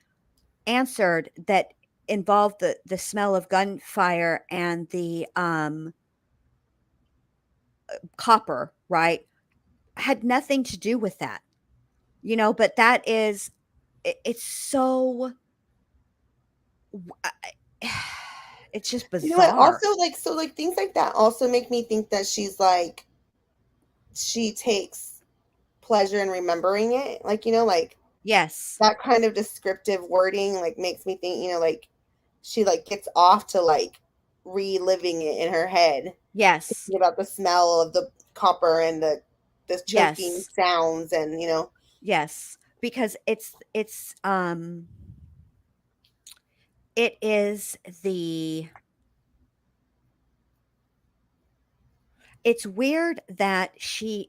answered that involved the smell of gunfire and the copper, right, had nothing to do with that, you know, but that is it's so it's just You know what? bizarre. Also, like, so, like, things like that also make me think that she's like, she takes pleasure in remembering it. Like, you know, like Yes. that kind of descriptive wording, like, makes me think, you know, like she like gets off to like reliving it in her head, Yes. thinking about the smell of the copper and the choking Yes. sounds, and, you know, Yes, because it is the it's weird that she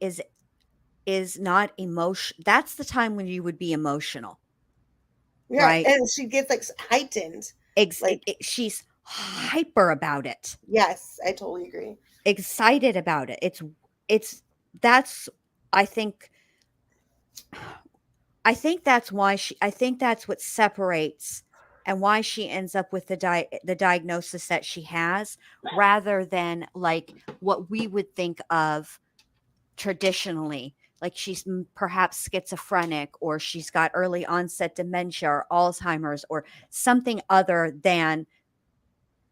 is not emotion that's the time when you would be emotional, yeah, right? and she gets like heightened. Like, She's hyper about it, yes, I totally agree. excited about it. It's that's I think I think that's what separates and why she ends up with the diagnosis that she has, rather than like what we would think of traditionally, like she's perhaps schizophrenic, or she's got early onset dementia or Alzheimer's or something other than,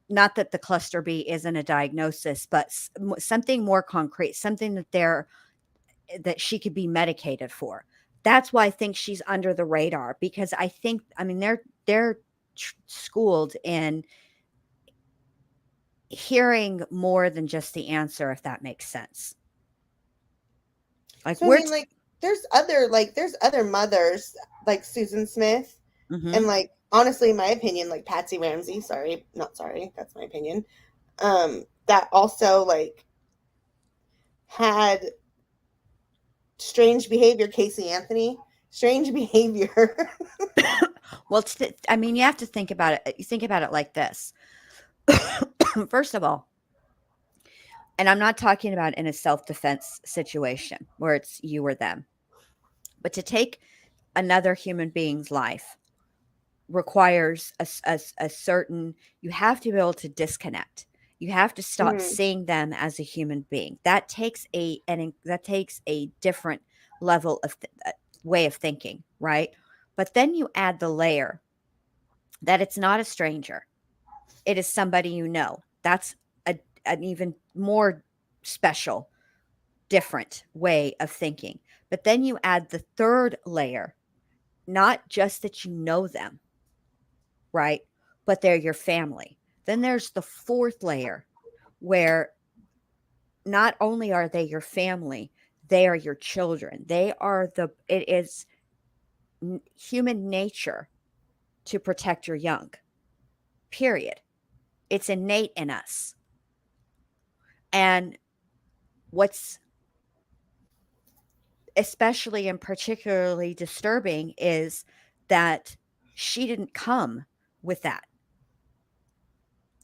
not that the cluster B isn't a diagnosis, but something more concrete, something that she could be medicated for. That's why I think she's under the radar, because I mean they're schooled in hearing more than just the answer, if that makes sense. Like So I mean, like, there's other mothers like Susan Smith, and Mhm. like honestly, in my opinion, like Patsy Ramsey. Sorry, not sorry. That's my opinion. That also like had strange behavior. Casey Anthony, strange behavior. Well, I mean, you have to think about it. You think about it like this. First of all, and I'm not talking about in a self-defense situation where it's you or them, but to take another human being's life requires a certain, you have to be able to disconnect. You have to stop Mhm. seeing them as a human being. That takes that takes a different level of way of thinking, right? But then you add the layer that it's not a stranger. It is somebody you know. That's an even more special, different way of thinking. But then you add the third layer, not just that you know them, right? But they're your family. Then there's the fourth layer where not only are they your family, they are your children. It is human nature to protect your young, period. It's innate in us. And what's especially and particularly disturbing is that she didn't come with that.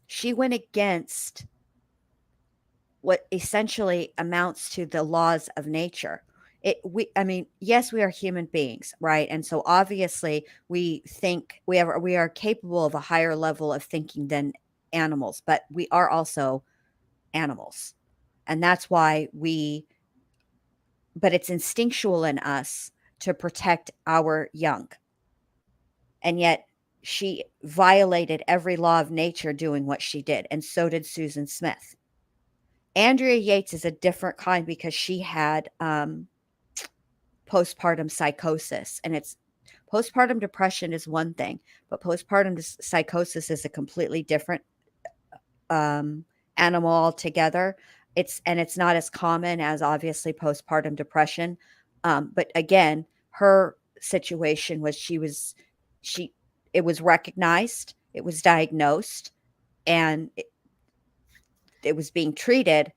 She went against what essentially amounts to the laws of nature. I mean, yes, we are human beings, right? And so obviously we think we are capable of a higher level of thinking than animals, but we are also animals. And that's why but it's instinctual in us to protect our young. And yet she violated every law of nature doing what she did. And so did Susan Smith. Andrea Yates is a different kind because she had postpartum psychosis. And it's postpartum depression is one thing, but postpartum psychosis is a completely different animal altogether. It's not as common as obviously postpartum depression. But again, her situation was she it was recognized, it was diagnosed, and it was being treated,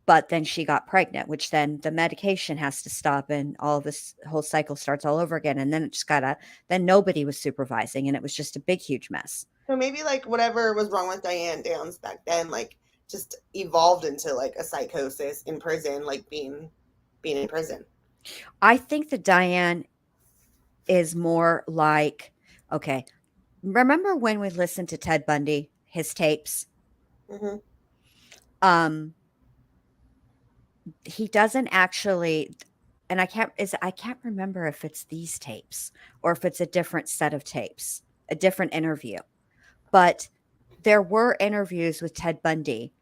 but then she got pregnant, which then the medication has to stop and all this whole cycle starts all over again. And then it just then nobody was supervising and it was just a big, huge mess. So maybe like whatever was wrong with Diane Downs back then, like just evolved into like a psychosis in prison, like being in prison. I think that Diane is more like, okay, remember when we listened to Ted Bundy, his tapes? Mm-hmm. He doesn't actually, and I can't remember if it's these tapes or if it's a different set of tapes, a different interview. But there were interviews with Ted Bundy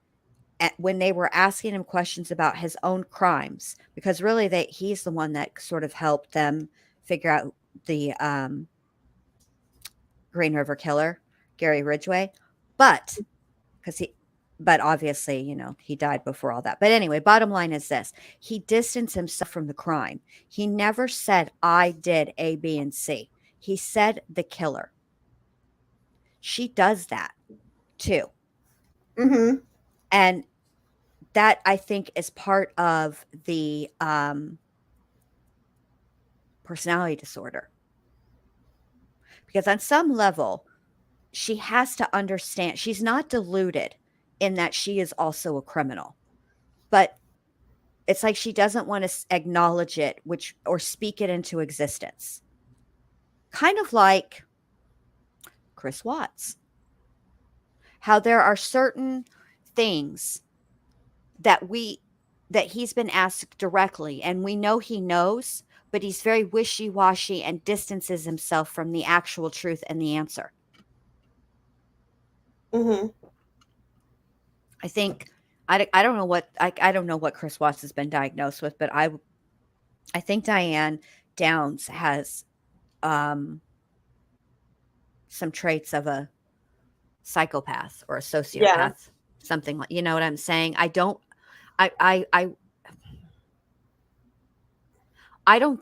when they were asking him questions about his own crimes, because really he's the one that sort of helped them figure out the Green River Killer, Gary Ridgway. But obviously, he died before all that. But anyway, bottom line is this. He distanced himself from the crime. He never said, I did A, B, and C. He said the killer. She does that too. Mm-hmm. And that, I think, is part of the personality disorder. Because on some level, she has to understand she's not deluded in that she is also a criminal. But it's like she doesn't want to acknowledge it, or speak it into existence. Kind of like Chris Watts. How there are certain things that he's been asked directly, and we know he knows, but he's very wishy-washy and distances himself from the actual truth and the answer. Mm-hmm. I think I don't know what Chris Watts has been diagnosed with, but I think Diane Downs has some traits of a psychopath or a sociopath, something like, you know what I'm saying? I don't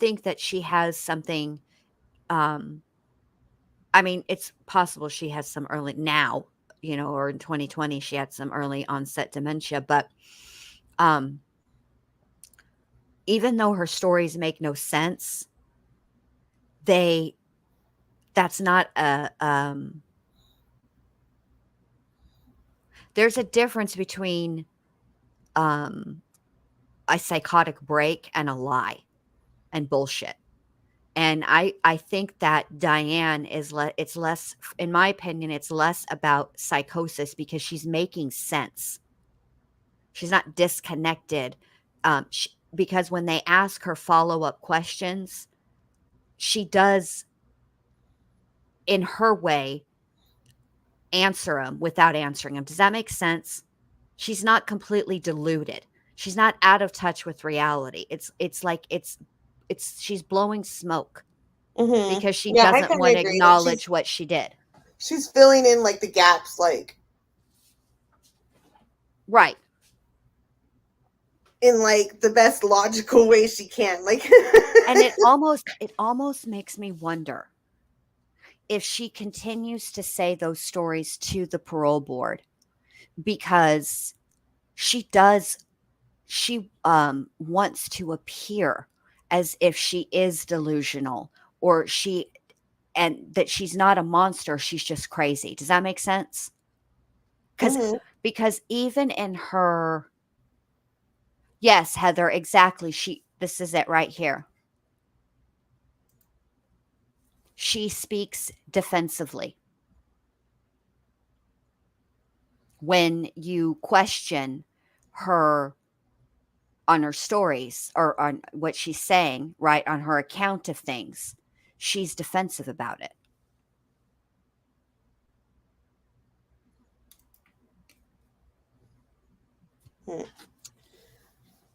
think that she has something. I mean, it's possible she has some early now, or in 2020 she had some early onset dementia, but even though her stories make no sense, that's not there's a difference between a psychotic break and a lie and bullshit. And I think that Diane it's less, in my opinion, it's less about psychosis because she's making sense. She's not disconnected. Because when they ask her follow-up questions, she does, in her way, answer them without answering them. Does that make sense? She's not completely deluded. She's not out of touch with reality. It's like she's blowing smoke because she doesn't want to acknowledge what she did. She's filling in like the gaps, like right, in like the best logical way she can. Like, and it almost makes me wonder if she continues to say those stories to the parole board, because she wants to appear as if she is delusional or and that she's not a monster, she's just crazy. Does that make sense? Mhm. Because even in her, yes, Heather, exactly. This is it right here. She speaks defensively. When you question her on her stories or on what she's saying, right, on her account of things, she's defensive about it.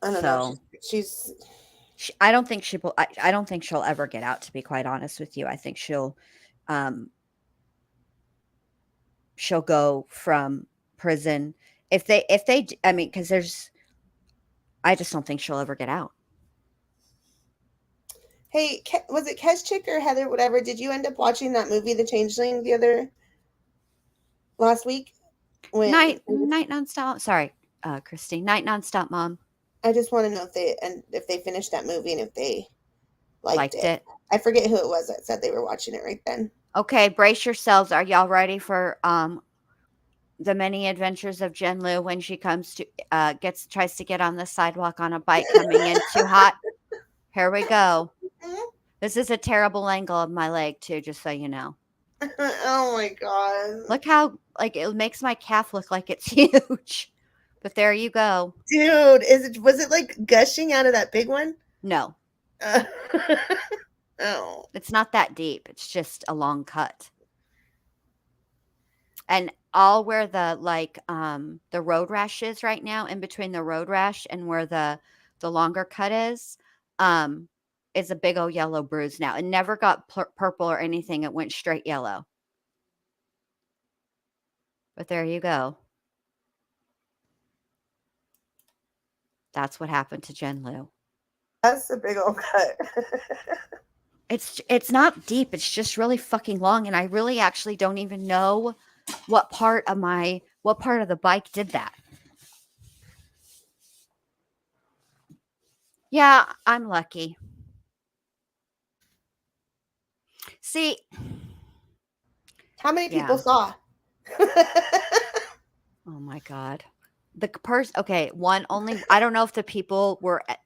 I don't know. She's I don't think I don't think she'll ever get out, to be quite honest with you. I think um she'll go from prison I mean, because I just don't think she'll ever get out. Hey, was it Chick or Heather, whatever? Did you end up watching that movie, The Changeling, last week? Night nonstop. Sorry, Christine. Night nonstop, Mom. I just want to know if they finished that movie and if they liked it. it. I forget who it was that said they were watching it right then. Okay, brace yourselves. Are y'all ready for the many adventures of Jen Lu when she comes to tries to get on the sidewalk on a bike coming in too hot? Here we go. This is a terrible angle of my leg too, just so you know. Oh my god. Look how it makes my calf look like it's huge. But there you go. Dude, was it like gushing out of that big one? No. Oh. It's not that deep. It's just a long cut. And all where the road rash is right now, in between the road rash and where the longer cut is a big old yellow bruise now. It never got purple or anything. It went straight yellow. But there you go. That's what happened to Jen Lu. That's a big old cut. It's not deep. It's just really fucking long, and I really actually don't even know what part of the bike did that. Yeah, I'm lucky. See, how many people saw? Oh my god. Okay, I don't know if the people were at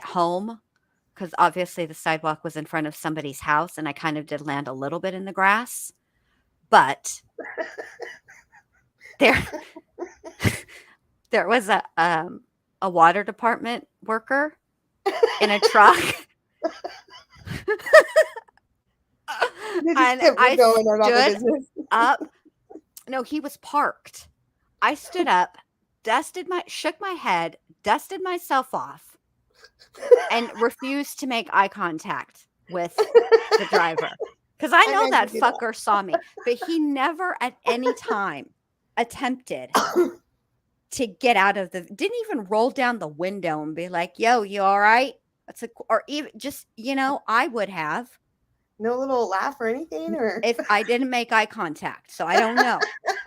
home, because obviously the sidewalk was in front of somebody's house and I kind of did land a little bit in the grass. But there was a water department worker in a truck. And I stood up. No, he was parked. I stood up, shook my head, dusted myself off, and refused to make eye contact with the driver. Because I know that fucker saw me, but he never at any time attempted to get out of didn't even roll down the window and be like, yo, you all right? Or even just, I would have. No little laugh or anything? Or if I didn't make eye contact. So I don't know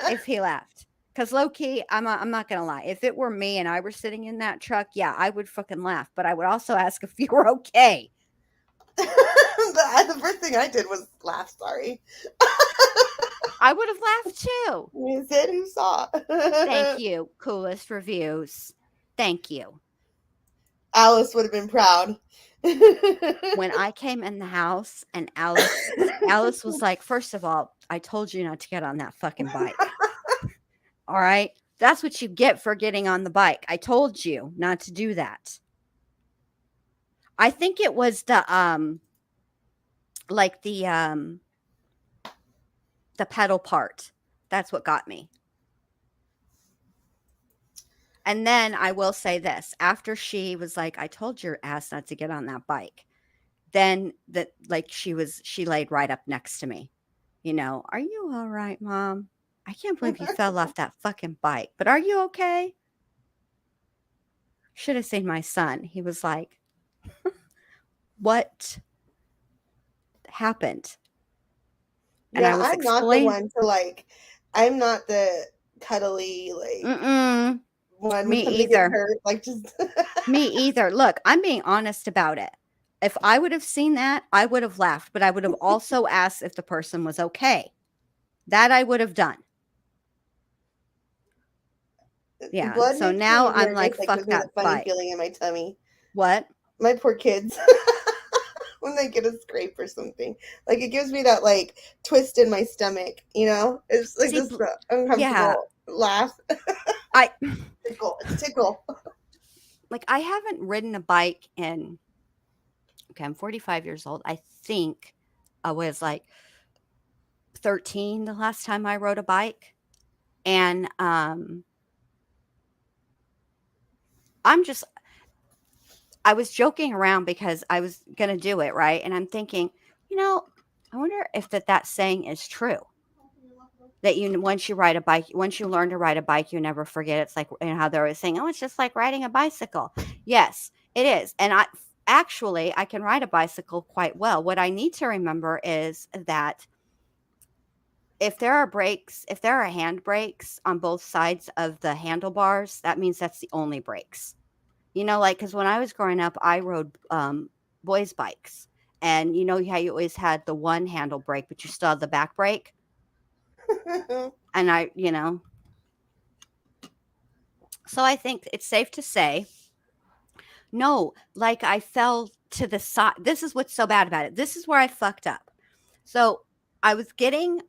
if he laughed. Because low key, I'm not going to lie. If it were me and I were sitting in that truck, yeah, I would fucking laugh. But I would also ask if you were okay. The first thing I did was laugh, sorry. I would have laughed too. You said who saw. Thank you. Coolest reviews. Thank you. Alice would have been proud. When I came in the house and Alice was like, first of all, I told you not to get on that fucking bike. All right. That's what you get for getting on the bike. I told you not to do that. I think it was the pedal part. That's what got me. And then I will say this, after she was like, I told your ass not to get on that bike. Then she laid right up next to me. Are you all right, Mom? I can't believe you fell off that fucking bike, but are you okay? Should have seen my son. He was like, what happened? And yeah, I'm not the one to I'm not the cuddly, one Me when somebody either. gets hurt. Like just Me either. Look, I'm being honest about it. If I would have seen that, I would have laughed, but I would have also asked if the person was okay. That I would have done. Yeah. blood So makes now me I'm nervous. like, Like fuck gives me the that funny bike. feeling in my tummy. What? My poor kids. When they get a scrape or something, like it gives me that like twist in my stomach, you know, it's like See, this uncomfortable laugh. I Tickle. It's tickle. like I haven't ridden a bike in okay, I'm 45 years old. I think I was like 13 the last time I rode a bike. And I was joking around because I was going to do it, right? And I'm thinking, I wonder if that saying is true. That once you ride a bike, once you learn to ride a bike, you never forget. It's like, and how they're always saying, oh, it's just like riding a bicycle. Yes, it is. And I can ride a bicycle quite well. What I need to remember is that if there are hand brakes on both sides of the handlebars, that means that's the only brakes. Like, because when I was growing up, I rode boys' bikes. And how you always had the one handle brake, but you still had the back brake. And so I think it's safe to say, no, like I fell to the side. This is what's so bad about it. This is where I fucked up. So I was getting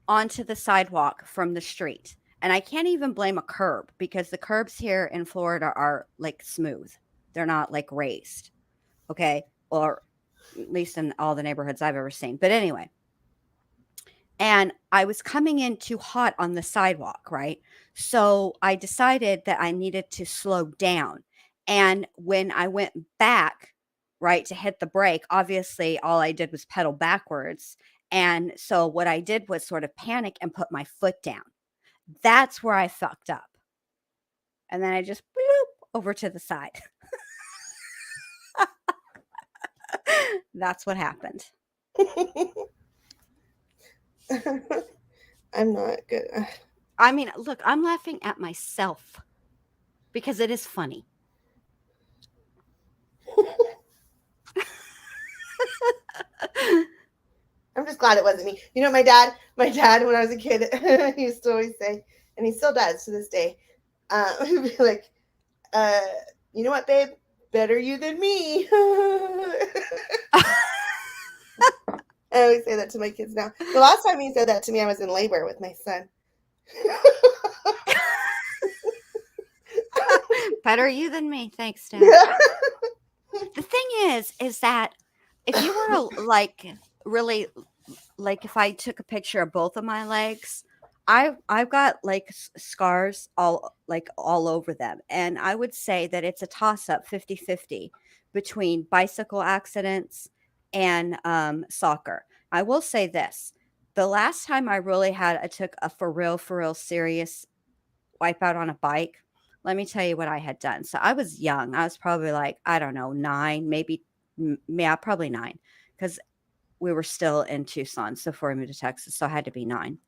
onto the sidewalk from the street. And I can't even blame a curb because the curbs here in Florida are like smooth. They're not like raised. Okay. Or at least in all the neighborhoods I've ever seen. But anyway. And I was coming in too hot on the sidewalk, right? So I decided that I needed to slow down. And when I went back, right, to hit the brake, obviously all I did was pedal backwards. And so what I did was sort of panic and put my foot down. That's where I fucked up. And then I just bloop over to the side. That's what happened. I'm not good. I mean, look, I'm laughing at myself because it is funny. I'm just glad it wasn't me. You know, my dad, when I was a kid, he used to always say, and he still does to this day, he'd be like, you know what, babe? Better you than me. I always say that to my kids now. The last time he said that to me, I was in labor with my son. Better you than me. Thanks, Dad. The thing is that if you were like really like if I took a picture of both of my legs, I've got like scars all over them. And I would say that it's a toss up 50-50 between bicycle accidents and soccer. I will say this. The last time I took a for real serious wipeout on a bike, let me tell you what I had done. So I was young. I was probably like, I don't know, 9, maybe, probably 9, because we were still in Tucson. So before we moved to Texas, so I had to be 9.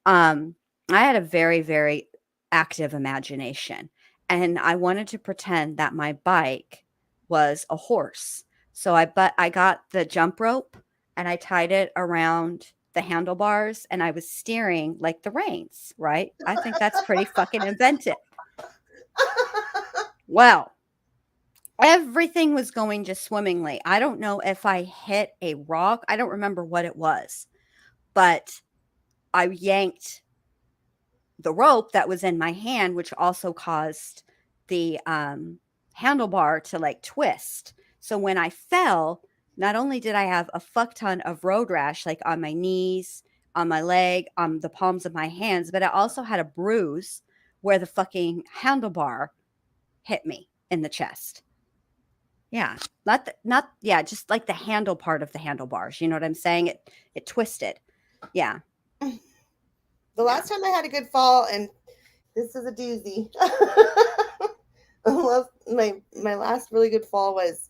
I had a very, very active imagination, and I wanted to pretend that my bike was a horse. So I got the jump rope and I tied it around the handlebars and I was steering like the reins, right? I think that's pretty fucking inventive. Well, everything was going just swimmingly. I don't know if I hit a rock. I don't remember what it was, but I yanked the rope that was in my hand, which also caused the handlebar to like twist. So when I fell, not only did I have a fuck ton of road rash, like on my knees, on my leg, on the palms of my hands, but I also had a bruise where the fucking handlebar hit me in the chest. Yeah. Just like the handle part of the handlebars. You know what I'm saying? It twisted. Yeah. The last time I had a good fall, and this is a doozy. My last really good fall was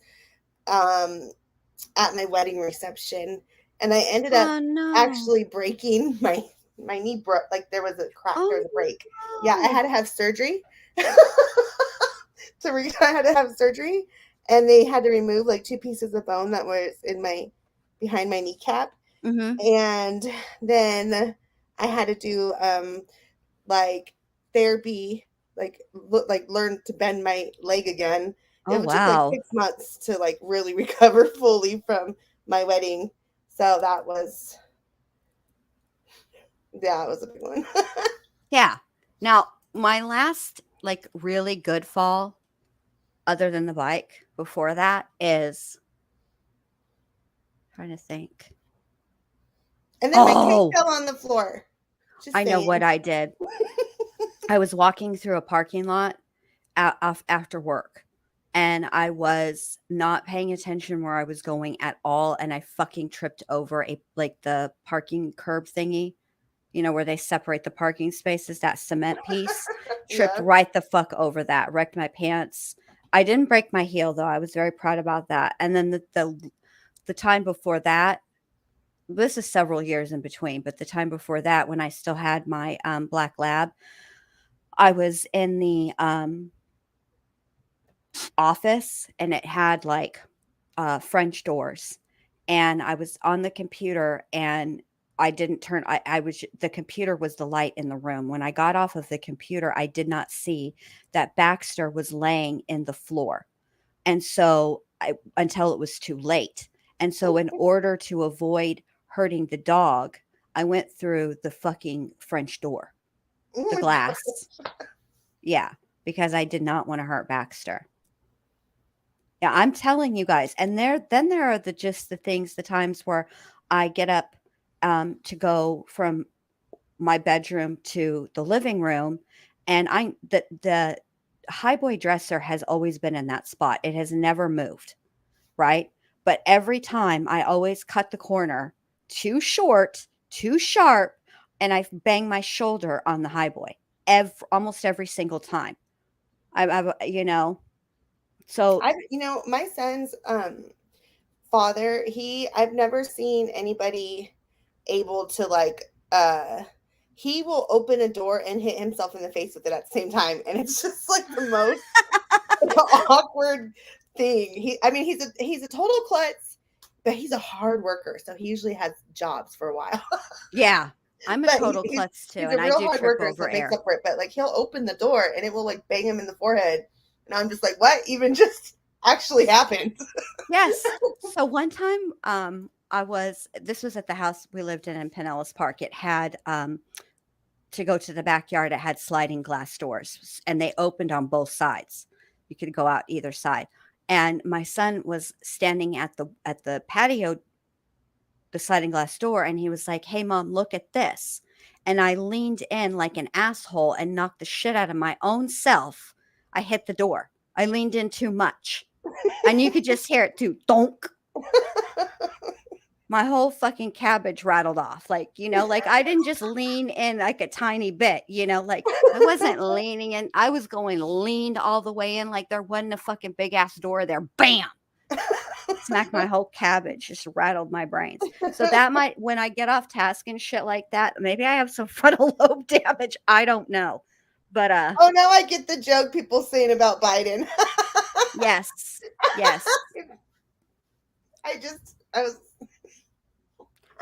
at my wedding reception, and I ended up actually breaking my knee. Like there was a crack, there was a break. No. Yeah, I had to have surgery. I had to have surgery, and they had to remove like 2 pieces of bone that was behind my kneecap. Mm-hmm. And then I had to do like therapy, like learn to bend my leg again. Oh, It took like wow. 6 months to like really recover fully from my wedding. So that was a big one. Yeah. Now, my last like really good fall, other than the bike before that, is trying to think. And then my cake Oh, fell on the floor. Just I know saying. what I did. I was walking through a parking lot after work, and I was not paying attention where I was going at all, and I fucking tripped over the parking curb thingy, where they separate the parking spaces, that cement piece. Tripped Yeah. right the fuck over that, wrecked my pants. I didn't break my heel though. I was very proud about that. And then the time before that, this is several years in between, but the time before that, when I still had my black lab, I was in the office, and it had like French doors, and I was on the computer, and I didn't turn. I was the computer was the light in the room. When I got off of the computer, I did not see that Baxter was laying in the floor, and so until it was too late. And so, in order to avoid hurting the dog, I went through the fucking French door, Oh the my glass. Yeah, because I did not want to hurt Baxter. Yeah, I'm telling you guys. And there are the times where I get up to go from my bedroom to the living room, and the highboy dresser has always been in that spot. It has never moved, right? But every time I always cut the corner too short, too sharp, and I bang my shoulder on the highboy almost every single time. So My son's father, I've never seen anybody able to like he will open a door and hit himself in the face with it at the same time, and it's just like the most awkward thing. He's a total klutz, but he's a hard worker, so he usually has jobs for a while. yeah, I'm a But total klutz too, he's a and I real do hard trip worker, so over it makes air. up for it. But like he'll open the door and it will like bang him in the forehead, and I'm just like, what even just actually happened? Yes. So one time, this was at the house we lived in Pinellas Park. It had, to go to the backyard, it had sliding glass doors, and they opened on both sides. You could go out either side. And my son was standing at the patio, the sliding glass door, and he was like, "Hey mom, look at this." And I leaned in like an asshole and knocked the shit out of my own self. I hit the door. I leaned in too much. And you could just hear it too. Donk. My whole fucking cabbage rattled off. Like I didn't just lean in like a tiny bit, like I wasn't leaning in. I was going leaned all the way in, like there wasn't a fucking big ass door there. Bam! Smacked my whole cabbage, just rattled my brains. So that might, when I get off task and shit like that, maybe I have some frontal lobe damage. I don't know. But Oh, now I get the joke people saying about Biden. yes.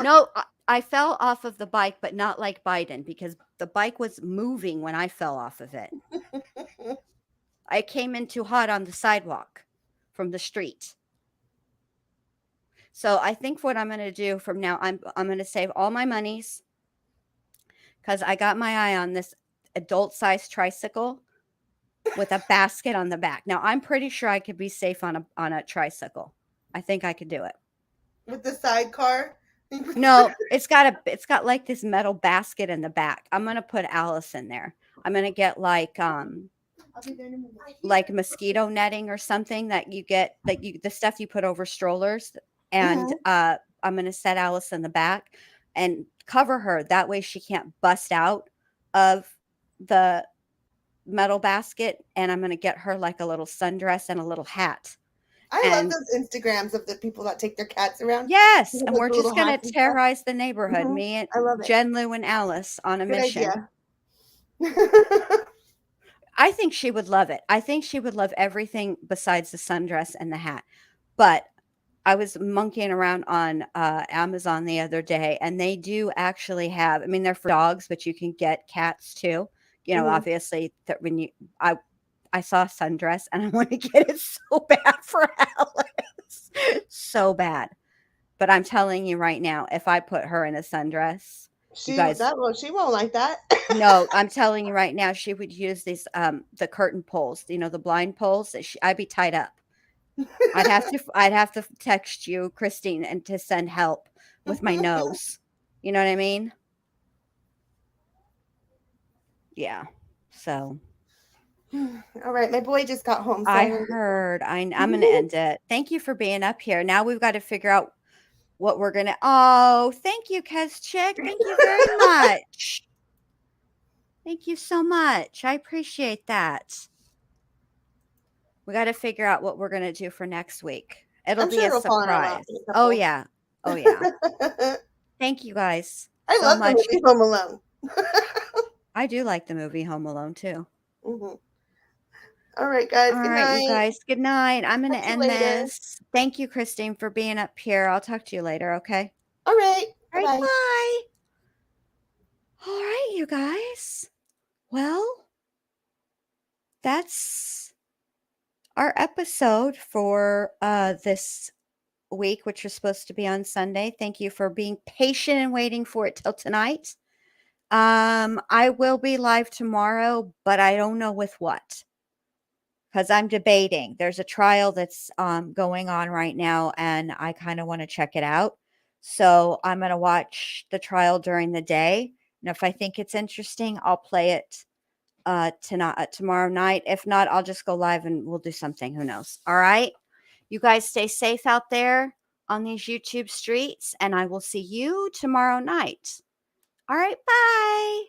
No, I fell off of the bike, but not like Biden, because the bike was moving when I fell off of it. I came in too hot on the sidewalk from the street. So I think what I'm going to do from now, I'm going to save all my monies, because I got my eye on this adult-sized tricycle with a basket on the back. Now, I'm pretty sure I could be safe on a tricycle. I think I could do it. With the sidecar? No, it's got like this metal basket in the back. I'm going to put Alice in there. I'm going to get like mosquito netting or something that you get, the stuff you put over strollers, and I'm going to set Alice in the back and cover her. That way she can't bust out of the metal basket, and I'm going to get her like a little sundress and a little hat. I love those Instagrams of the people that take their cats around. Yes, and we're just going to terrorize the neighborhood. Me and I love it. Jen, Lou, and Alice on a Good mission. idea. I think she would love it. I think she would love everything besides the sundress and the hat. But I was monkeying around on Amazon the other day, and they do actually have. I mean, they're for dogs, but you can get cats too. You know, Mhm. obviously, that when I saw a sundress, and I want to get it so bad for Alice, so bad. But I'm telling you right now, if I put her in a sundress, you guys, She won't like that. no, I'm telling you right now, she would use these the curtain poles, you know, the blind poles. I'd be tied up. I'd have to text you, Christine, and to send help with my nose. You know what I mean? Yeah. So All right, my boy just got home, so I I'm gonna get heard. I'm going to end it. Thank you for being up here. Now we've got to figure out what we're gonna. Oh, thank you, Chick. Thank you very much. Thank you so much. I appreciate that. We got to figure out what we're gonna do for next week. It'll I'm be sure a it'll fall in our lap surprise. in a Oh couple. yeah. Oh yeah. Thank you guys I so love the much. movie Home Alone. I do like the movie Home Alone too. Mhm. All right, guys. All Good right, you night. guys. Good night. I'm going to Talk to you end later. this. Thank you, Christine, for being up here. I'll talk to you later, okay? All right. All right, Bye-bye. bye. All right, you guys. Well, that's our episode for this week, which was supposed to be on Sunday. Thank you for being patient and waiting for it till tonight. I will be live tomorrow, but I don't know with what. Because I'm debating. There's a trial that's going on right now, and I kind of want to check it out. So I'm going to watch the trial during the day. And if I think it's interesting, I'll play it tonight, tomorrow night. If not, I'll just go live and we'll do something. Who knows? All right. You guys stay safe out there on these YouTube streets, and I will see you tomorrow night. All right. Bye.